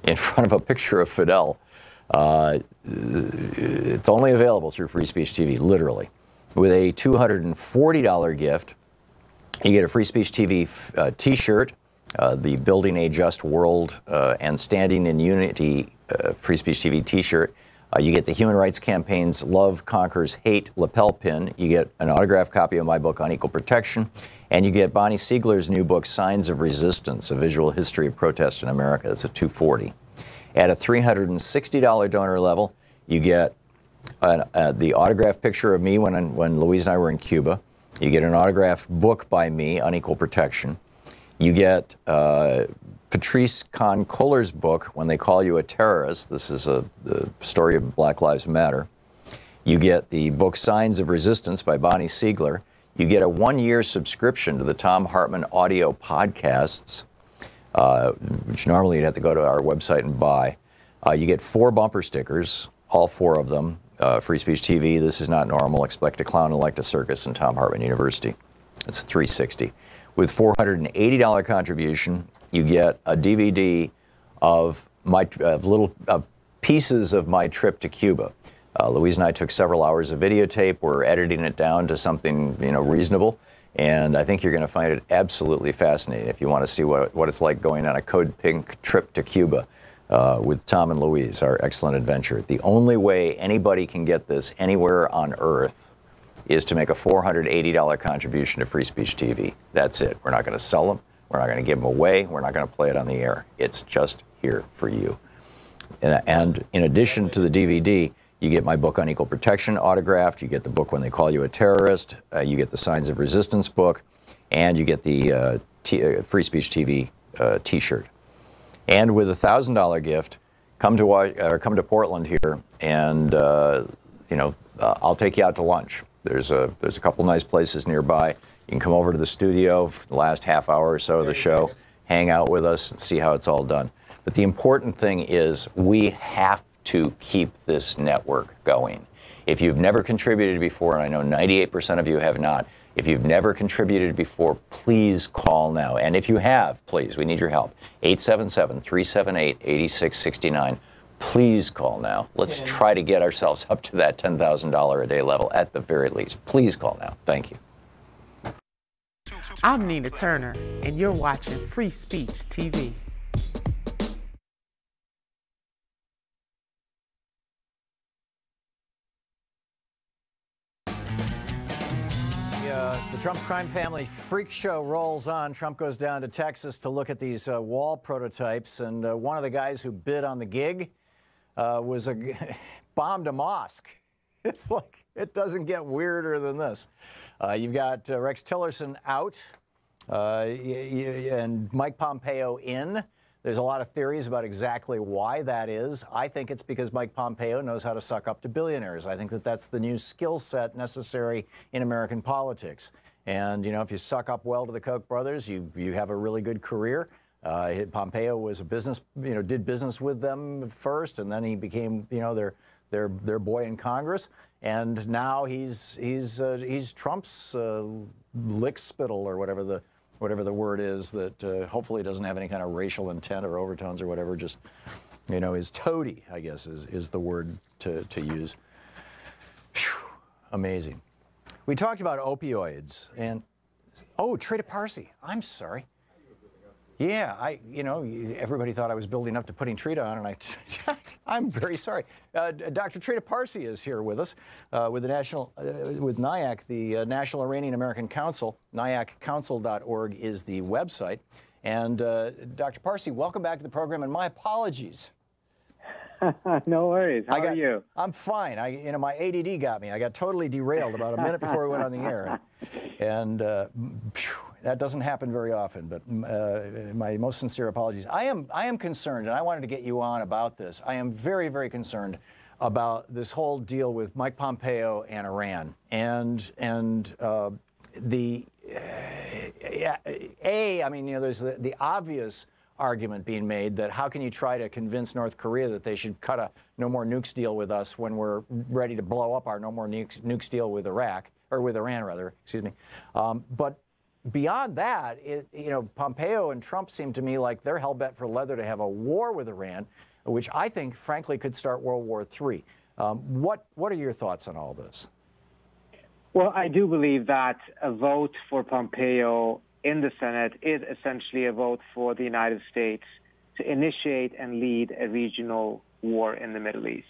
in front of a picture of Fidel. It's only available through Free Speech TV, literally. With a $240 gift, you get a Free Speech TV T-shirt, the Building a Just World and Standing in Unity Free Speech TV T-shirt. You get the Human Rights Campaign's Love Conquers Hate lapel pin. You get an autographed copy of my book, Unequal Protection. And you get Bonnie Siegler's new book, Signs of Resistance, A Visual History of Protest in America. That's a $240. At a $360 donor level, you get the autographed picture of me when Louise and I were in Cuba. You get an autographed book by me, Unequal Protection. You get Patrice Kahn-Kohler's book, When They Call You a Terrorist. This is the story of Black Lives Matter. You get the book Signs of Resistance by Bonnie Siegler. You get a 1-year subscription to the Thom Hartmann audio podcasts, which normally you'd have to go to our website and buy. You get 4 bumper stickers, all 4 of them. Free Speech TV, This Is Not Normal, Expect a Clown and Like a Circus, and Thom Hartmann University. It's $360. With $480 contribution, you get a DVD of little pieces of my trip to Cuba. Louise and I took several hours of videotape. We're editing it down to something, reasonable, and I think you're going to find it absolutely fascinating if you want to see what it's like going on a Code Pink trip to Cuba with Tom and Louise, our excellent adventure. The only way anybody can get this anywhere on Earth is to make a $480 contribution to Free Speech TV. That's it. We're not going to sell them. We're not going to give them away. We're not going to play it on the air. It's just here for you. And in addition to the DVD, you get my book on equal protection autographed. You get the book When They Call You a Terrorist. You get the Signs of Resistance book. And you get the Free Speech TV T-shirt. And with a $1,000 gift, come to Portland here, and I'll take you out to lunch. There's a couple nice places nearby. You can come over to the studio for the last half hour or so of the show, hang out with us, and see how it's all done. But the important thing is we have to keep this network going. If you've never contributed before, and I know 98% of you have not, if you've never contributed before, please call now. And if you have, please, we need your help. 877-378-8669. Please call now. Let's try to get ourselves up to that $10,000 a day level at the very least. Please call now. Thank you. I'm Nina Turner, and you're watching Free Speech TV. The Trump crime family freak show rolls on. Trump goes down to Texas to look at these wall prototypes, and one of the guys who bid on the gig bombed a mosque. It's like, it doesn't get weirder than this. You've got Rex Tillerson out and Mike Pompeo in. There's a lot of theories about exactly why that is. I think it's because Mike Pompeo knows how to suck up to billionaires. I think that that's the new skill set necessary in American politics. And, if you suck up well to the Koch brothers, you have a really good career. Pompeo was a business, did business with them first, and then he became, their boy in Congress. And now he's Trump's lick spittle, or whatever the word is, that hopefully doesn't have any kind of racial intent or overtones or whatever, just, is toady, I guess, is the word to use. Whew, amazing. We talked about opioids and, Trita Parsi, I'm sorry. Yeah, everybody thought I was building up to putting Trita on, and I'm very sorry. Dr. Trita Parsi is here with us with NIAC, the National Iranian American Council. NIACCouncil.org is the website. And Dr. Parsi, welcome back to the program, and my apologies. No worries. How are you? I'm fine. My ADD got me. I got totally derailed about a minute before we went on the air, and that doesn't happen very often. But my most sincere apologies. I am concerned, and I wanted to get you on about this. I am very, very concerned about this whole deal with Mike Pompeo and Iran, there's the obvious argument being made that how can you try to convince North Korea that they should cut a no more nukes deal with us when we're ready to blow up our no more nukes deal with Iran rather, excuse me. But beyond that, Pompeo and Trump seem to me like they're hell-bent for leather to have a war with Iran, which I think, frankly, could start World War III. What are your thoughts on all this? Well, I do believe that a vote for Pompeo in the Senate is essentially a vote for the United States to initiate and lead a regional war in the Middle East.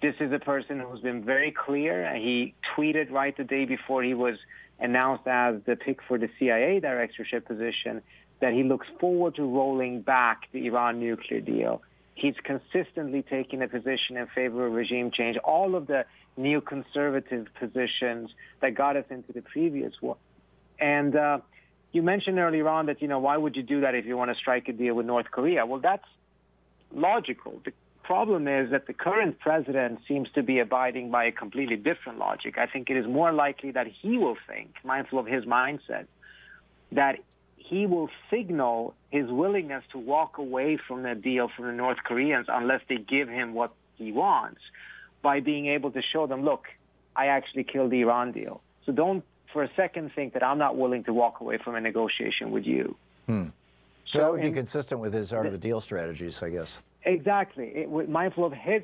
This is a person who's been very clear. He tweeted right the day before he was announced as the pick for the CIA directorship position that he looks forward to rolling back the Iran nuclear deal. He's consistently taken a position in favor of regime change, all of the neoconservative positions that got us into the previous war. And you mentioned earlier on that, why would you do that if you want to strike a deal with North Korea? Well, that's logical. problem is that the current president seems to be abiding by a completely different logic. I think it is more likely that he will think, mindful of his mindset, that he will signal his willingness to walk away from the deal from the North Koreans unless they give him what he wants, by being able to show them, look, I actually killed the Iran deal. So don't for a second think that I'm not willing to walk away from a negotiation with you. So that would be consistent with his art of the deal strategies, I guess. Exactly. Mindful of his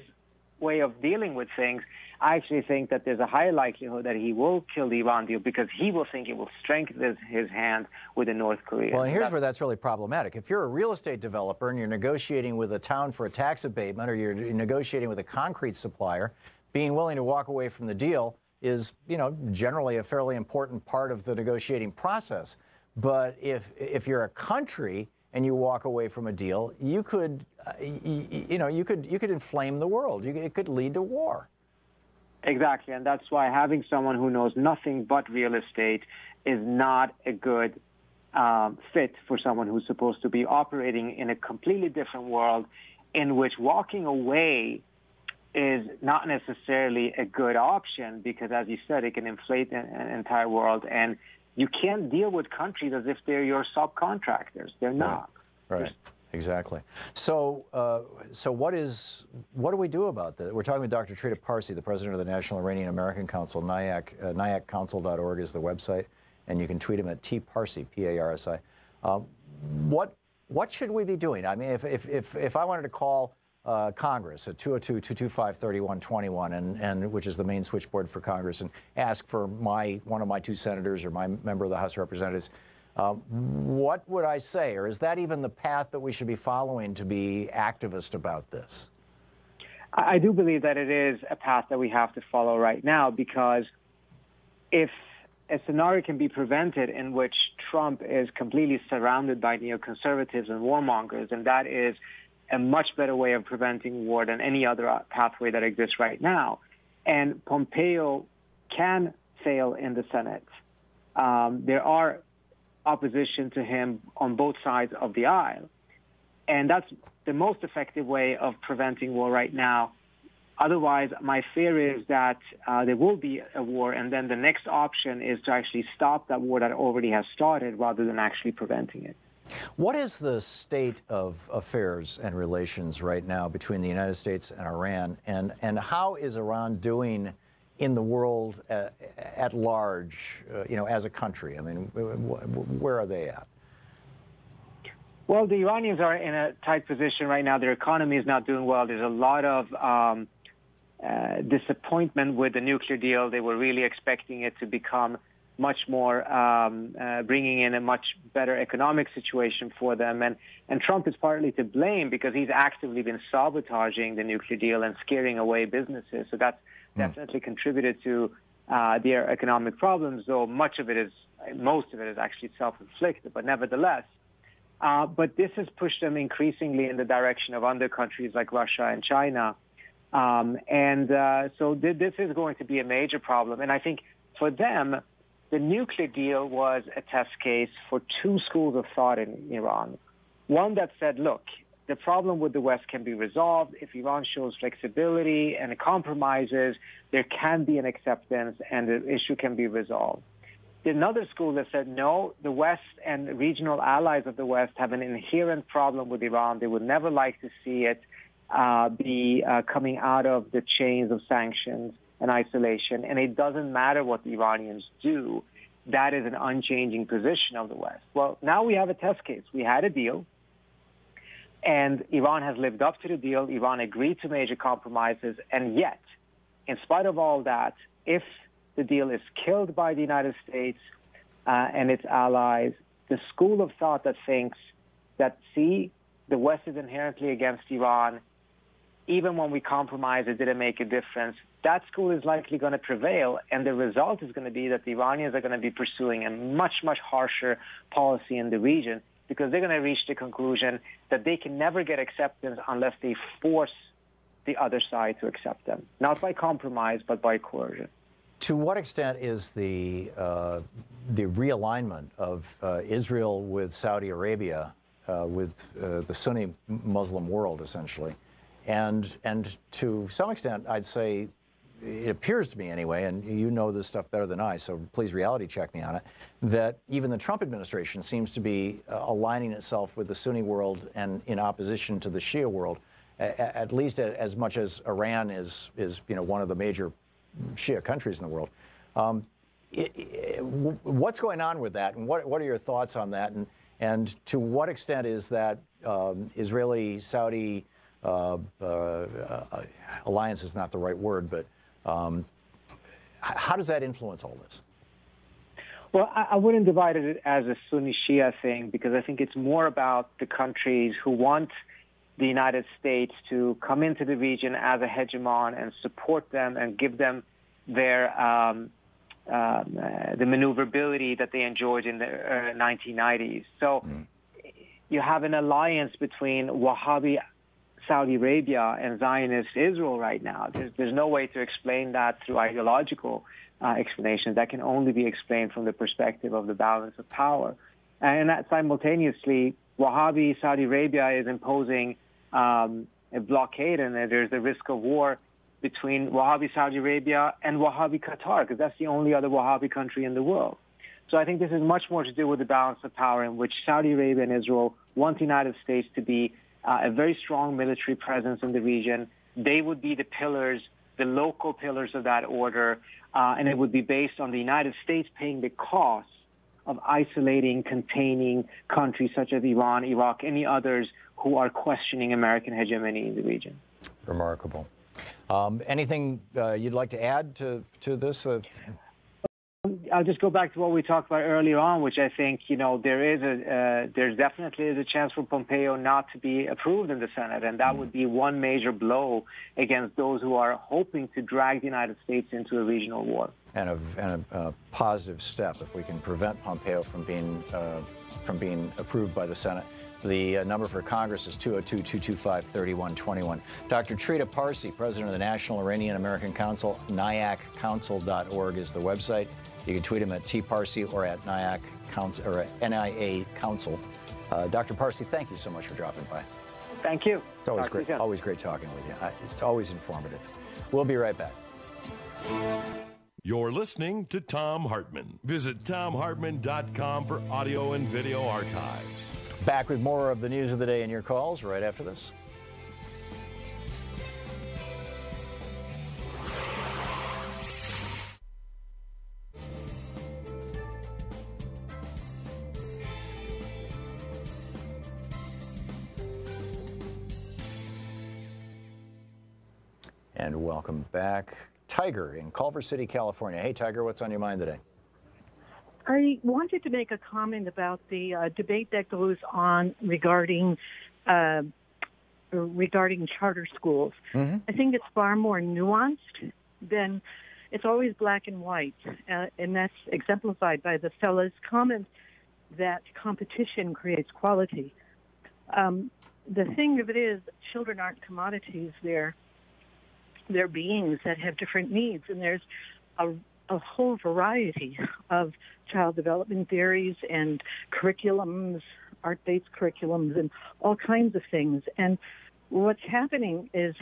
way of dealing with things, I actually think that there's a higher likelihood that he will kill the Iran deal because he will think it will strengthen his hand with the North Koreans. Well, and here's where that's really problematic. If you're a real estate developer and you're negotiating with a town for a tax abatement, or you're negotiating with a concrete supplier, being willing to walk away from the deal is, you know, generally a fairly important part of the negotiating process. But if you're a country and you walk away from a deal, you could, you could inflame the world. It could lead to war. Exactly, and that's why having someone who knows nothing but real estate is not a good fit for someone who's supposed to be operating in a completely different world, in which walking away is not necessarily a good option because, as you said, it can inflate an entire world, and you can't deal with countries as if they're your subcontractors. They're not. Right. Exactly. So, what do we do about this? We're talking with Dr. Trita Parsi, the president of the National Iranian American Council. NIACcouncil.org is the website, and you can tweet him at tparsi, P-A-R-S-I. What should we be doing? I mean, if I wanted to call Congress at 202-225-3121, and which is the main switchboard for Congress, and ask for one of my two senators or my member of the House of Representatives, what would I say? Or is that even the path that we should be following to be activist about this? I do believe that it is a path that we have to follow right now, because if a scenario can be prevented in which Trump is completely surrounded by neoconservatives and warmongers, and that is a much better way of preventing war than any other pathway that exists right now. And Pompeo can fail in the Senate. There are opposition to him on both sides of the aisle. And that's the most effective way of preventing war right now. Otherwise, my fear is that there will be a war, and then the next option is to actually stop that war that already has started rather than actually preventing it. What is the state of affairs and relations right now between the United States and Iran, and how is Iran doing in the world at large, as a country? I mean, where are they at? Well, the Iranians are in a tight position right now. Their economy is not doing well. There's a lot of disappointment with the nuclear deal. They were really expecting it to become much more, bringing in a much better economic situation for them. And Trump is partly to blame because he's actively been sabotaging the nuclear deal and scaring away businesses. So that's definitely contributed to their economic problems, though most of it is actually self-inflicted, but nevertheless. But this has pushed them increasingly in the direction of other countries like Russia and China. So this is going to be a major problem. And I think for them, the nuclear deal was a test case for two schools of thought in Iran. One that said, look, the problem with the West can be resolved. If Iran shows flexibility and compromises, there can be an acceptance and the issue can be resolved. Another school that said, no, the West and regional allies of the West have an inherent problem with Iran. They would never like to see it be coming out of the chains of sanctions and isolation, and it doesn't matter what the Iranians do. That is an unchanging position of the West. Well, now we have a test case. We had a deal, and Iran has lived up to the deal. Iran agreed to major compromises, and yet, in spite of all that, if the deal is killed by the United States and its allies, the school of thought that thinks that, see, the West is inherently against Iran, even when we compromise, it didn't make a difference, that school is likely going to prevail, and the result is going to be that the Iranians are going to be pursuing a much, much harsher policy in the region, because they're going to reach the conclusion that they can never get acceptance unless they force the other side to accept them, not by compromise, but by coercion. To what extent is the realignment of Israel with Saudi Arabia, with the Sunni Muslim world, essentially, And to some extent, I'd say, it appears to me anyway, and you know this stuff better than I, so please reality check me on it, that even the Trump administration seems to be aligning itself with the Sunni world and in opposition to the Shia world, at least as much as Iran is one of the major Shia countries in the world. What's going on with that, and what are your thoughts on that, and to what extent is that Israeli-Saudi alliance is not the right word, but how does that influence all this? Well, I wouldn't divide it as a Sunni-Shia thing, because I think it's more about the countries who want the United States to come into the region as a hegemon and support them and give them their the maneuverability that they enjoyed in the 1990s. So you have an alliance between Wahhabi Saudi Arabia and Zionist Israel right now. There's no way to explain that through ideological explanations. That can only be explained from the perspective of the balance of power. And that simultaneously, Wahhabi Saudi Arabia is imposing a blockade, and there's the risk of war between Wahhabi Saudi Arabia and Wahhabi Qatar, because that's the only other Wahhabi country in the world. So I think this is much more to do with the balance of power, in which Saudi Arabia and Israel want the United States to be a very strong military presence in the region. They would be the pillars, the local pillars of that order, and it would be based on the United States paying the cost of isolating, containing countries such as Iran, Iraq, any others who are questioning American hegemony in the region. Remarkable. Anything you'd like to add to this? I'll just go back to what we talked about earlier on, which I think, there's definitely a chance for Pompeo not to be approved in the Senate, and that would be one major blow against those who are hoping to drag the United States into a regional war. And a positive step if we can prevent Pompeo from being approved by the Senate. The number for Congress is 202-225-3121. Dr. Trita Parsi, president of the National Iranian American Council, NIACCouncil.org is the website. You can tweet him at tparsi or at NIA Council. Dr. Parsi, thank you so much for dropping by. Thank you. It's always great. Always great talking with you. It's always informative. We'll be right back. You're listening to Thom Hartmann. Visit thomhartmann.com for audio and video archives. Back with more of the news of the day and your calls right after this. And welcome back. Tiger in Culver City, California. Hey, Tiger, what's on your mind today? I wanted to make a comment about the debate that goes on regarding charter schools. Mm-hmm. I think it's far more nuanced than it's always black and white, and that's exemplified by the fellow's comment that competition creates quality. The thing of it is, children aren't commodities. They're beings that have different needs, and there's a whole variety of child development theories and curriculums, art-based curriculums, and all kinds of things. And what's happening is,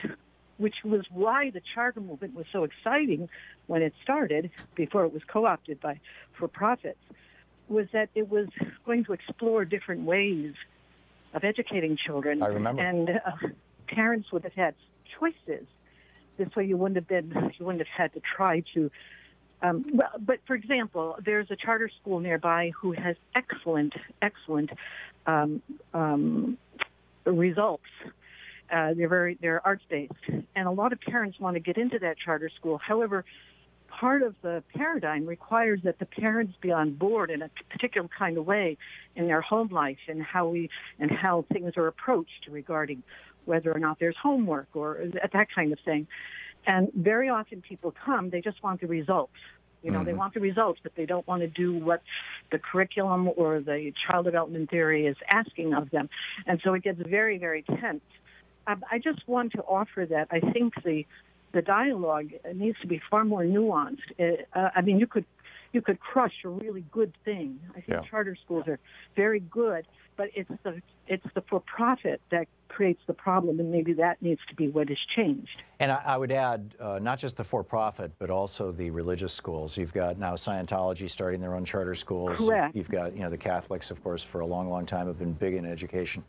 which was why the charter movement was so exciting when it started, before it was co-opted by for-profits, was that it was going to explore different ways of educating children. I remember. And parents would have had choices. This way you wouldn't have had to try to but for example, there's a charter school nearby who has excellent results. They're arts based, and a lot of parents want to get into that charter school. However, part of the paradigm requires that the parents be on board in a particular kind of way in their home life and how things are approached regarding whether or not there's homework or that kind of thing. And very often people come, they just want the results. They want the results, but they don't want to do what the curriculum or the child development theory is asking of them. And so it gets very, very tense. I just want to offer that I think the dialogue needs to be far more nuanced. You could crush a really good thing. I think charter schools are very good, but it's the for-profit that creates the problem, and maybe that needs to be what is changed. And I would add, not just the for-profit, but also the religious schools. You've got now Scientology starting their own charter schools. Correct. You've got, the Catholics, of course, for a long, long time have been big in education.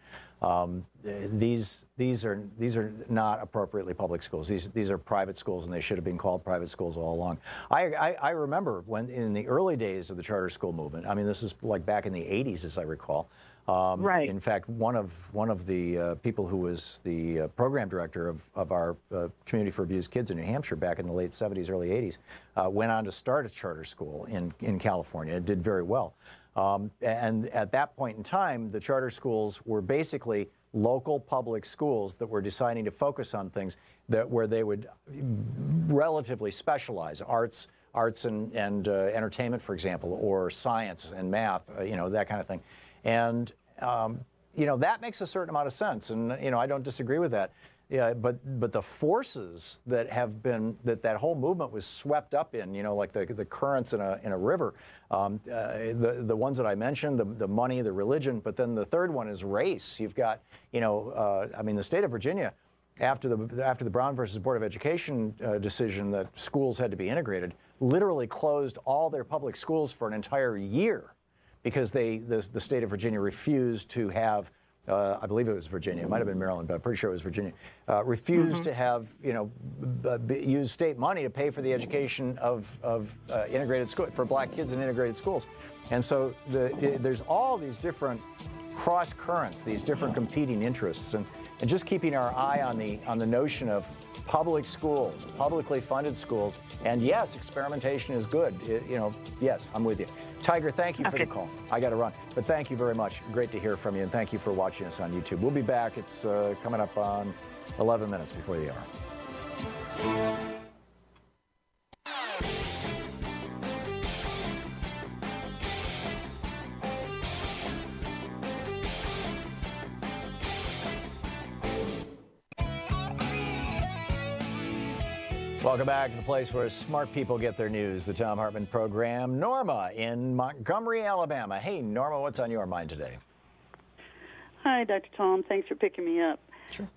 These are not appropriately public schools. These are private schools, and they should have been called private schools all along. I remember when in the early days of the charter school movement. I mean, this is like back in the 80s, as I recall. Right. In fact, one of the people who was the program director of our Community for Abused Kids in New Hampshire back in the late 70s, early 80s, went on to start a charter school in California. It did very well. And at that point in time, the charter schools were basically local public schools that were deciding to focus on things where they would relatively specialize, arts and entertainment, for example, or science and math, that kind of thing. And, that makes a certain amount of sense. And, I don't disagree with that. Yeah, but the forces that have been, that whole movement was swept up in, like the currents in a river, the ones that I mentioned, the money, the religion, but then the third one is race. You've got, the state of Virginia, after the Brown versus Board of Education decision that schools had to be integrated, literally closed all their public schools for an entire year because the state of Virginia refused to have, I believe it was Virginia, it might have been Maryland, but I'm pretty sure it was Virginia, refused to have, use state money to pay for the education of integrated school, for black kids in integrated schools. And so there's all these different cross currents, these different competing interests, and just keeping our eye on the notion of public schools, publicly funded schools, and yes, experimentation is good. Yes, I'm with you. Tiger, thank you for the call. I got to run, but thank you very much. Great to hear from you, and thank you for watching us on YouTube. We'll be back. It's coming up on 11 minutes before the hour. Welcome back to the place where smart people get their news, the Thom Hartmann Program. Norma in Montgomery, Alabama. Hey, Norma, what's on your mind today? Hi, Dr. Tom. Thanks for picking me up. Sure.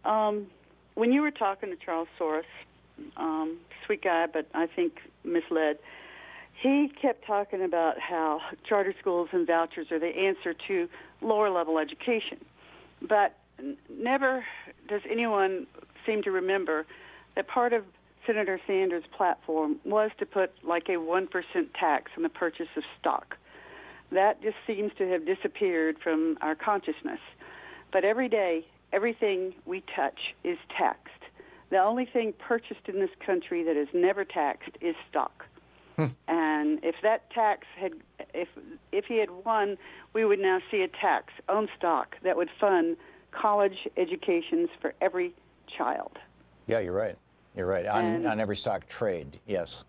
When you were talking to Charles Soros, sweet guy, but I think misled, he kept talking about how charter schools and vouchers are the answer to lower-level education. But never does anyone seem to remember that part of Senator Sanders' platform was to put like a 1% tax on the purchase of stock. That just seems to have disappeared from our consciousness. But every day, everything we touch is taxed. The only thing purchased in this country that is never taxed is stock. And if that tax had, if he had won, we would now see a tax on stock that would fund college educations for every child. Yeah, you're right. You're right. On every stock trade, yes.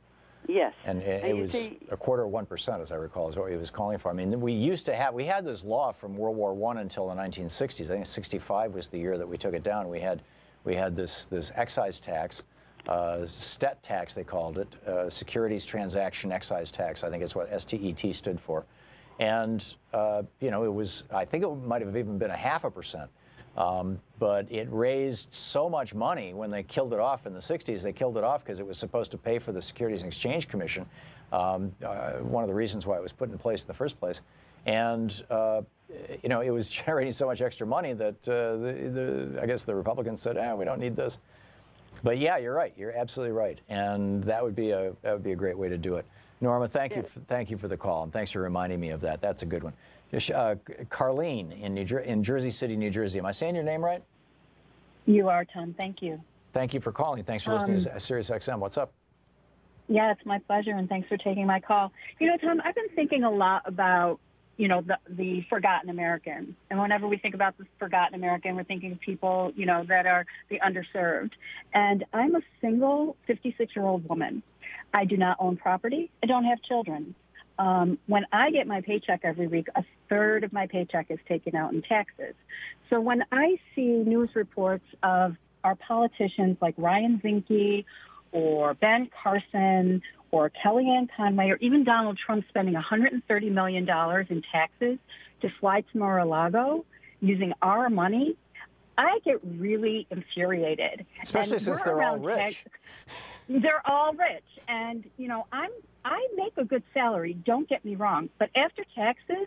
Yes. And it was a quarter of 1%, as I recall, is what he was calling for. I mean, we had this law from World War I until the 1960s. I think 65 was the year that we took it down. We had this excise tax, STET tax they called it, Securities Transaction Excise Tax. I think it's what STET stood for. And it was, I think it might have even been 0.5%. But it raised so much money when they killed it off in the 60s. They killed it off because it was supposed to pay for the Securities and Exchange Commission, one of the reasons why it was put in place in the first place. And, it was generating so much extra money that I guess the Republicans said, we don't need this. But yeah, you're right. You're absolutely right. And that would be a great way to do it. Norma, thank you for the call, and thanks for reminding me of that. That's a good one. Carlene in Jersey City, New Jersey. Am I saying your name right? You are, Tom. Thank you. Thank you for calling. Thanks for listening to Sirius XM. What's up? Yeah, it's my pleasure, and thanks for taking my call. Tom, I've been thinking a lot about, the forgotten American. And whenever we think about the forgotten American, we're thinking of people, that are the underserved. And I'm a single 56-year-old woman. I do not own property. I don't have children. When I get my paycheck every week, 1/3 of my paycheck is taken out in taxes. So when I see news reports of our politicians like Ryan Zinke or Ben Carson or Kellyanne Conway or even Donald Trump spending $130 million in taxes to fly to Mar-a-Lago using our money, I get really infuriated. Especially since they're all rich. They're all rich. And, you know, I make a good salary, don't get me wrong. But after taxes,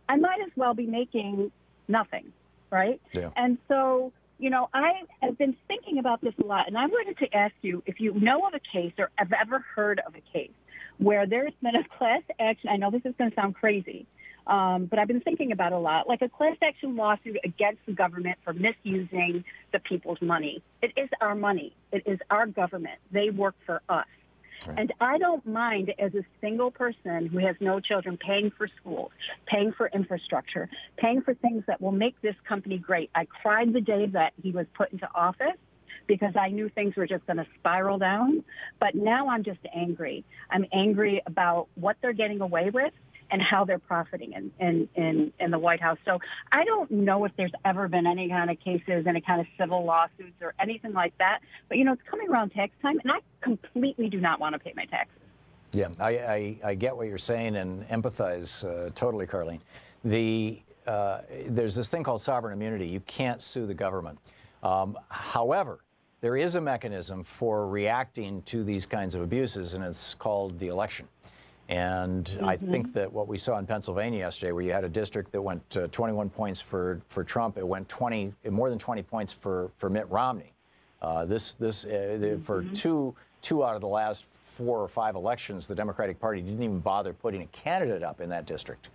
I might as well be making nothing, right? Yeah. And so, you know, I have been thinking about this a lot. And I wanted to ask you if you know of a case or have ever heard of a case where there's been a class action. I know this is going to sound crazy, but I've been thinking about it a lot, like a class action lawsuit against the government for misusing the people's money. It is our money. It is our government. They work for us. Right. And I don't mind, as a single person who has no children, paying for schools, paying for infrastructure, paying for things that will make this company great. I cried the day that he was put into office because I knew things were just going to spiral down. But now I'm just angry. I'm angry about what they're getting away with and how they're profiting in the White House. So I don't know if there's ever been any kind of cases, any kind of civil lawsuits or anything like that. But, you know, it's coming around tax time, and I completely do not want to pay my taxes. Yeah, I get what you're saying and empathize totally, Carlene. There's this thing called sovereign immunity. You can't sue the government. However, there is a mechanism for reacting to these kinds of abuses, and it's called the election. And I think that what we saw in Pennsylvania yesterday, where you had a district that went 21 points for Trump, it went more than 20 points for Mitt Romney. For two out of the last 4 or 5 elections, the Democratic Party didn't even bother putting a candidate up in that district,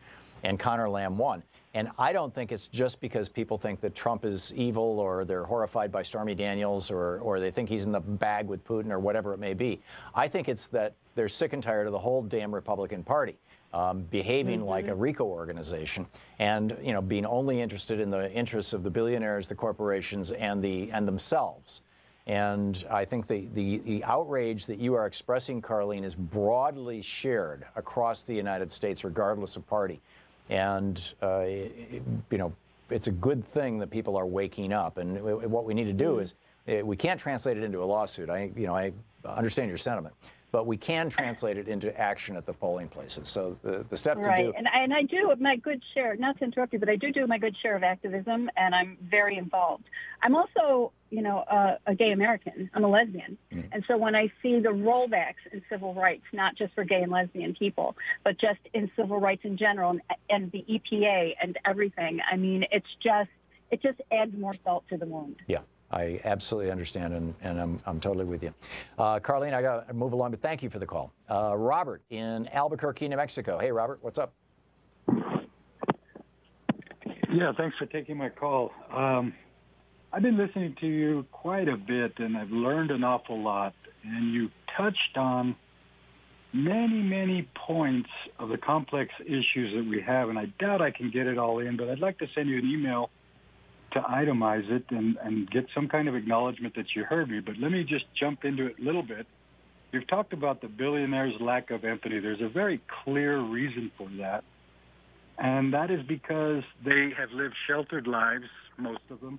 and Conor Lamb won. And I don't think it's just because people think that Trump is evil, or they're horrified by Stormy Daniels, or they think he's in the bag with Putin, or whatever it may be. I think it's that they're sick and tired of the whole damn Republican Party behaving like a RICO organization, and, you know, being only interested in the interests of the billionaires, the corporations, and themselves. And I think the outrage that you are expressing, Carlene, is broadly shared across the United States, regardless of party. And, you know, it's a good thing that people are waking up. And what we need to do is, we can't translate it into a lawsuit. I understand your sentiment, but we can translate it into action at the polling places. So the step to do. Right, and I do my good share, not to interrupt you, but I do my good share of activism, and I'm very involved. I'm also, you know, a gay American. I'm a lesbian. And so when I see the rollbacks in civil rights, not just for gay and lesbian people, but just in civil rights in general, and the EPA and everything, I mean, it just adds more salt to the wound. Yeah. I absolutely understand, and I'm totally with you. Carlene, I got to move along, but thank you for the call. Robert in Albuquerque, New Mexico. Hey, Robert, what's up? Yeah, thanks for taking my call. I've been listening to you quite a bit, and I've learned an awful lot. And you touched on many, many points of the complex issues that we have, and I doubt I can get it all in, but I'd like to send you an email to itemize it and get some kind of acknowledgement that you heard me. But let me just jump into it a little bit. You've talked about the billionaires' lack of empathy. There's a very clear reason for that, and that is because they have lived sheltered lives, most of them,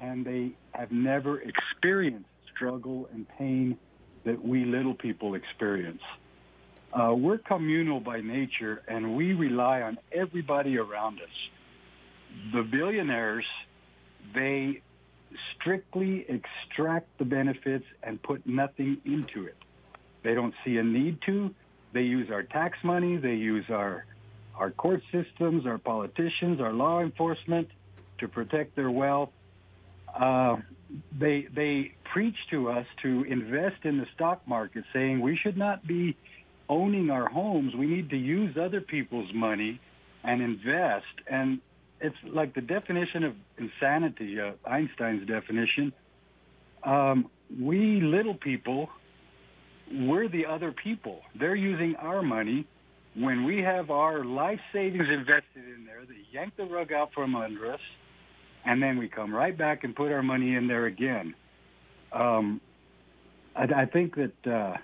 and they have never experienced struggle and pain that we little people experience. We're communal by nature, and we rely on everybody around us. The billionaires, they strictly extract the benefits and put nothing into it. They don't see a need to. They use our tax money. They use our court systems, our politicians, our law enforcement to protect their wealth. They preach to us to invest in the stock market, saying we should not be owning our homes. We need to use other people's money and invest. And it's like the definition of insanity, Einstein's definition. We little people, we're the other people. They're using our money. When we have our life savings invested in there, they yank the rug out from under us, and then we come right back and put our money in there again. I think that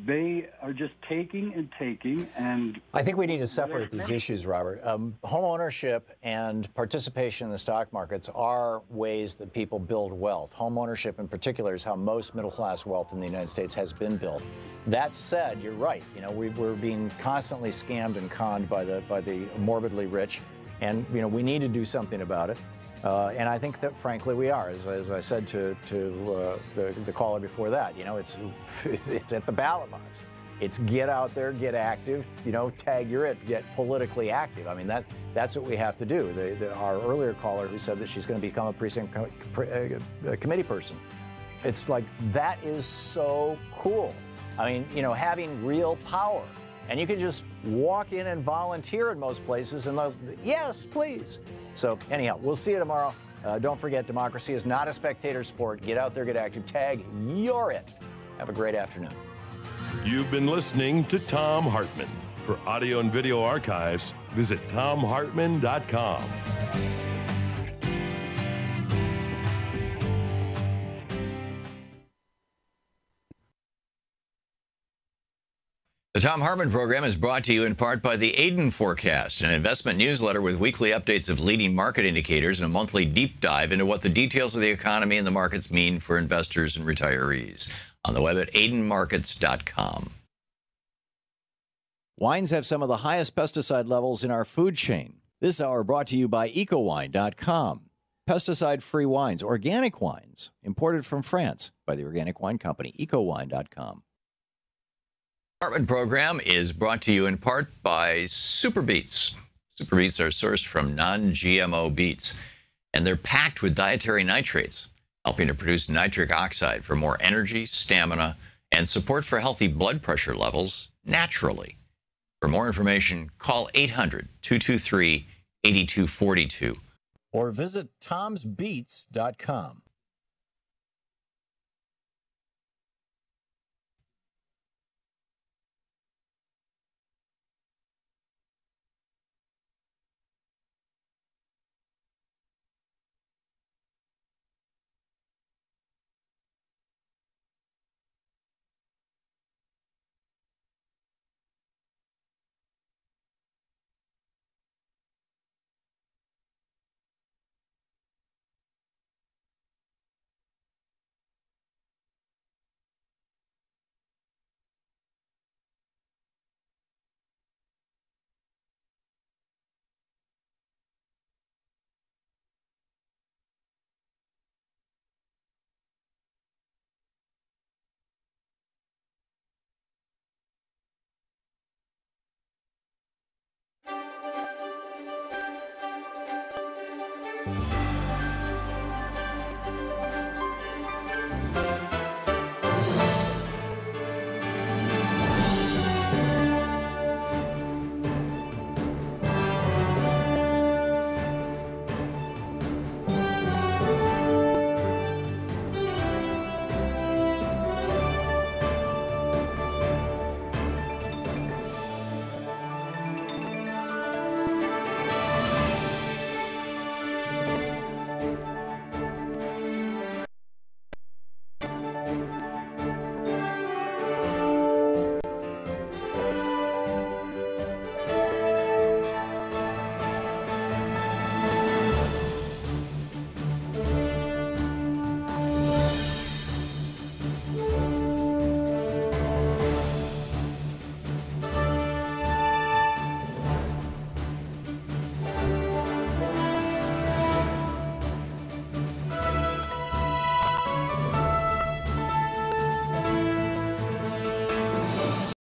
they are just taking and taking, and I think we need to separate these issues, Robert. Home ownership and participation in the stock markets are ways that people build wealth. Home ownership in particular is how most middle-class wealth in the United States has been built. That said, you're right. You know, we're being constantly scammed and conned by the morbidly rich, and, you know, we need to do something about it. And I think that, frankly, we are. As I said to the caller before that, you know, it's at the ballot box. It's get out there, get active, you know, tag your it, get politically active. I mean, that's what we have to do. Our earlier caller who said that she's going to become a precinct committee person. It's like, that is so cool. I mean, you know, having real power. And you can just walk in and volunteer in most places and they'll, yes, please. So anyhow, we'll see you tomorrow. Don't forget, democracy is not a spectator sport. Get out there, get active, tag you're it. Have a great afternoon. You've been listening to Thom Hartmann. For audio and video archives, visit thomhartmann.com. The Thom Hartmann Program is brought to you in part by the Aiden Forecast, an investment newsletter with weekly updates of leading market indicators and a monthly deep dive into what the details of the economy and the markets mean for investors and retirees. On the web at aidenmarkets.com. Wines have some of the highest pesticide levels in our food chain. This hour brought to you by ecowine.com. Pesticide-free wines, organic wines, imported from France by the Organic Wine Company, ecowine.com. Hartmann Program is brought to you in part by Super Beets. Super Beets are sourced from non-GMO beets, and they're packed with dietary nitrates, helping to produce nitric oxide for more energy, stamina, and support for healthy blood pressure levels naturally. For more information, call 800-223-8242 or visit tomsbeets.com.